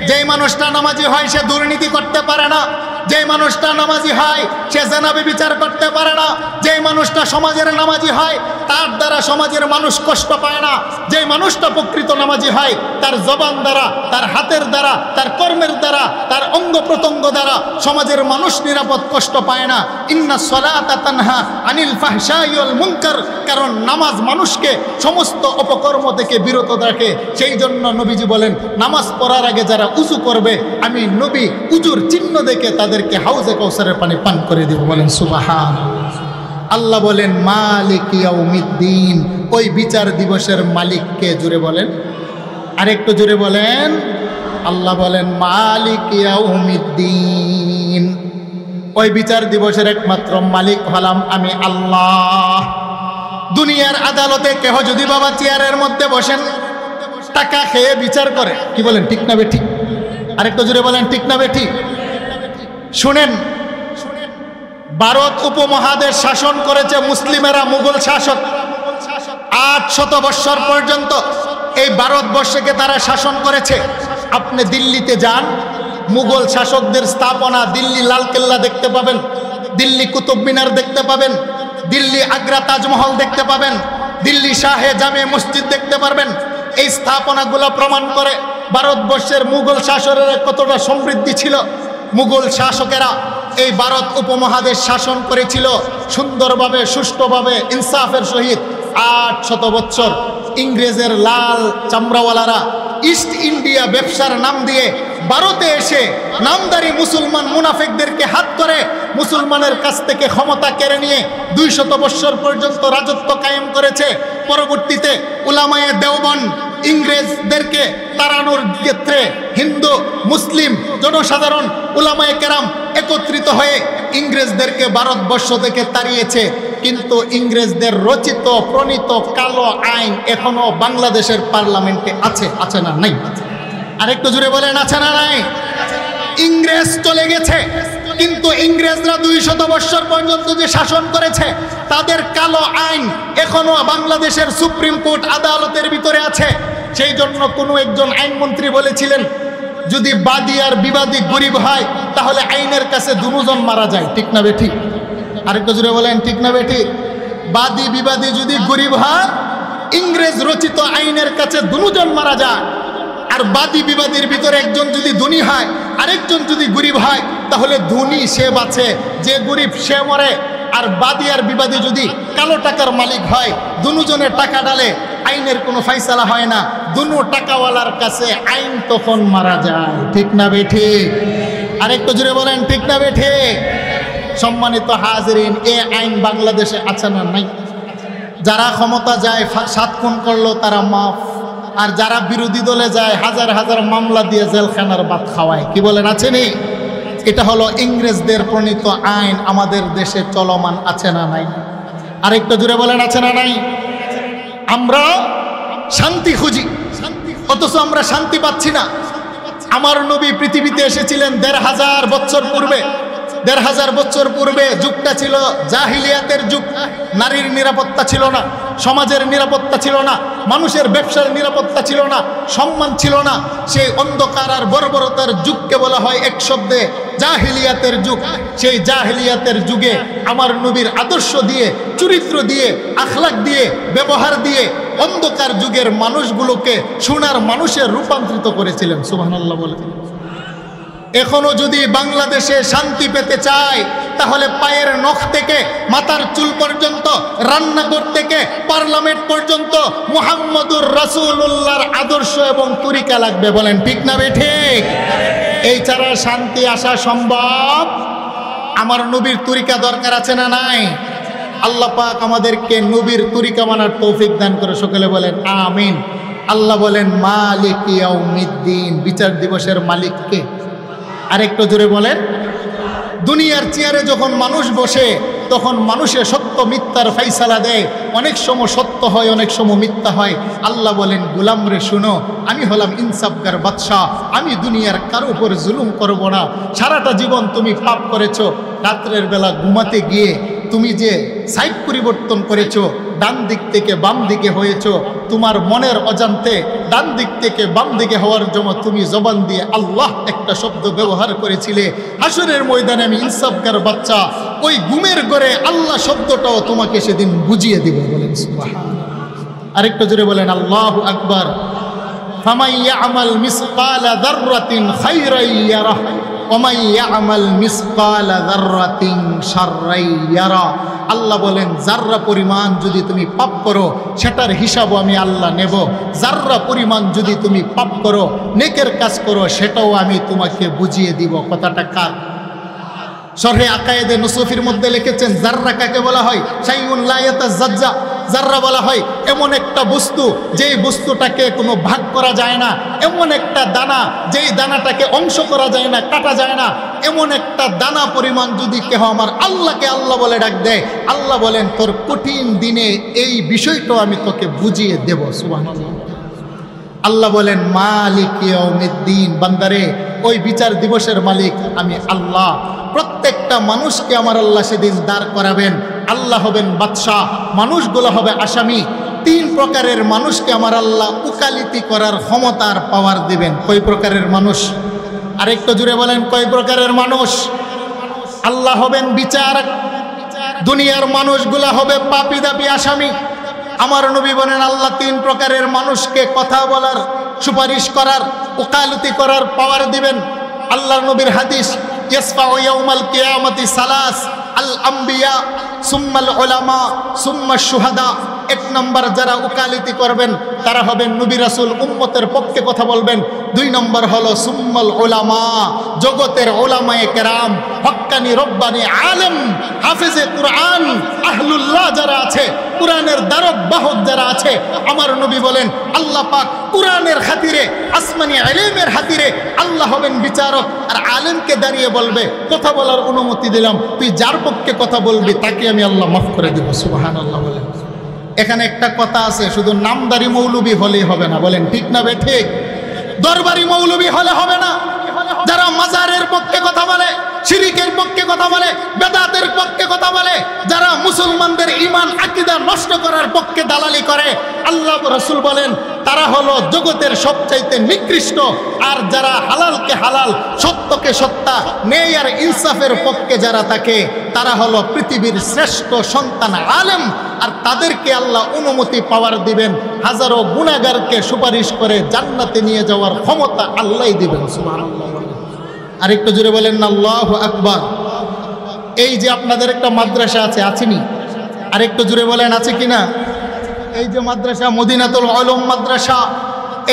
যেই মানুষটা নামাজি হয় সে দুর্নীতি করতে পারে না। যেই মানুষটা নামাজি হয় সে জেনা ব্যভিচার করতে পারে না। যেই মানুষটা সমাজের নামাজি হয় তার দ্বারা সমাজের মানুষ কষ্ট পায় না। যেই মানুষটা প্রকৃত নামাজি হয় তার জবান দ্বারা, তার হাতের দ্বারা, তার কর্মের দ্বারা, তার অঙ্গ প্রত্যঙ্গ দ্বারা সমাজের মানুষ নিরাপদ কষ্ট পায় না। ইন্নাস সালাতা তানহা আনিল ফাহশাই ওয়াল মুনকার। কারণ নামাজ মানুষকে সমস্ত অপকর্ম থেকে বিরত রাখে। সেই জন্য নবীজি বলেন নামাজ পড়ার আগে যারা উযু করবে আমি নবী উযুর চিহ্ন দেখে তাদেরকে হাউজে কাউসারের পানি পান করে দেব। বলেন সুবহানাল্লাহ। আল্লাহ বলেন মালিক ইয়াউমিদ্দিন। ওই বিচার দিবসের মালিককে জুড়ে বলেন, আরেকটু জুড়ে বলেন। আল্লাহ বলেন মালিক ইয়াউমিদ্দিন। ওই বিচার দিবসের একমাত্র মালিক হলাম আমি আল্লাহ। দুনিয়ার আদালতে কেহ যদি বাবা চেয়ারের মধ্যে বসেন টাকা খেয়ে বিচার করে, কি বলেন ঠিক না বেঠিক? আরেকটু জুড়ে বলেন ঠিক না বেঠিক? শুনেন, ভারত উপমহাদেশ শাসন করেছে মুসলিমেরা, মুঘল শাসক। 800 বৎসর পর্যন্ত এই ভারতবর্ষকে তারা শাসন করেছে। আপনি দিল্লিতে যান, মুঘল শাসকদের স্থাপনা, দিল্লি লালকেল্লা দেখতে পাবেন, দিল্লি কুতুব মিনার দেখতে পাবেন, দিল্লি আগ্রা তাজমহল দেখতে পাবেন, দিল্লি শাহে জামে মসজিদ দেখতে পারবেন। এই স্থাপনাগুলো প্রমাণ করে ভারতবর্ষের মুঘল শাসকের কতটা সমৃদ্ধি ছিল। মুঘল শাসকেরা এই ভারত উপমহাদেশ শাসন করেছিল সুন্দরভাবে, সুষ্ঠুভাবে, ইনসাফের সহিত। 800 বছর ইংরেজের লাল চামড়াওয়ালারা ইস্ট ইন্ডিয়া ব্যবসার নাম দিয়ে ভারতে এসে নামদারি মুসলমান মুনাফিকদেরকে হাত করে মুসলমানের কাছ থেকে ক্ষমতা কেড়ে নিয়ে 200 বছর পর্যন্ত রাজত্ব কায়েম করেছে। পরবর্তীতে উলামায়ে দেওবন্দ ইংরেজদেরকে তাড়ানোর ক্ষেত্রে হিন্দু মুসলিম জনসাধারণ উলামায়ে কেরাম একত্রিত হয়ে ইংরেজদেরকে ভারতবর্ষ থেকে তাড়িয়েছে। কিন্তু ইংরেজদের রচিত প্রণীত কালো আইন এখনো বাংলাদেশের পার্লামেন্টে আছে না নাই? আরেকটু জুড়ে বলেন আছে না নাই? ইংরেজ চলে গেছে, কিন্তু ইংরেজরা 200 বছর পর্যন্ত যে শাসন করেছে তাদের কালো আইন এখনো বাংলাদেশের সুপ্রিম কোর্ট আদালতের ভিতরে আছে। সেই জন্য কোনো একজন আইনমন্ত্রী বলেছিলেন, যদি বাদী আর বিবাদী গরিব হয় তাহলে আইনের কাছে দুজন মারা যায়। ঠিক না বেঠিক? আরেকটু জুড়ে বলেন ঠিক না বেঠিক? বাদী বিবাদী যদি গরিব হয়, ইংরেজ রচিত আইনের কাছে দুজন মারা যায়। আর বাদী বিবাদীর ভিতরে একজন যদি ধনী হয় আরেকজন যদি গরিব হয় তাহলে ধনী সে বাঁচে, যে গরিব সে মরে। আর বাদী আর বিবাদী যদি কালো টাকার মালিক হয়, দুজনের টাকা ডালে আইনের কোনো ফয়সালা হয় না, দুনো টাকাওয়ালার কাছে আইন তখন মারা যায়। ঠিক না বেঠিক? আরেকটু জুড়ে বলেন ঠিক না বেঠিক? সম্মানিত হাজিরিন, এ আইন বাংলাদেশে আছে না নাই? যারা ক্ষমতা যায় 7 খুন করলো তারা মাফ, আর যারা বিরোধী দলে যায় হাজার হাজার মামলা দিয়ে জেলখানার ভাত খাওয়ায়। কি বলেন আছে নি? এটা হলো ইংরেজদের প্রণীত আইন, আমাদের দেশে চলমান আছে না নাই? আরেকটু জুড়ে বলেন আছে না নাই? আমরা শান্তি খুঁজি, অথচ আমরা শান্তি পাচ্ছি না। আমার নবী পৃথিবীতে এসেছিলেন 1500 বছর পূর্বে। 1500 বছর পূর্বে যুগটা ছিল জাহিলিয়াতের যুগ। নারীর নিরাপত্তা ছিল না, সমাজের নিরাপত্তা ছিল না, মানুষের ব্যবসার নিরাপত্তা ছিল না, সম্মান ছিল না। সেই অন্ধকার আর বর্বরতার যুগকে বলা হয় এক শব্দে জাহিলিয়াতের যুগ। সেই জাহিলিয়াতের যুগে আমার নবীর আদর্শ দিয়ে, চরিত্র দিয়ে, আখলাক দিয়ে, ব্যবহার দিয়ে অন্ধকার যুগের মানুষগুলোকে সোনার মানুষে রূপান্তরিত করেছিলেন। সুবহানাল্লাহ বলে। এখনো যদি বাংলাদেশে শান্তি পেতে চায় তাহলে পায়ের নখ থেকে মাথার চুল পর্যন্ত, রান্নাঘর থেকে পার্লামেন্ট পর্যন্ত মুহাম্মদুর রাসূলুল্লাহর আদর্শ এবং তরিকা লাগবে। বলেন ঠিক না বেঠিক? এই ছাড়া শান্তি আসা সম্ভব? আমার নবীর তরিকা দরকার আছে না নাই? আল্লাহ পাক আমাদেরকে নবীর তরিকা মানার তৌফিক দান করে। সকলে বলেন আমিন। আল্লাহ বলেন মালিক ইয়াউমিদ্দিন, বিচার দিবসের মালিক কে? আরেকটু জোরে বলেন। দুনিয়ার চেয়ারে যখন মানুষ বসে তখন মানুষে সত্য মিথ্যার ফাইসালা দেয়। অনেক সময় সত্য হয়, অনেক সময় মিথ্যা হয়। আল্লাহ বলেন গোলাম রে শুনো, আমি হলাম ইনসাফগার বাদশাহ, আমি দুনিয়ার কারো উপর জুলুম করব না। সারাটা জীবন তুমি পাপ করেছো, রাত্রের বেলা ঘুমাতে গিয়ে তুমি যে সাইড পরিবর্তন করেছো, ডান দিক থেকে বাম দিকে হয়েছো, তোমার মনের অজান্তে ডান দিক থেকে বাম দিকে হওয়ার জন্য তুমি জবান দিয়ে আল্লাহ একটা শব্দ ব্যবহার করেছিলে। হাসরের ময়দানে আমি ইনসাফগার বাচ্চা ওই ঘুমের ঘরে আল্লাহ শব্দটাও তোমাকে সেদিন বুঝিয়ে দিব। বলেন সুবহানাল্লাহ। আরেকটু জোরে বলেন আল্লাহু আকবার। ফামান ইয়ামাল মিসকালা যাররাতিন খায়রান ইয়ারাহ ওয়া মান ইয়ামাল মিসকালা যাররাতিন শাররান ইয়ারা। আল্লাহ বলেন যাররা পরিমাণ যদি তুমি পাপ করো সেটার হিসাবও আমি আল্লাহ নেব। যাররা পরিমাণ যদি তুমি পাপ করো, নেকের কাজ করো, সেটাও আমি তোমাকে বুঝিয়ে দিব। কথাটা কার? শরহে আকায়েদে নুসুফির মধ্যে লিখেছেন যাররা কাকে বলা হয়? শাইউন লা ইয়াতাজাজ্জা। যাররা বলা হয় এমন একটা বস্তু যেই বস্তুটাকে কোনো ভাগ করা যায় না, এমন একটা দানা যেই দানাটাকে অংশ করা যায় না, কাটা যায় না। এমন একটা দানা পরিমাণ যদি কেহ আমার আল্লাহকে আল্লাহ বলে ডাক দেয়, আল্লাহ বলেন তোর কঠিন দিনে এই বিষয়টাও আমি তোকে বুঝিয়ে দেব। সুবহানাল্লাহ। আল্লাহ বলেন মালিক ইয়াউমিদ্দিন, বান্দারে ওই বিচার দিবসের মালিক আমি আল্লাহ। প্রত্যেকটা মানুষকে আমার আল্লাহ সেদিন দাঁড় করাবেন। আল্লাহ হবেন বাদশাহ, মানুষগুলো হবে আসামি। 3 প্রকারের মানুষকে আমার আল্লাহ উকালিতি করার ক্ষমতার পাওয়ার দিবেন। কয় প্রকারের মানুষ? আরেকটু জুড়ে বলেন কয় প্রকারের মানুষ? আল্লাহ হবেন বিচারক, দুনিয়ার মানুষগুলা হবে পাপী দাপী আসামি। আমার নবী বলেন আল্লাহ 3 প্রকারের মানুষকে কথা বলার, সুপারিশ করার, উকালতি করার পাওয়ার দিবেন। আল্লাহর নবীর হাদিস, ইয়াসফাউ ইয়াউমাল কিয়ামতি সালাস আল আম্বিয়া সুম্মাল উলামা সুম্মাশ শুহাদা। এক নম্বর যারা উকালতি করবেন তারা হবেন নবী রাসূল উম্মতের পক্ষে কথা বলবেন। 2 নম্বর হলো সুম্মাল উলামা, জগতের উলামায়ে কেরাম, হক্কানি রব্বানি আলেম, হাফেজে কুরআন, আহলুল্লাহ যারা আছে, কুরআনের দ্বারক বাহক যারা আছে, আমার নবী বলেন আল্লাহ পাক কুরআনের খাতিরে, আসমানি ইলমের খাতিরে আল্লাহ হবেন বিচারক। আর আলেমকে দাঁড়িয়ে বলবে কথা বলার অনুমতি দিলাম, তুই যার পক্ষে কথা বলবি তাকে আমি আল্লাহ মাফ করে দেব। সুবহানাল্লাহ বলেন। এখানে একটা কথা আছে, শুধু নামদারি মৌলবী হলেই হবে না, বলেন ঠিক না বে ঠিক? দরবারি মৌলবী হলে হবে না। যারা মাজারের পক্ষে কথা বলে, শিরিকের পক্ষে কথা বলে, বেদাতের পক্ষে কথা বলে, যারা মুসলমানদের ঈমান আকীদা নষ্ট করার পক্ষে দালালি করে, আল্লাহ রাসূল বলেন তারা হলো জগতের সবচাইতে নিকৃষ্ট। আর যারা হালালকে হালাল, সত্যকে সত্য, ন্যায় আর ইনসাফের পক্ষে যারা থাকে তারা হলো পৃথিবীর শ্রেষ্ঠ সন্তান আলেম। আর তাদেরকে আল্লাহ অনুমতি পাওয়ার দিবেন, হাজারো গুনাহগারকে সুপারিশ করে জান্নাতে নিয়ে যাওয়ার ক্ষমতা আল্লাহই দিবেন। সুবহানাল্লাহ। আর একটু জোরে বলেন না আল্লাহু আকবার। এই যে আপনাদের একটা মাদ্রাসা আছে, আছেনি? আর একটু জোরে বলেন আছে কিনা? এই যে মাদ্রাসা মদিনাতুল উলুম মাদ্রাসা,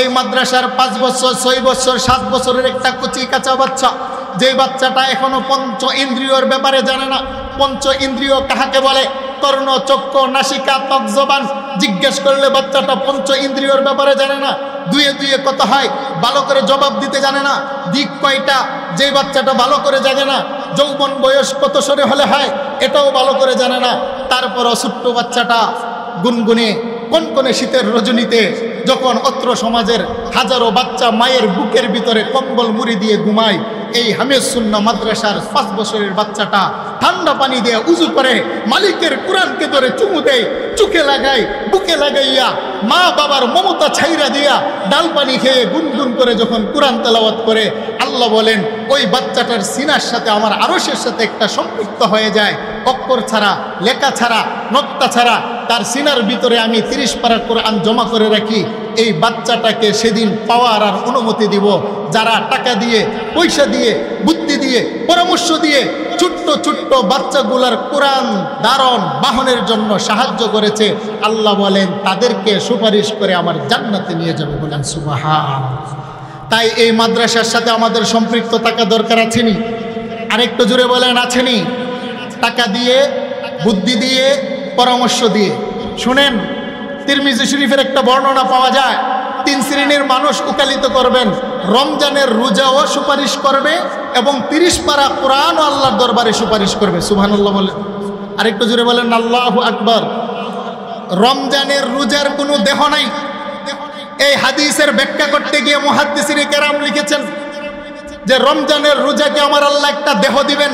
এই মাদ্রাসার 5 বছর 6 বছর 7 বছরের একটা কচি কাঁচা বাচ্চা, যে বাচ্চাটা এখনো পঞ্চ ইন্দ্রিয়র ব্যাপারে জানে না। পঞ্চ ইন্দ্রিয় কাহাকে বলে? কর্ণ, চক্ষু, নাসিকা, ত্বক, জবান। জিজ্ঞেস করলে বাচ্চাটা পঞ্চ ইন্দ্রিয়র ব্যাপারে জানে না। দুয়ে দুয়ে কত হয় ভালো করে জবাব দিতে জানে না। দিক কয়টা যে বাচ্চাটা ভালো করে জানে না। যৌবন বয়স কত সরে হলে হয় এটাও ভালো করে জানে না। তারপরও ছোট্ট বাচ্চাটা গুনগুনে কনকনে শীতের রজনীতে যখন অত্র সমাজের হাজারো বাচ্চা মায়ের বুকের ভিতরে কম্বল মুড়ি দিয়ে ঘুমায়, এই হামিদ সুন্নাহ মাদ্রাসার 5 বছরের বাচ্চাটা ঠান্ডা পানি দিয়ে উজু করে মালিকের কুরআনকে ধরে চুমু দেয়, চোখে লাগায়, বুকে লাগাইয়া মা বাবার মমতা ছাইরা দিয়া ডাল পানি খেয়ে গুনগুন করে যখন কুরআন তেলাওয়াত করে, আল্লাহ বলেন ওই বাচ্চাটার সিনার সাথে আমার আরশের সাথে একটা সম্পৃক্ত হয়ে যায়। অক্ষর ছাড়া, লেখা ছাড়া, নক্তা ছাড়া তার সিনার ভিতরে আমি 30 পারা কোরআন জমা করে রাখি। এই বাচ্চাটাকে সেদিন পাওয়ার আর অনুমতি দিব যারা টাকা দিয়ে, পয়সা দিয়ে, বুদ্ধি দিয়ে, পরামর্শ দিয়ে ছোট্ট ছোট্ট বাচ্চাগুলার কোরআন ধারণ বাহনের জন্য সাহায্য করেছে। আল্লাহ বলেন তাদেরকে সুপারিশ করে আমার জান্নাতে নিয়ে যাবে। বলেন সুবহানাল্লাহ। তাই এই মাদ্রাসার সাথে আমাদের সম্পৃক্ত থাকা দরকার আছেনি? আরেকটু জোরে বলেন আছেনি? টাকা দিয়ে, বুদ্ধি দিয়ে, পরামর্শ দিয়ে। শুনেন, তিরমিজি শরীফের একটা বর্ণনা পাওয়া যায়, 3 শ্রেণীর মানুষ উকালিত করবেন। রমজানের রোজাও সুপারিশ করবে এবং 30 পারা কোরআন ও আল্লাহর দরবারে সুপারিশ করবে। সুবহানাল্লাহ বলেন। আরেকটু জোরে বলেন আল্লাহু আকবার। রমজানের রোজার কোনো দেহ নাই। এই হাদিসের ব্যাখ্যা করতে গিয়ে মুহাদ্দিসিনে কেরাম লিখেছেন যে রমজানের রোজাকে আমার আল্লাহ একটা দেহ দিবেন,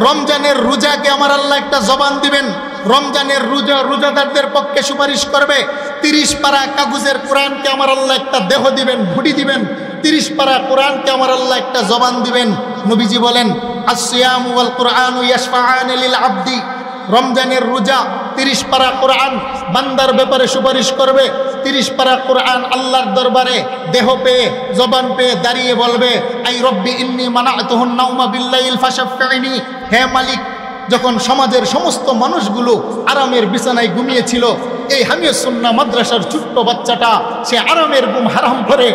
রমজানের রোজাকে আমার আল্লাহ একটা জবান দিবেন, রমজানের রোজা রোজাদারদের পক্ষে সুপারিশ করবে। 30 পারা কাগজের কোরআনকে আমার আল্লাহ একটা দেহ দিবেন, ভুটি দিবেন। 30 পারা কোরআনকে আমার আল্লাহ একটা জবান দিবেন। নবীজি বলেন আসসিয়ামু ওয়াল কুরআনু ইয়াশফাআনি লিল আবদি। রমজানের রোজা 30 পারা কোরআন বান্দার ব্যাপারে সুপারিশ করবে। 30 পারা কোরআন আল্লাহর দরবারে দেহ পেয়ে, জবান পেয়ে দাঁড়িয়ে বলবে আই রব্বি ইন্নী মানাতুহুন নাওমা বিল্লাইল ফাশাফিনি। হে মালিক, যখন সমাজের সমস্ত মানুষগুলো আরামের বিছানায় ঘুমিয়েছিল, এই হামিদ সুন্নাহ মাদ্রাসার ছোট্ট বাচ্চাটা সে আরামের ঘুম হারাম করে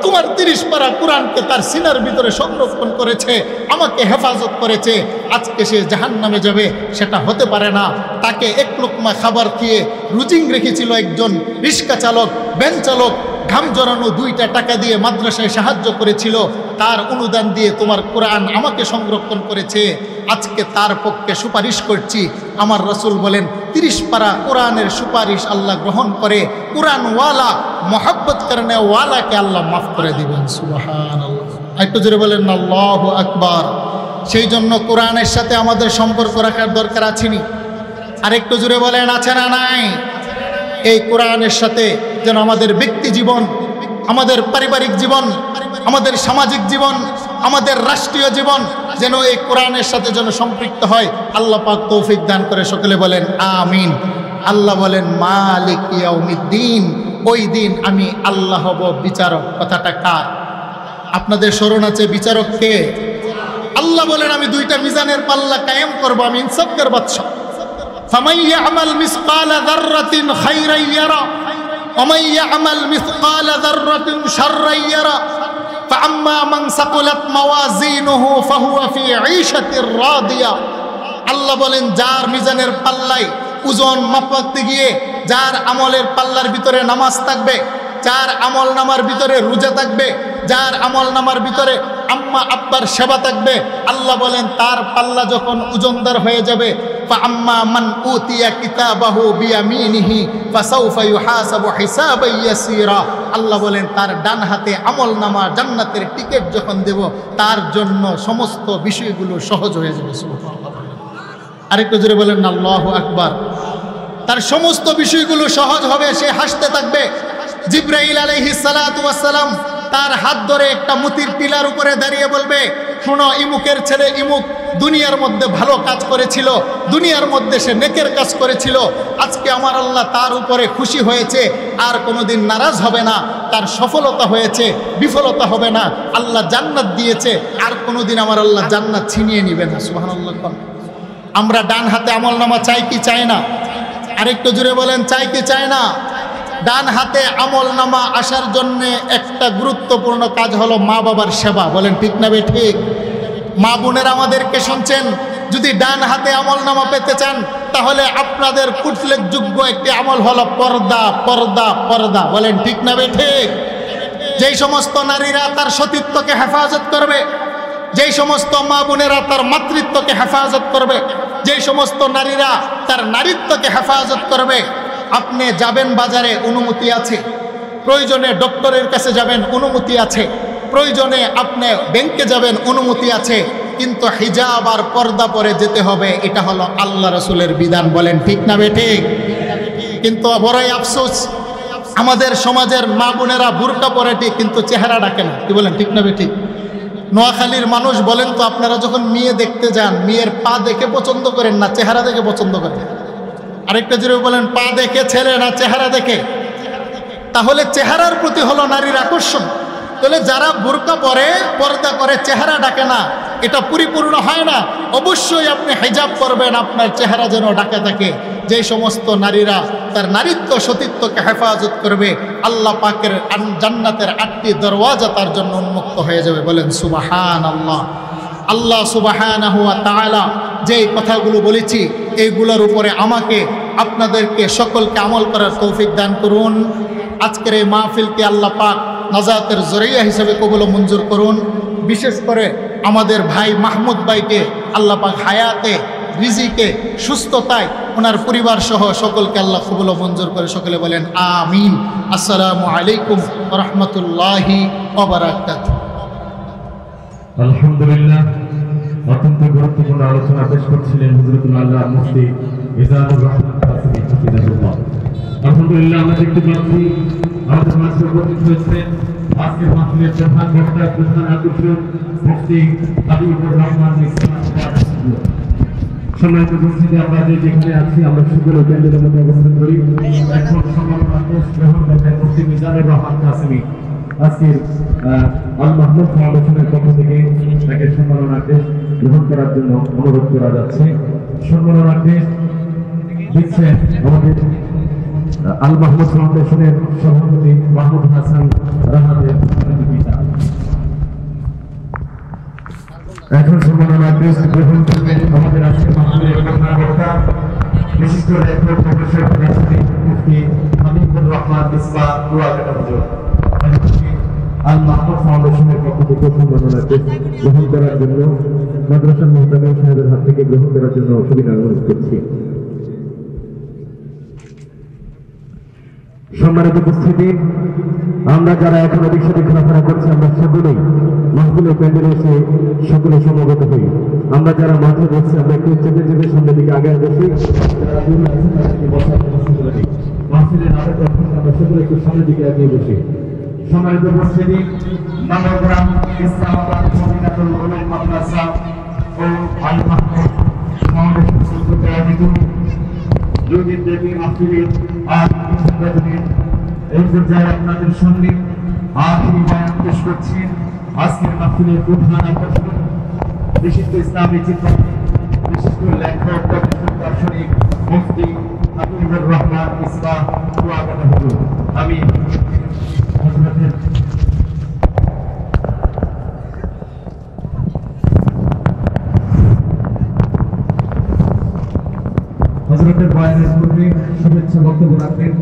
তোমার 30 পারা কোরআনকে তার সিনার ভিতরে সংরক্ষণ করেছে, আমাকে হেফাজত করেছে। আজকে সে জাহান্নামে যাবে সেটা হতে পারে না। তাকে 1 লোকমা খাবার খেয়ে রুজিং রেখেছিল একজন রিক্সা চালক, ভ্যান চালক, ঘাম জড়ানো 2টা টাকা দিয়ে মাদ্রাসায় সাহায্য করেছিল। তার অনুদান দিয়ে তোমার কোরআন আমাকে সংরক্ষণ করেছে। আজকে তার পক্ষে সুপারিশ করছি। আমার রাসূল বলেন 30 পারা কোরআনের সুপারিশ আল্লাহ গ্রহণ করে। কোরআনওয়ালা, মহব্বত করনে ওয়ালাকে আল্লাহ মাফ করে দিবেন। সুবহানাল্লাহ। একটু জোরে বলেন আল্লাহু আকবার। সেই জন্য কোরআনের সাথে আমাদের সম্পর্ক রাখার দরকার আছেনি? আর একটু জোরে বলেন আছে না নাই? এই কোরআনের সাথে যেন আমাদের ব্যক্তি জীবন, আমাদের পারিবারিক জীবন, আমাদের সামাজিক জীবন, আমাদের রাষ্ট্রীয় জীবন যেন এই কোরআনের সাথে যেন সম্পৃক্ত হয়। আল্লাহ পাক তৌফিক দান করে। সকলে বলেন আমিন। আল্লাহ বলেন মালিক ইয়াউমিদ্দিন, ওই দিন আমি আল্লাহ হব বিচারক। কথাটা কার? আপনাদের স্মরণ আছে বিচারক কে? আল্লাহ বলেন আমি 2টা মিজানের পাল্লা কায়েম করব, আমি ইনসাফের বাদশা। ফামান ইয়ামাল মিসকালা যাররাতিন খায়রান ইয়ারা ওয়া মান ইয়ামাল মিসকালা যাররাতিন শাররান ইয়ারা ফাআম্মা মান সাকুলাত মাওয়াজিনুহু ফাহুয়া ফি ঈশাতির রাদিয়া। আল্লাহ বলেন, যার মিজানের পাল্লায় ওজন মাপতে গিয়ে যার আমলের পাল্লার ভিতরে নামাজ থাকবে, যার আমল নামার ভিতরে রোজা থাকবে, যার আমল নামার ভিতরে আম্মা আব্বার সেবা থাকবে, আল্লাহ বলেন তার পাল্লা যখন ওজনদার হয়ে যাবে, ফাআম্মা মান উতিয়া কিতাবাহু বিয়ামিনিহি ফাসাউফা ইউহাসাবু হিসাবান ইয়াসীরা। আল্লাহ বলেন তার ডান হাতে আমল নামা জান্নাতের টিকিট যখন দেব, তার জন্য সমস্ত বিষয়গুলো সহজ হয়ে যাবে। সুবহানাল্লাহ। আরেকটু জোরে বলেন আল্লাহু আকবার। তার সমস্ত বিষয়গুলো সহজ হবে, সে হাসতে থাকবে। জিবরাইল আলাইহিস সালাতু ওয়াস সালাম তার হাত ধরে একটা মুতির টিলার উপরে দাঁড়িয়ে বলবে, শোনো, ইমুকের ছেলে ইমুক দুনিয়ার মধ্যে ভালো কাজ করেছিল, দুনিয়ার মধ্যে সে নেকের কাজ করেছিল, আজকে আমার আল্লাহ তার উপরে খুশি হয়েছে, আর কোনোদিন নারাজ হবে না, তার সফলতা হয়েছে, বিফলতা হবে না, আল্লাহ জান্নাত দিয়েছে, আর কোনোদিন আমার আল্লাহ জান্নাত ছিনিয়ে নিবে না। সুবহানাল্লাহ। আমরা ডান হাতে আমল নামা চাই কি চাই না? আরেকটু জুড়ে বলেন, চাই কি চাই না? ডান হাতে আমল নামা আসার জন্য একটা গুরুত্বপূর্ণ কাজ হলো মা বাবার সেবা। বলেন ঠিক না বে ঠিক? মা বোনেরা আমাদেরকে শুনছেন, যদি ডান হাতে আমল নামা পেতে চান তাহলে আপনাদের উল্লেখযোগ্য একটি আমল হলো পর্দা, পর্দা, পর্দা। বলেন ঠিক না বে ঠিক? যেই সমস্ত নারীরা তার সতীত্বকে হেফাজত করবে, যেই সমস্ত মা বোনেরা তার মাতৃত্বকে হেফাজত করবে, যেই সমস্ত নারীরা তার নারীত্বকে হেফাজত করবে, আপনি যাবেন বাজারে, অনুমতি আছে, প্রয়োজনে ডক্টরের কাছে যাবেন, অনুমতি আছে, প্রয়োজনে আপনি ব্যাংকে যাবেন, অনুমতি আছে, কিন্তু হিজাব আর পর্দা পরে যেতে হবে। এটা হলো আল্লাহ রাসূলের বিধান। বলেন ঠিক না বে ঠিক? কিন্তু বড়ই আফসোস, আমাদের সমাজের মা বোনেরা বুরকা পরে ঠিক, কিন্তু চেহারা ডাকে না। কি বলেন ঠিক না বে ঠিক? নোয়াখালীর মানুষ বলেন তো, আপনারা যখন মেয়ে দেখতে যান, মেয়ের পা দেখে পছন্দ করেন না চেহারা দেখে পছন্দ করেন? আরেকটা জোরে বলেন, পা দেখে ছেলে না চেহারা দেখে? তাহলে চেহারার প্রতি হলো নারীর আকর্ষণ। তাহলে যারা বুরকা পরে, পর্দা করে, চেহারা ডাকে না, এটা পরিপূর্ণ হয় না। অবশ্যই আপনি হিজাব করবেন, আপনার চেহারা যেন ডাকে থাকে। যে সমস্ত নারীরা তার নারীত্ব সতীত্বকে হেফাজত করবে, আল্লাহ পাকের জান্নাতের 8টি দরওয়াজা তার জন্য উন্মুক্ত হয়ে যাবে। বলেন সুবহানাল্লাহ। আল্লাহ সুবহানাহু ওয়া তাআলা যেই কথাগুলো বলেছি, এইগুলোর উপরে আমাকে আপনাদেরকে সকলকে আমল করার তৌফিক দান করুন। আজকের এই মাহফিলকে আল্লাহ পাক নাজাতের জরিয়া হিসেবে কবুল ও মঞ্জুর করুন। বিশেষ করে আমাদের ভাই মাহমুদ ভাইকে আল্লাহ পাক হায়াতে, রিজিকে, সুস্থতায় ওনার পরিবার সহ সকলকে আল্লাহ কবুল ও মঞ্জুর করে। সকলে বলেন আমিন। আসসালামু আলাইকুম ওয়া রাহমাতুল্লাহি ওয়া বারাকাতুহু। আলহামদুলিল্লাহ, অত্যন্ত গুরুত্বপূর্ণ আলোচনা পেশ করছিলেন হযরতুল আল্লাহ মুফতি ইজাজুর রহমান কাসেমী হাফিজাহুল্লাহ। আলহামদুলিল্লাহ, আমরা দেখতে পাচ্ছি আমাদের মাঝে উপস্থিত হয়েছে আজকের মাহফিলের প্রধান বক্তা, প্রধান আকর্ষণ মুফতি হাবিবুর রহমান ইসলাম। সম্মানিত উপস্থিতি, আমরা যেখানে আছি, আমরা সকলে কেন্দ্রের মধ্যে অবস্থান করি। এখন সম্মাননা গ্রহণ করবেন মুফতি মিজানুর রহমান কাসেমী। আজকের আল মাহমুদ ফাউন্ডেশনের পক্ষ থেকে তাকে সম্মাননা গ্রহণ করার জন্য অনুরোধ করা যাচ্ছে। সম্মাননা দিচ্ছেন আমাদের আল মাহমুদ ফাউন্ডেশনের সভাপতি মাহমুদ হাসান রাহাতের পিতা। এখন সম্মাননা গ্রহণ করবেন আমাদের আজকের মাহফিলের প্রধান বক্তা, বিশিষ্ট লেখক প্রফেসর মুফতি হাবিবুর রহমান ইসলাম কুয়াকাটা হুজুর। আল মাহমুদ ফাউন্ডেশনের পক্ষ থেকে সম্মাননা গ্রহণ করার জন্য মাদ্রাসা মুহতামিম সাহেবের হাত থেকে গ্রহণ করার জন্য সুবিধা অনুরোধ করছি। সম্মানিত উপস্থিতি, আমরা যারা এখন ওদিক সাথে ঘোরাফেরা করছি, আমরা সকলেই মাহফিলের প্যান্ডেলে এসে সকলে সমবেত হই। আমরা যারা মাঠে বসছি, আমরা একটু চেপে চেপে সামনের দিকে আগে বসি। মাহফিলের আগে আমরা সকলে একটু সামনের দিকে এগিয়ে বসি। সম্মানিত উপস্থিতি, নবগ্রাম ইসলামাবাদ মদিনাতুল উলুম মাদ্রাসা ও আল মাহমুদ ফাউন্ডেশন কর্তৃক আয়োজিত যোগীর দেবী মাহফিলে আজ এই পর্যায়ে আপনাদের সামনে আখিরি বয়ান পেশ করছেন আজকের মাহফিলের প্রধান আকর্ষণ, বিশিষ্ট ইসলামী চিন্তা, বিশিষ্ট লেখক, দার্শনিক মুফতি হাবিবুর রহমান ইসলাম কুয়াকাটা হুজুর। আমি হযরতের বয়ানের পূর্বে শুভেচ্ছা বক্তব্য রাখবেন